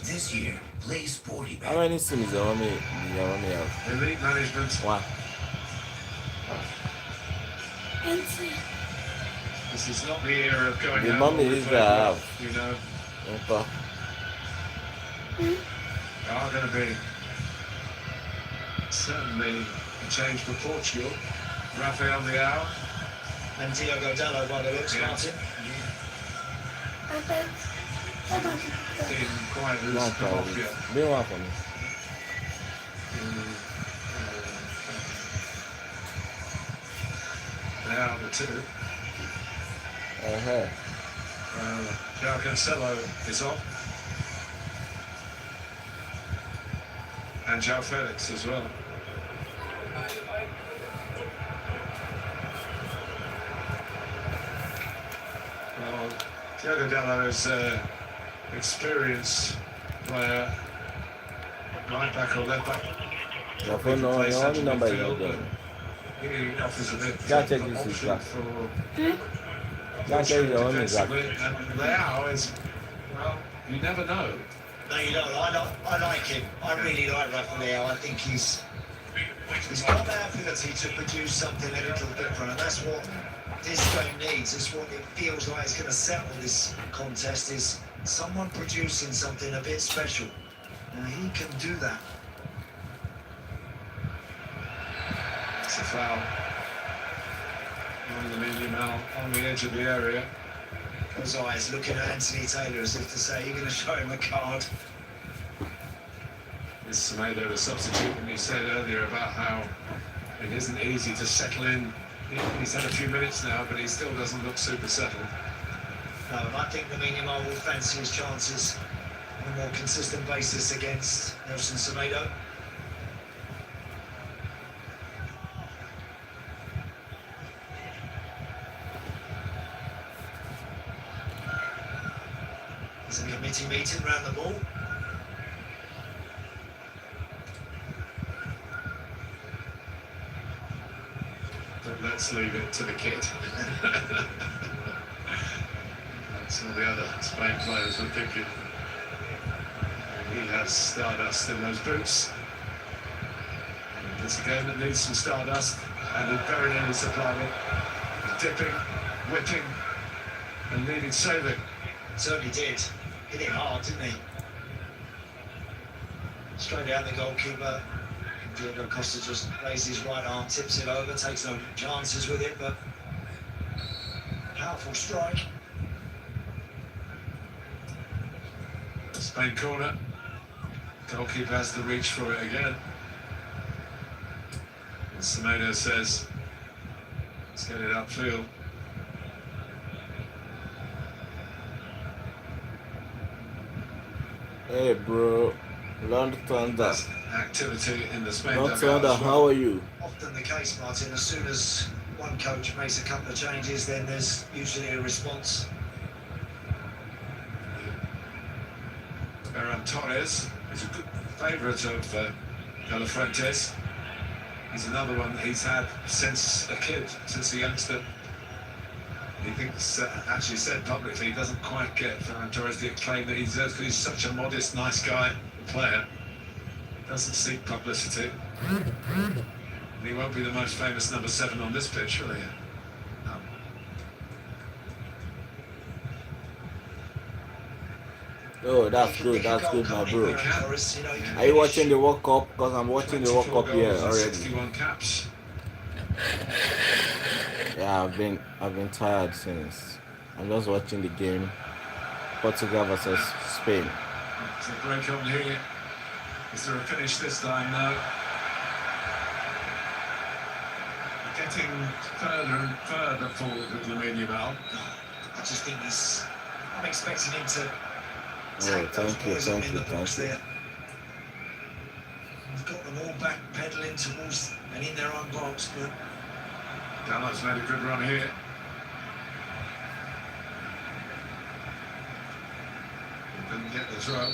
This year, play sporty. How many sims do you want me have? Elite management. One. This is not the era of going The out mommy on the is playground, have. you know. Okay. Are going to be certainly a change for Portugal. Rafael Leao. And Diogo Dalot by the looks, Martin. Being quite loose One from for off me. you. Be one for me. Now the two. João Cancelo is off. And João Felix as well. Well, Diogo Dalot is experienced player, right back or left back. Your phone no, your only number is not there. He offers a bit Can't check this is black. Can't check your own is black. And Leao is, well, you never know. No, you don't. I like him. I really like Rafael. I think he's got that ability to produce something a little different, and that's what this game needs. It's what it feels like it's going to settle this contest, is someone producing something a bit special. And he can do that. It's a foul on the medium out on the edge of the area. Those eyes looking at Anthony Taylor as if to say, you're going to show him a card. It's Semedo, the substitute, and he said earlier about how it isn't easy to settle in. He's had a few minutes now, but he still doesn't look super settled. No, I think the Minimal will fancy his chances on a more consistent basis against Nelson Semedo. There's a committee meeting around the ball. But let's leave it to the kid. That's all the other Spain players were thinking. And he has stardust in those boots. It's a game that needs some stardust, and the very nearly supplied it. Dipping, whipping, and needed saving. Certainly did. Hit it hard, didn't he? Straight down the goalkeeper. Diego Costa just lays his right arm, tips it over, takes no chances with it, but powerful strike. Spain corner. Goalkeeper has the reach for it again. And Semedo says, let's get it upfield. Hey, bro. Lord Thunder. Activity in the Spain Lord dugout Thunder, as well. how are you? Often the case, Martin, as soon as one coach makes a couple of changes, then there's usually a response. Ferran Torres is a good favourite of De La Fuentes. He's another one that he's had since a kid, since a youngster. He thinks, actually said publicly, he doesn't quite get Ferran Torres the acclaim that he deserves because he's such a modest, nice guy, player. Doesn't seek publicity. And he won't be the most famous number 7 on this pitch, will he? No. Oh, that's good, my bro. Are you watching the World Cup? Because I'm watching the World Cup here already. 61 caps. Yeah, I've been tired since. I'm just watching the game. Portugal versus Spain. It's a break on here. Is there a finish this time? No. Getting further and further forward with Lamine Yamal. I just think I'm expecting him to Oh, thank you. there. We've got them all back pedaling towards and in their own box, but Dallas made a good run here. Didn't get the throw.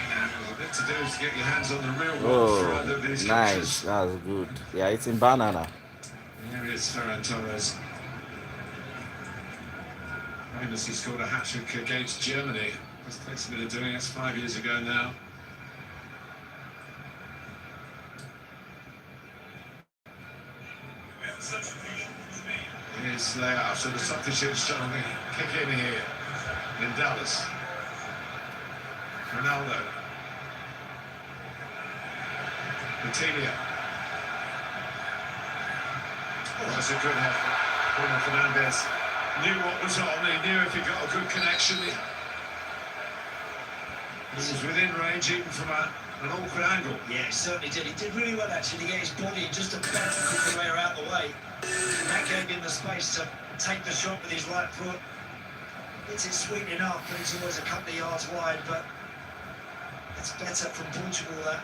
There's a bit to do to get your hands on the real one for either of these nice. coaches. That's good. Yeah, it's in banana. Here is Ferran Torres. Famously scored a hat-trick against Germany. Just takes a bit of doing. It's 5 years ago now. Here's Leao, so the substitutes trying to kick in here in Dallas. Ronaldo. Coutinho. Oh, that's a good effort. Bruno Fernandes knew what was on. He knew if he got a good connection, he was within range even from an awkward angle. yeah, he certainly did. He did really well actually to get his body in just about to put the player out of the way. And that gave him the space to take the shot with his right foot. Hits it sweet enough, but it's always a couple of yards wide, but it's better from Portugal that.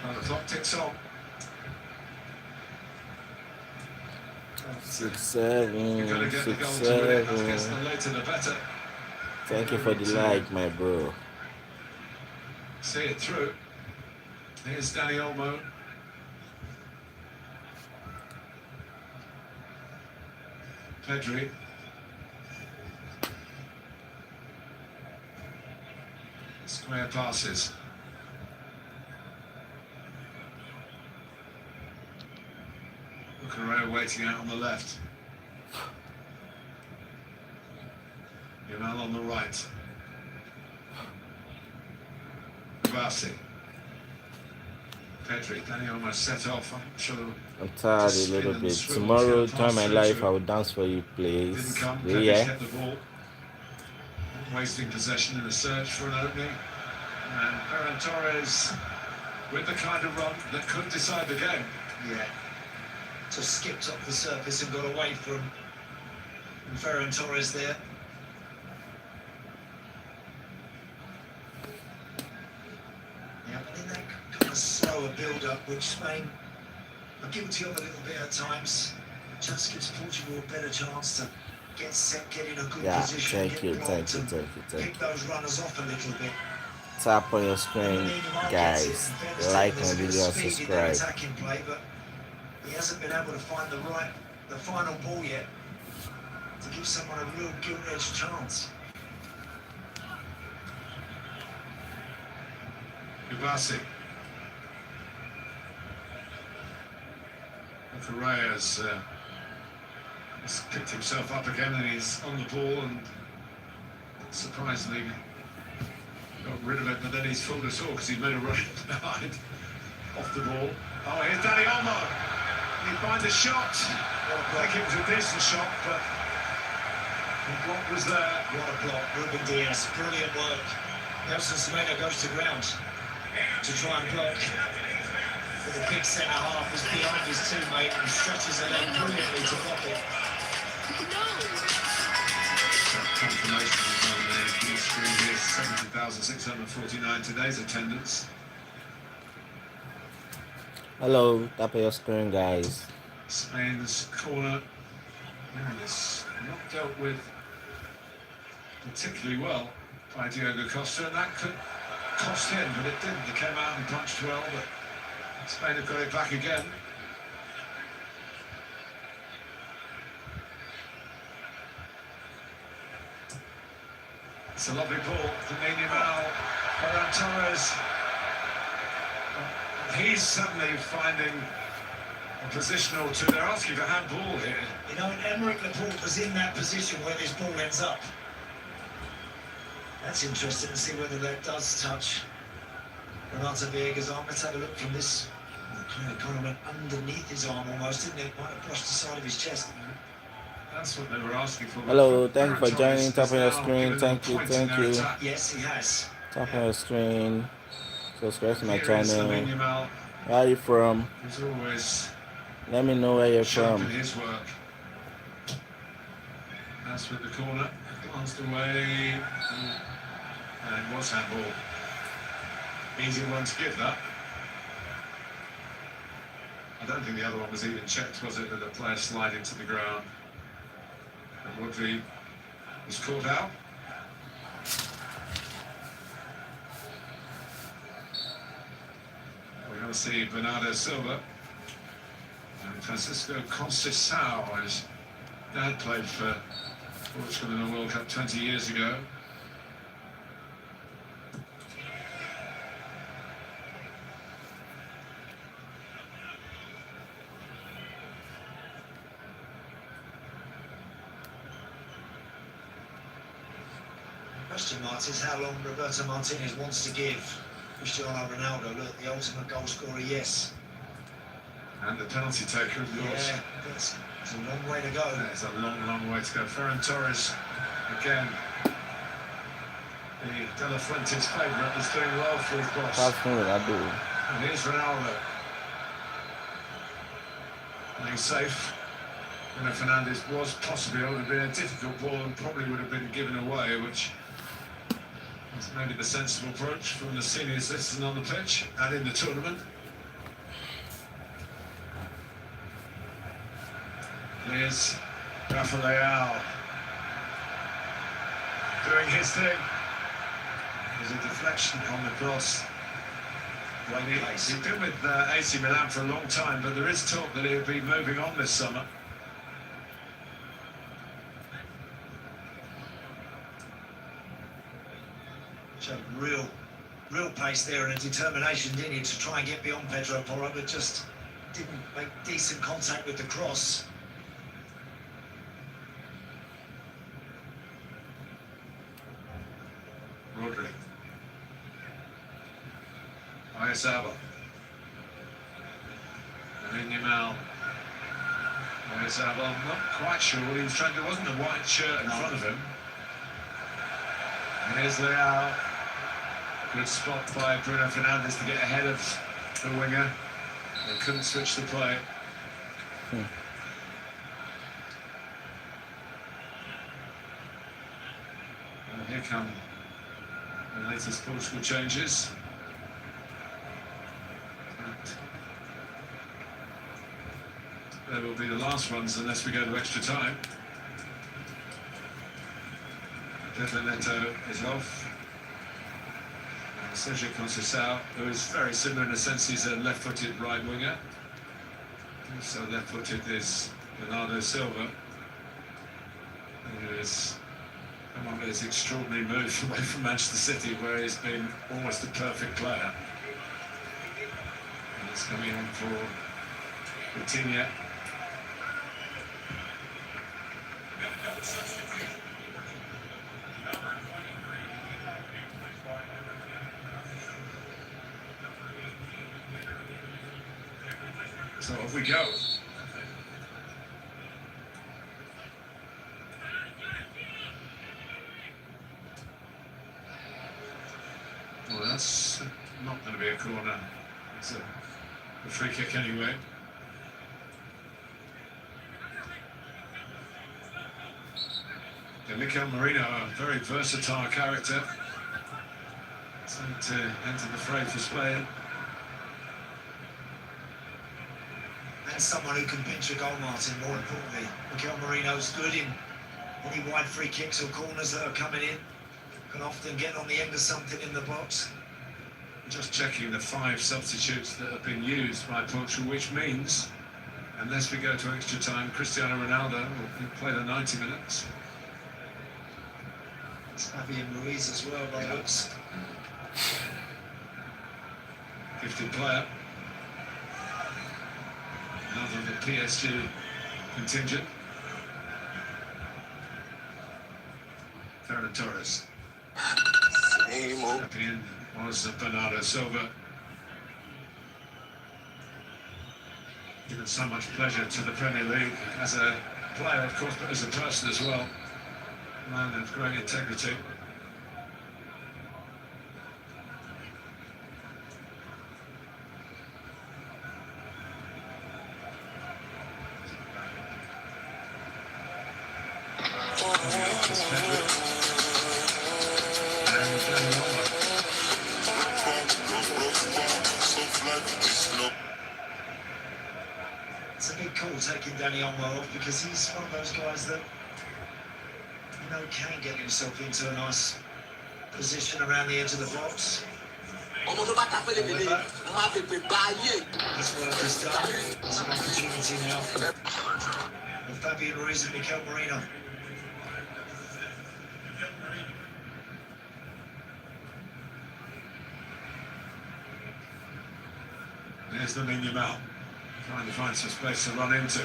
Well, the clock ticks on. 6-7, 6-7. Thank you for the like, my bro. See it through. Here's Dani Olmo. Pedri. Square passes. Correa waiting out on the left. Yamal on the right. Kvasi. Pedri, Dani almost set off. I'm sure. I'm tired a little bit. Tomorrow, time my life, I will dance for you, please. Didn't come. Pedri Yeah. kept the ball. Wasting possession in the search for an opening. And Ferran Torres with the kind of run that could decide the game. Yeah. Just skipped off the surface and got away from Ferran Torres there. Yeah, but in that kind of slower build-up, which Spain are guilty of a little bit at times, just gives Portugal a better chance to get set, get in a good Yeah, position, thank get you, blocked thank you, and thank you. pick those runners off a little bit. Tap on your screen, guys. Like my video and Speed in their subscribe. attacking play, but he hasn't been able to find the final ball yet. to give someone a real gilt-edged chance. Kubasi. Correa's has picked himself up again and he's on the ball and surprisingly got rid of it, but then he's fooled us all because he's made a run behind off the ball. Oh, here's Danny Olmo. He finds a shot. I think it was a decent shot, but the block was there. What a block. Ruben Diaz, brilliant work. Nelson Semedo goes to ground to try and block. But the big centre half is behind his teammate and stretches a leg brilliantly to block it. Confirmation on the screen here, 70,649 today's attendance. Hello, tap your screen, guys. Spain's corner. And it's not dealt with particularly well by Diogo Costa, and that could cost him, but it didn't. He came out and punched well, but Spain have got it back again. It's a lovely ball to Yamal, Ferran Torres. He's suddenly finding a position or two. They're asking for handball here. You know, Emerick Laporte was in that position where this ball ends up. That's interesting to see whether that does touch Renato Viega's arm. Let's have a look from this. It kind of went underneath his arm almost, didn't it? Might have brushed the side of his chest. That's what they were asking for. Hello, thank you for joining. Tap on your screen. Thank you, thank you. Yes, he has. Tap on your screen. Subscribe to my channel. Yamal. Where are you from? He's always Let me know where you're sharp from. in his work. That's with the corner. Glanced away. And it was handball. Easy one to give that. I don't think the other one was even checked, was it? That the player sliding to the ground. And Rodri was caught out. We're going to see Bernardo Silva and Francisco Conceição. His dad played for Portugal in the World Cup 20 years ago. Question marks is how long Roberto Martinez wants to give Cristiano Ronaldo. Look, the ultimate goal scorer, yes. And the penalty taker, of course. Yeah, it's a long way to go. It's a long, long way to go. Ferran Torres, again, the De La Fuente's favourite, is doing well for his boss. That's what I do. And here's Ronaldo. Playing safe. Bruno Fernandes was possibly, it would have been a difficult ball and probably would have been given away, which is maybe the sensible approach from the senior citizen on the pitch and in the tournament. Here's Rafa Leao doing his thing. There's a deflection on the cross. Well, he's been with AC Milan for a long time, but there is talk that he'll be moving on this summer. Showed real pace there and a determination, didn't he, to try and get beyond Pedro Porro, but just didn't make decent contact with the cross. Rodri. Oyarzabal. Yamal. Oyarzabal, not quite sure what he was trying to do. There wasn't a white shirt in front of him. And here's Leao. Good spot by Bruno Fernandes to get ahead of the winger. They couldn't switch the play. And here come the latest Portugal changes. They will be the last ones unless we go to extra time. Pedro Neto is off. And Sergio Conceição, who is very similar in a sense, he's a left-footed right winger. Also left-footed is Bernardo Silva. It's come on this extraordinary move away from Manchester City, where he's been almost a perfect player. And it's coming on for Coutinho. So off we go. Well, that's not going to be a corner. It's a free kick anyway. And Mikel Merino, a very versatile character, sent to enter the fray for Spain. And someone who can pinch a goal, Martin, more importantly. Mikel Merino's good in any wide free kicks or corners that are coming in. Can often get on the end of something in the box. Just checking the 5 substitutes that have been used by Portugal, which means, unless we go to extra time, Cristiano Ronaldo will play the 90 minutes. It's Javi and Ruiz as well, by looks. Gifted player. Another of the PSG contingent. Ferran Torres. Champion was Bernardo Silva. Given so much pleasure to the Premier League as a player, of course, but as a person as well. Man of great integrity. It's a big call taking Danny Olmo off because he's one of those guys that, you know, can get himself into a nice position around the edge of the box. However, this work is done. There's an opportunity now for Fabian Ruiz and Mikel Merino. There's the Yamal, trying to find some space to run into.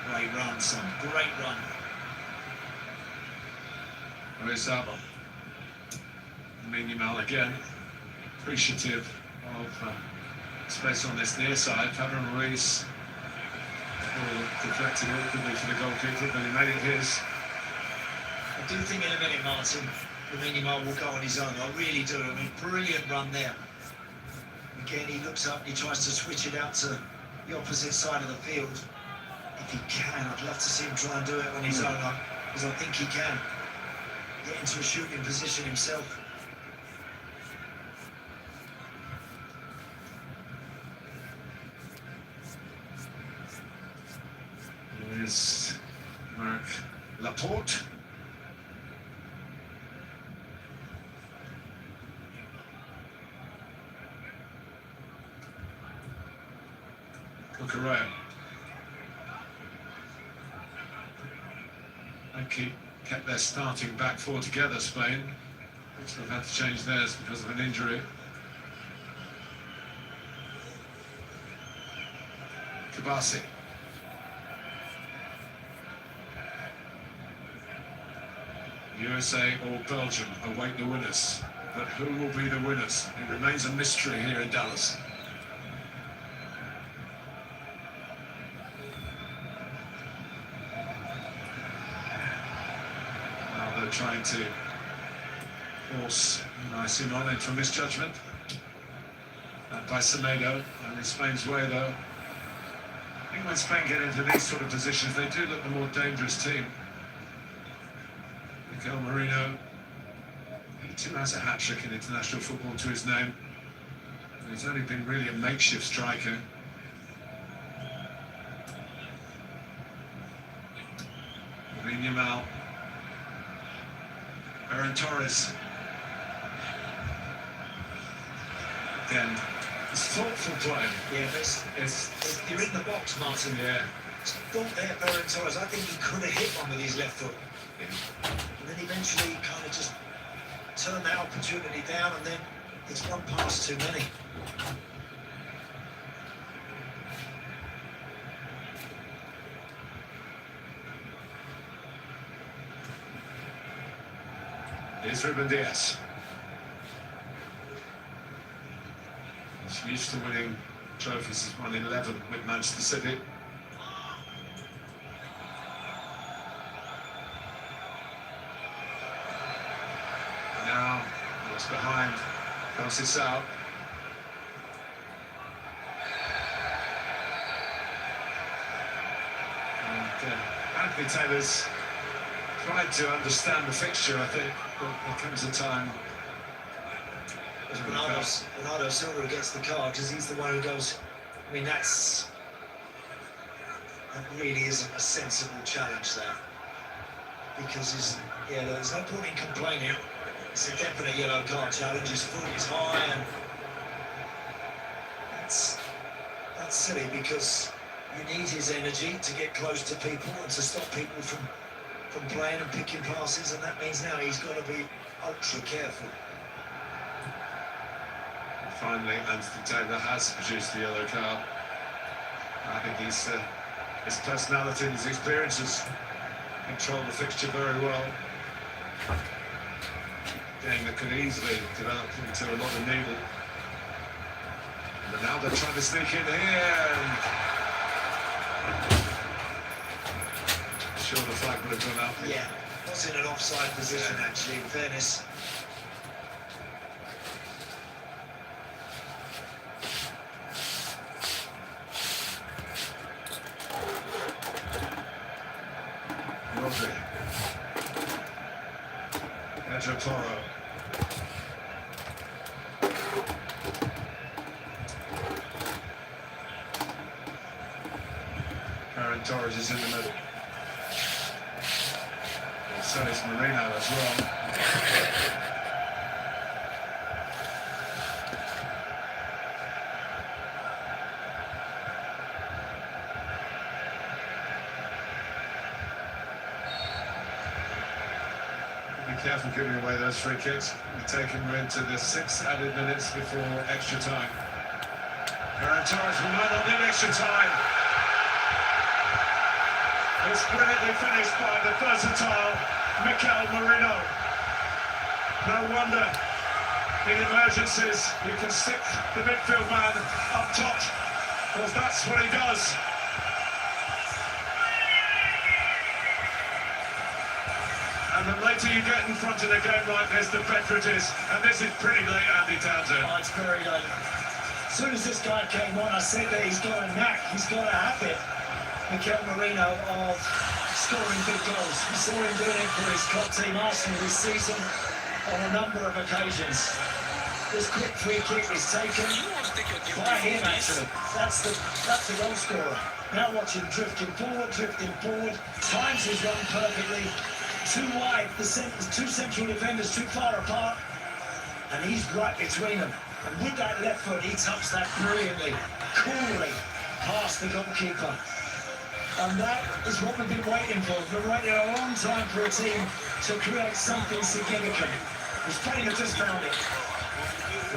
Great run, son. Great run. Oyarzabal. Yamal again, appreciative of space on this near side. Fabian Ruiz deflected awkwardly for the goalkeeper, but he made it his. I do think in a minute, Martin, Yamal will go on his own. I really do. I mean, brilliant run there. Again, he looks up, he tries to switch it out to the opposite side of the field. If he can, I'd love to see him try and do it on his own, because I think he can get into a shooting position himself. Here's Marc Laporte. Cucurella. They kept their starting back four together, Spain. Which they've had to change theirs because of an injury. Kabasi. USA or Belgium await the winners. But who will be the winners? It remains a mystery here in Dallas. Now they're trying to force Simon into a misjudgment. By Semedo, and in Spain's way though. I think when Spain get into these sort of positions, they do look the more dangerous team. Mikel Merino, he too has a hat-trick in international football to his name. He's only been really a makeshift striker. Yamal. Ferran Torres. Again, it's thoughtful play. Yeah, you're in the box, Martin. Yeah. Thought there, Ferran Torres. I think he could have hit one with his left foot. And then eventually kind of just turn that opportunity down, and then it's one pass too many. Here's Ruben Diaz. He's used to winning trophies. He's won 11 with Manchester City. Now, what's behind? Conceição. And Anthony Taylor's tried to understand the fixture, I think, but there comes a time. Bernardo Silva gets the card because he's the one who goes. I mean, that really isn't a sensible challenge there, because there's no point in complaining. It's a definite yellow card challenge. His foot is high, and that's silly, because you need his energy to get close to people and to stop people from playing and picking passes, and that means now he's got to be ultra careful. Finally, Anthony Taylor has produced the yellow card. I think his personality and his experiences control the fixture very well. Game that could easily develop into a lot of needle. And now they're trying to sneak in here. Sure, the flag would have gone up. Yeah, was in an offside position actually, in fairness. Rodri. Pedro Porro. Ferran Torres is in the middle. So is Moreno as well. Be careful giving away those free kicks. We're taking them into the 6 added minutes before extra time. Ferran Torres will not need extra time. It's brilliantly finished by the versatile Mikel Merino. No wonder in emergencies you can stick the midfield man up top, because that's what he does. And the later you get in front of the game like this, the better it is. And this is pretty late, Andy Townsend. Oh, it's very late. As soon as this guy came on, I said that he's got a knack, he's got a habit, Mikel Merino, of scoring big goals. We saw him doing it for his club team Arsenal this season on a number of occasions. This quick free kick is taken by him actually. That's the goal scorer. Now watch him drifting forward, times his run perfectly. Too wide, the two central defenders too far apart, and he's right between them. And with that left foot, he taps that brilliantly, coolly, past the goalkeeper. And that is what we've been waiting for. We've been waiting a long time for a team to create something significant. Spain have just found it.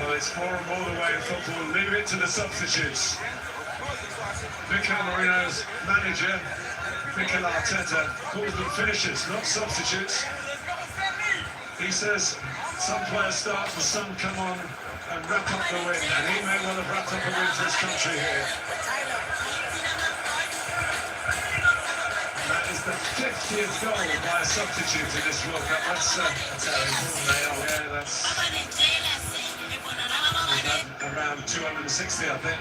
Well, it's more and more the way in football. Leave it to the substitutes. Mikel Merino's manager, Mikel Arteta, calls them finishers, not substitutes. He says some players start and some come on and wrap up the win, and he may well have wrapped up a win for his country here. That is the 50th goal by a substitute in this World Cup. That's how important they are. Yeah, that's around 260, I think.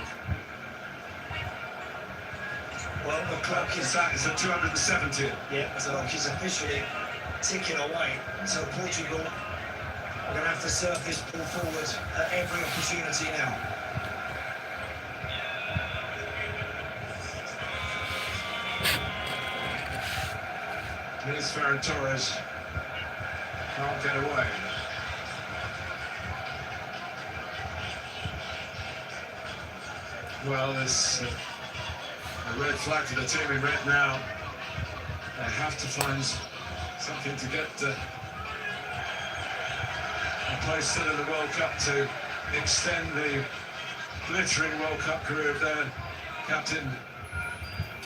Well, the clock is that is a 270. Yeah, the clock is officially ticking away. So Portugal are going to have to serve this ball forward at every opportunity now. Here's Ferran Torres. Can't get away. Well, there's a red flag to the team in red now. They have to find something to get a place still in the World Cup to extend the glittering World Cup career of their captain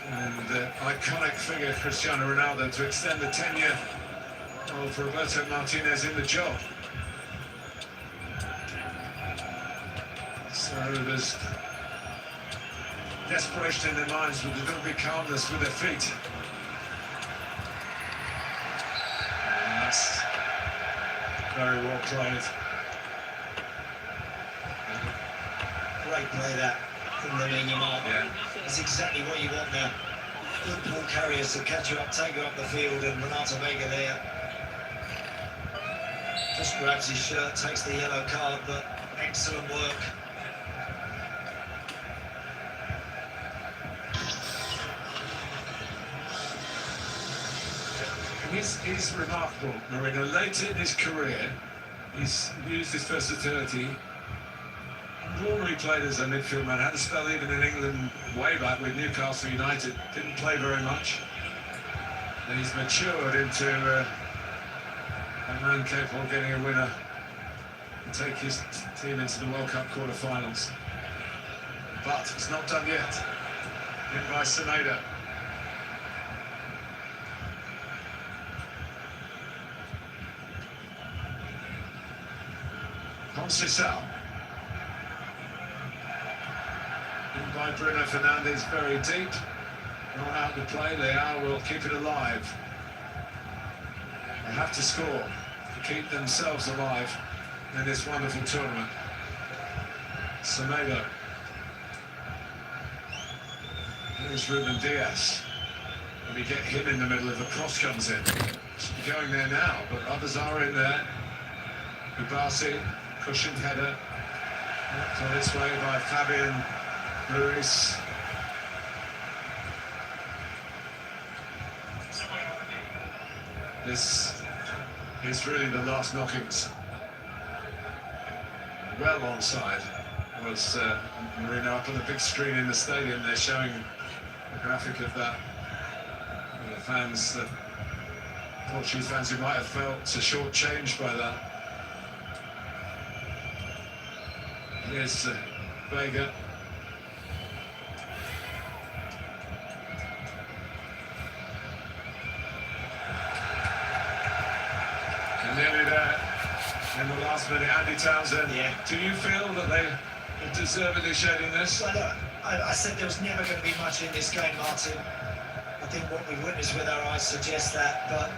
and iconic figure Cristiano Ronaldo, to extend the tenure of Roberto Martinez in the job. So there's desperation in their minds, but there's going to be calmness with their feet. And that's very well played. Great play that from Lamine Yamal. Yeah. That's exactly what you want now. Good ball carriers to catch you up, take you up the field, and Renato Vega there just grabs his shirt, takes the yellow card, but excellent work. He's remarkable, Marina. Later in his career, he's used his versatility. Normally played as a midfield man, had a spell even in England way back with Newcastle United, didn't play very much. And he's matured into a man capable of getting a winner and take his team into the World Cup quarter-finals. But it's not done yet. In by Semedo. Conceição. In by Bruno Fernandes, very deep. Not out to play, Leao will keep it alive. They have to score to keep themselves alive in this wonderful tournament. Semedo. Here's Ruben Diaz. When we get him in the middle if a cross comes in. Should be going there now, but others are in there. Kubasi, cushioned header. Knocked on its way by Fabian Ruiz. This is really the last knockings. Well onside was Marino up on the big screen in the stadium. They're showing a graphic of that. And the fans, the Portuguese fans who might have felt so short-changed by that. Here's Vega. And nearly there in the last minute, Andy Townsend. Yeah. Do you feel that they deservedly showed in this? Well, look, I said there was never going to be much in this game, Martin. I think what we witnessed with our eyes suggests that, but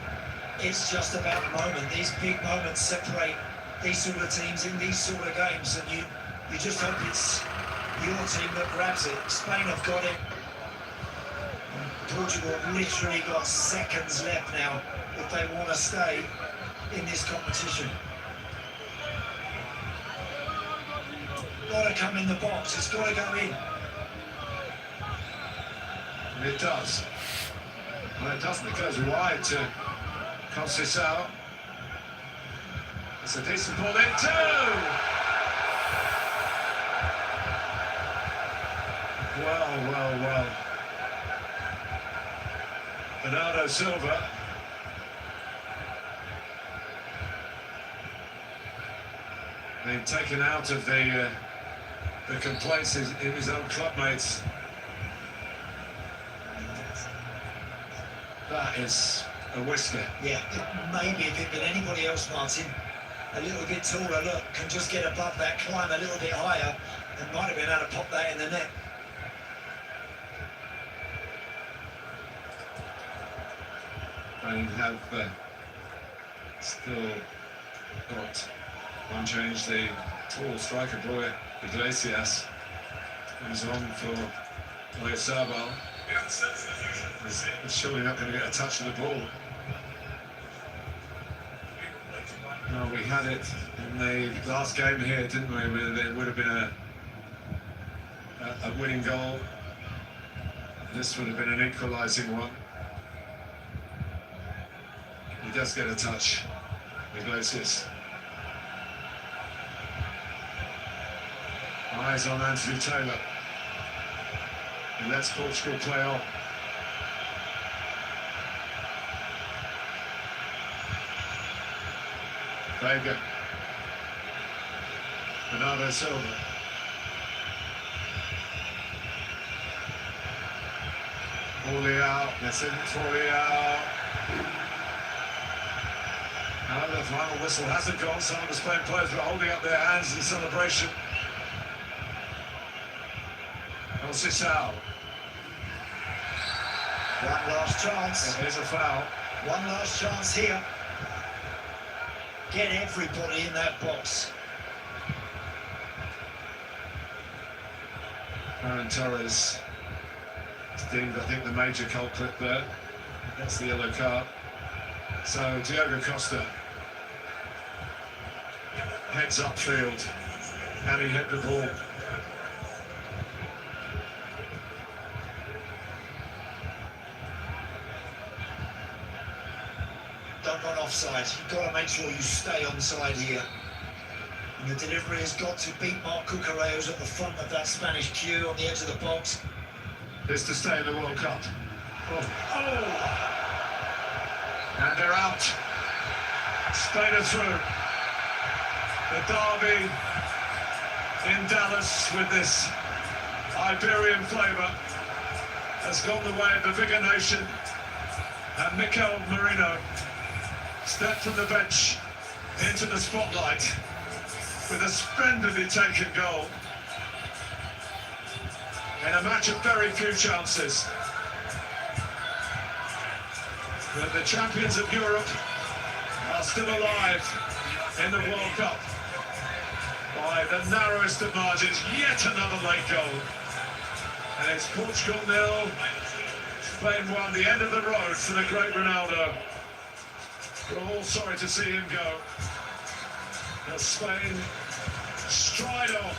it's just about the moment. These big moments separate these sort of teams in these sort of games, and you just hope it's your team that grabs it. Spain have got it. Portugal have literally got seconds left now if they want to stay in this competition. Got to come in the box, it's got to go in. And it does. Well, it doesn't. It goes wide to Conceição. It's a decent ball in too. Well. Bernardo Silva. Being taken out of the complaints in his own clubmates. That is a whisker. Yeah, maybe if it'd been anybody else, Martin, a little bit taller, look, can just get above that, climb a little bit higher, and might have been able to pop that in the net. And have still got unchanged the tall striker boy Iglesias, who's on for Oyarzabal. He's surely not going to get a touch of the ball. No, we had it in the last game here, didn't we? There would have been a winning goal. This would have been an equalising one. He does get a touch, Iglesias. Eyes on Andrew Taylor. He lets Portugal play on. Vega. Bernardo Silva. Leao, that's in for Leao. No, the final whistle hasn't gone. Some of the Spain players were holding up their hands in celebration. Conceição. One last chance. Here's a foul. One last chance here. Get everybody in that box. Ferran Torres deemed, I think, the major culprit there. That's the yellow card. So Diogo Costa heads upfield. Can he hit the ball? Don't run offside. You've got to make sure you stay onside here. And the delivery has got to beat Marc Cucurello's at the front of that Spanish queue on the edge of the box. This to stay in the World Cup. Oh. And they're out. Spain are through. The derby in Dallas with this Iberian flavour has gone the way of the bigger nation. And Mikel Merino stepped from the bench into the spotlight with a splendidly taken goal in a match of very few chances. But the champions of Europe are still alive in the World Cup by the narrowest of margins. Yet another late goal. And it's Portugal 0, Spain 1, the end of the road for the great Ronaldo. We're all sorry to see him go. As Spain stride on.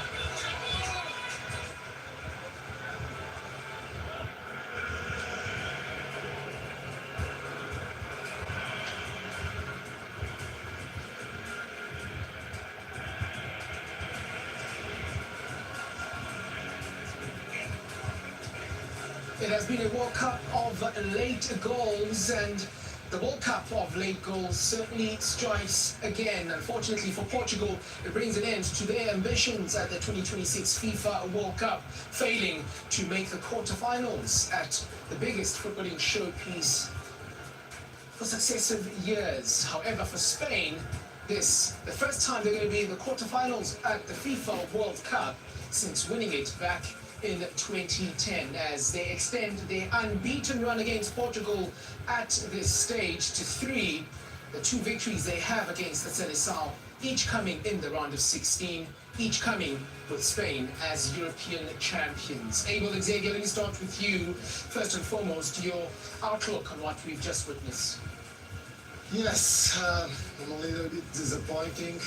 It has been a World Cup of late goals, and the World Cup of late goals certainly strikes again. Unfortunately for Portugal, it brings an end to their ambitions at the 2026 FIFA World Cup, failing to make the quarterfinals at the biggest footballing showpiece for successive years. However, for Spain, this the first time they're going to be in the quarterfinals at the FIFA World Cup since winning it back in 2010, as they extend their unbeaten run against Portugal at this stage to 3. The 2 victories they have against the Seleção, each coming in the round of 16, each coming with Spain as European champions. Abel Xavier, let me start with you. First and foremost, your outlook on what we've just witnessed. Yes, I'm a little bit disappointing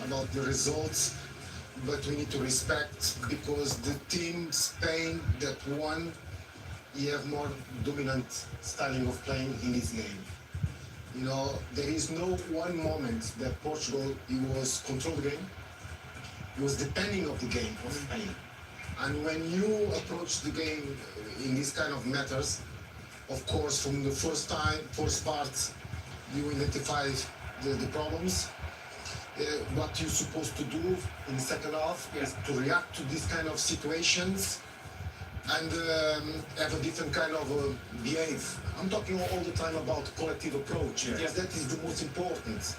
about the results, but we need to respect, because the team Spain that won, you have more dominant styling of playing in this game. You know, there is no one moment that Portugal, he was control the game. He was depending of the game of Spain. And when you approach the game in these kind of matters, of course, from the first part, you identify the problems. What you're supposed to do in the second half is to react to these kind of situations and have a different kind of behave. I'm talking all the time about collective approach, because that is the most important.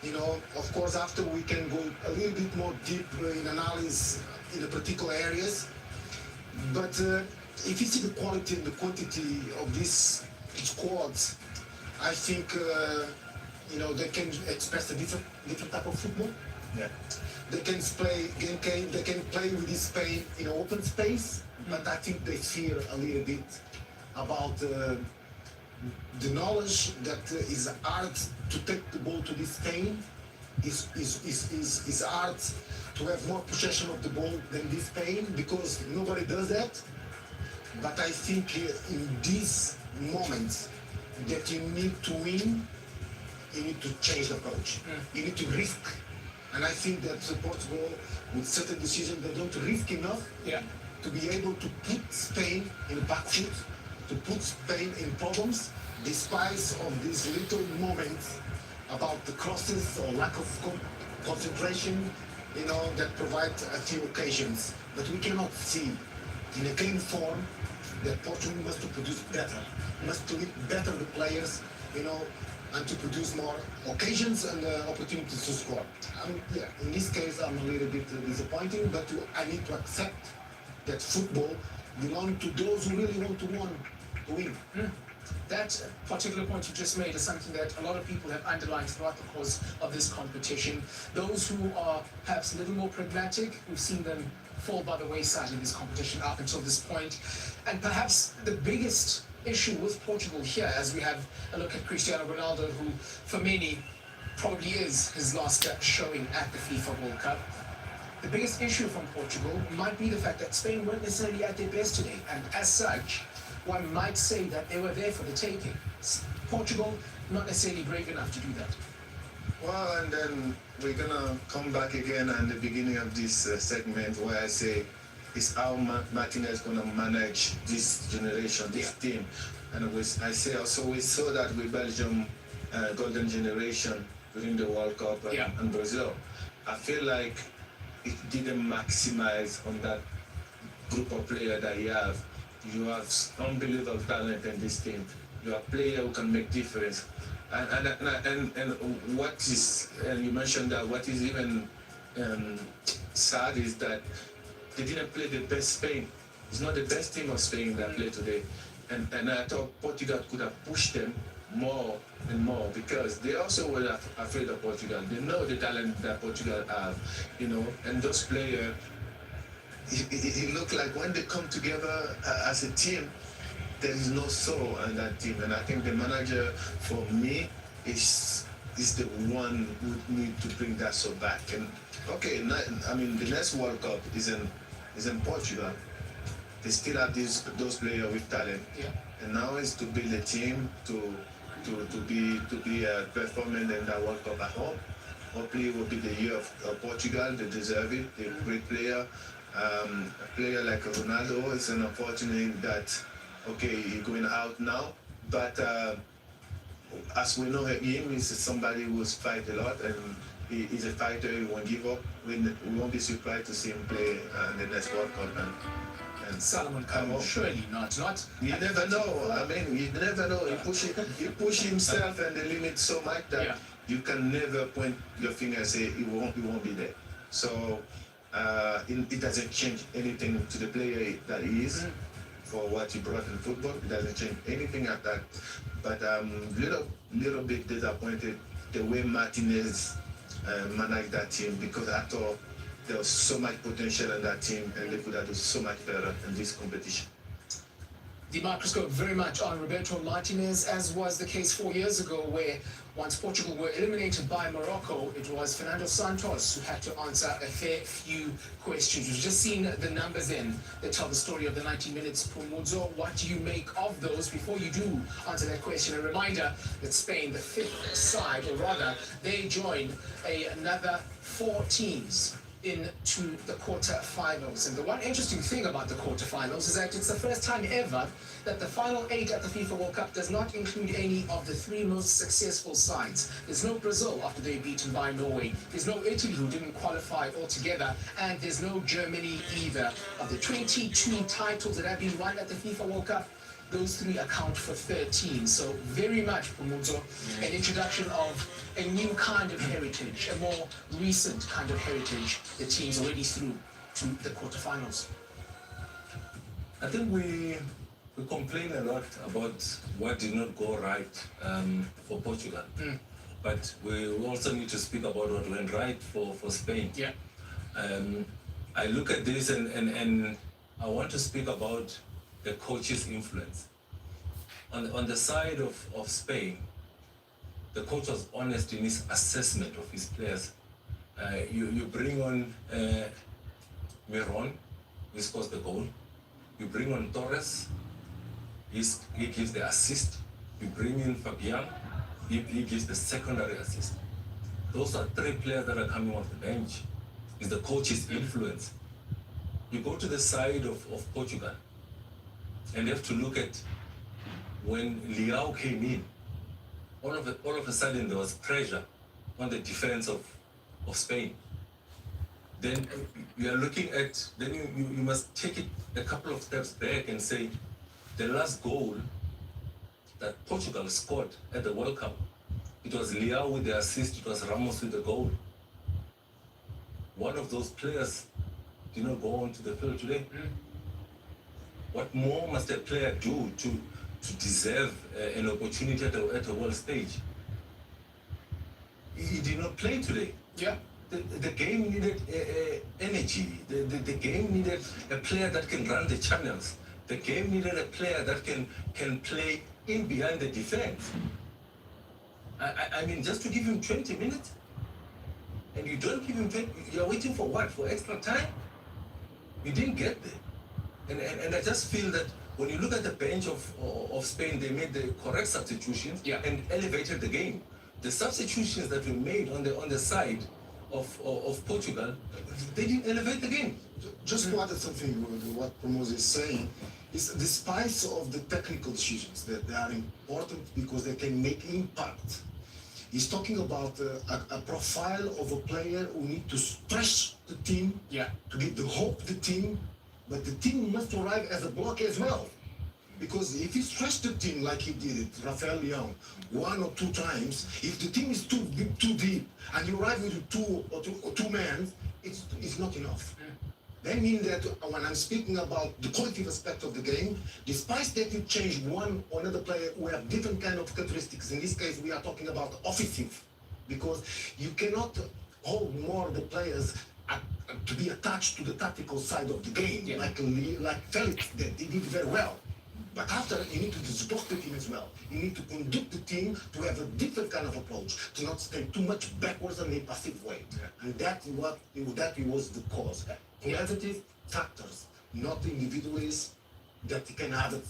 You know, of course, after we can go a little bit more deep in analysis in the particular areas, but if you see the quality and the quantity of this squad, I think you know, they can express a different type of football. Yeah. They can play with this Spain in open space, but I think they fear a little bit about the knowledge that is hard to take the ball to this Spain. Is hard to have more possession of the ball than this Spain, because nobody does that. But I think in these moments that you need to win, you need to change the approach. You need to risk. And I think that Portugal, with certain decisions, they don't risk enough to be able to put Spain in the back foot, to put Spain in problems, despite of these little moments about the crosses or lack of concentration, that provide a few occasions. But we cannot see in a game form that Portugal must to produce better, must to lead better the players, and to produce more occasions and opportunities to score. In this case, I'm a little bit disappointing, but I need to accept that football belongs to those who really want to win. That particular point you just made is something that a lot of people have underlined throughout the course of this competition. Those who are perhaps a little more pragmatic, we've seen them fall by the wayside in this competition up until this point. And perhaps the biggest issue with Portugal here, as we have a look at Cristiano Ronaldo, who for many probably is his last showing at the FIFA World Cup. The biggest issue from Portugal might be the fact that Spain weren't necessarily at their best today, and as such, one might say that they were there for the taking. Portugal, not necessarily brave enough to do that. Well, and then we're gonna come back again at the beginning of this segment where I say, is how Martinez gonna manage this generation, this team? And I say also we saw that with Belgium golden generation during the World Cup and Brazil. I feel like it didn't maximize on that group of players that you have. You have unbelievable talent in this team. You are players who can make difference. And what is, and you mentioned that what is even sad is that they didn't play the best Spain. It's not the best team of Spain that play today. And I thought Portugal could have pushed them more and more because they also were afraid of Portugal. They know the talent that Portugal have, and those players, it looked like when they come together as a team, there is no soul in that team. And I think the manager, for me, is the one who need to bring that soul back. And okay, the next World Cup is in Portugal. They still have those players with talent. Yeah. And now is to build a team to be performing in that World Cup at home. Hopefully it will be the year of Portugal. They deserve it. They're a great player. A player like Ronaldo is an unfortunate that, he's going out now. But as we know him, he's somebody who's fight a lot and he's a fighter, he won't give up. We won't be surprised to see him play in the next World Cup. And Salomon Kalou, surely not. You never know. You never know. He push himself and the limit so much that you can never point your finger and say he won't be there. So it doesn't change anything to the player that he is for what he brought in football. It doesn't change anything at that. But little bit disappointed the way Martinez managed that team because I thought there was so much potential in that team and they could have done so much better in this competition. The microscope very much on Roberto Martinez, as was the case 4 years ago, where once Portugal were eliminated by Morocco, it was Fernando Santos who had to answer a fair few questions. We've just seen the numbers in that tell the story of the 90 minutes. Pumudzo, what do you make of those? Before you do answer that question, a reminder that Spain, the fifth side, or rather, they joined another 4 teams into the quarterfinals. And the one interesting thing about the quarterfinals is that it's the first time ever that the final 8 at the FIFA World Cup does not include any of the 3 most successful sides. There's no Brazil after they're beaten by Norway. There's no Italy who didn't qualify altogether. And there's no Germany either. Of the 22 titles that have been won at the FIFA World Cup, those 3 account for 13. So very much, Pumudzo, an introduction of a new kind of heritage, a more recent kind of heritage. The team's already through to the quarterfinals. I think we complain a lot about what did not go right for Portugal. But we also need to speak about what went right for Spain. Yeah. I look at this and I want to speak about the coach's influence. On the side of Spain, the coach was honest in his assessment of his players. You bring on Miron, who scores the goal. You bring on Torres, he gives the assist. You bring in Fabian, he gives the secondary assist. Those are 3 players that are coming off the bench. It's the coach's influence. You go to the side of Portugal, and you have to look at when Leao came in, all of a sudden there was pressure on the defense of Spain. Then you are looking at, then you must take it a couple of steps back and say, the last goal that Portugal scored at the World Cup, it was Leao with the assist, it was Ramos with the goal. One of those players did not go on to the field today. What more must a player do to deserve an opportunity at a world stage? He did not play today. Yeah. The game needed energy. The game needed a player that can run the channels. The game needed a player that can play in behind the defense. I mean, just to give him 20 minutes, and you don't give him 20, you're waiting for what? For extra time? You didn't get there. And I just feel that when you look at the bench of Spain, they made the correct substitutions and elevated the game. The substitutions that were made on the side of Portugal, they didn't elevate the game. Just to add something with what Promos is saying, is despite of the technical decisions that they are important because they can make impact. He's talking about a profile of a player who need to stretch the team, to give the hope to the team, but the team must arrive as a block as well. Because if he stretched the team like he did it, Rafael Leão, 1 or 2 times, if the team is too deep and you arrive with two men, it's not enough. That means that when I'm speaking about the qualitative aspect of the game, despite that you change one or another player who have different kind of characteristics, in this case we are talking about offensive, because you cannot hold more the players to be attached to the tactical side of the game, like Felix did. He did very well. But after, you need to disrupt the team as well. You need to conduct the team to have a different kind of approach, to not stay too much backwards in a passive way. And that was the cause. Collective factors, not individuals that can have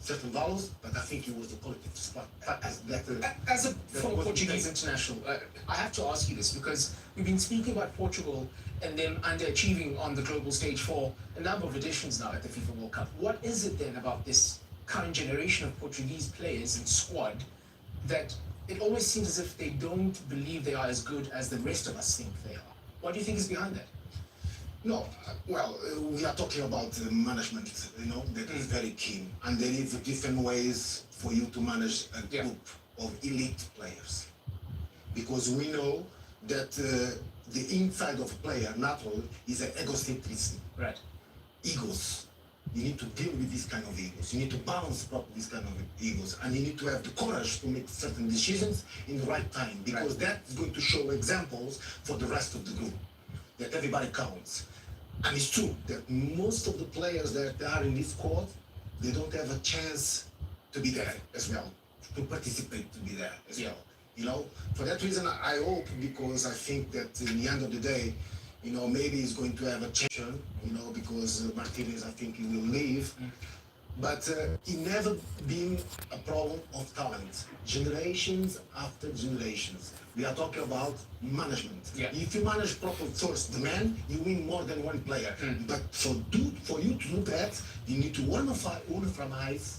certain values, but I think it was the collective factors that... As a former Portuguese international, I have to ask you this, because we've been speaking about Portugal and them underachieving on the global stage for a number of editions now at the FIFA World Cup. What is it then about this current generation of Portuguese players and squad that it always seems as if they don't believe they are as good as the rest of us think they are? What do you think is behind that? No, well, we are talking about management, that is very key. And there is different ways for you to manage a group of elite players. Because we know that the inside of a player, naturally, is an egocentrism. Right. Egos. You need to deal with this kind of egos. You need to balance properly this kind of egos. And you need to have the courage to make certain decisions in the right time. Because that's going to show examples for the rest of the group. That everybody counts. And it's true that most of the players that are in this squad, they don't have a chance to be there as well, to participate, to be there as well. For that reason, I hope, because I think that in the end of the day, maybe he's going to have a change, because Martinez, I think he will leave. But it never been a problem of talent. Generations after generations. We are talking about management. If you manage properly first the man, you win more than one player. But for you to do that, you need to uniformize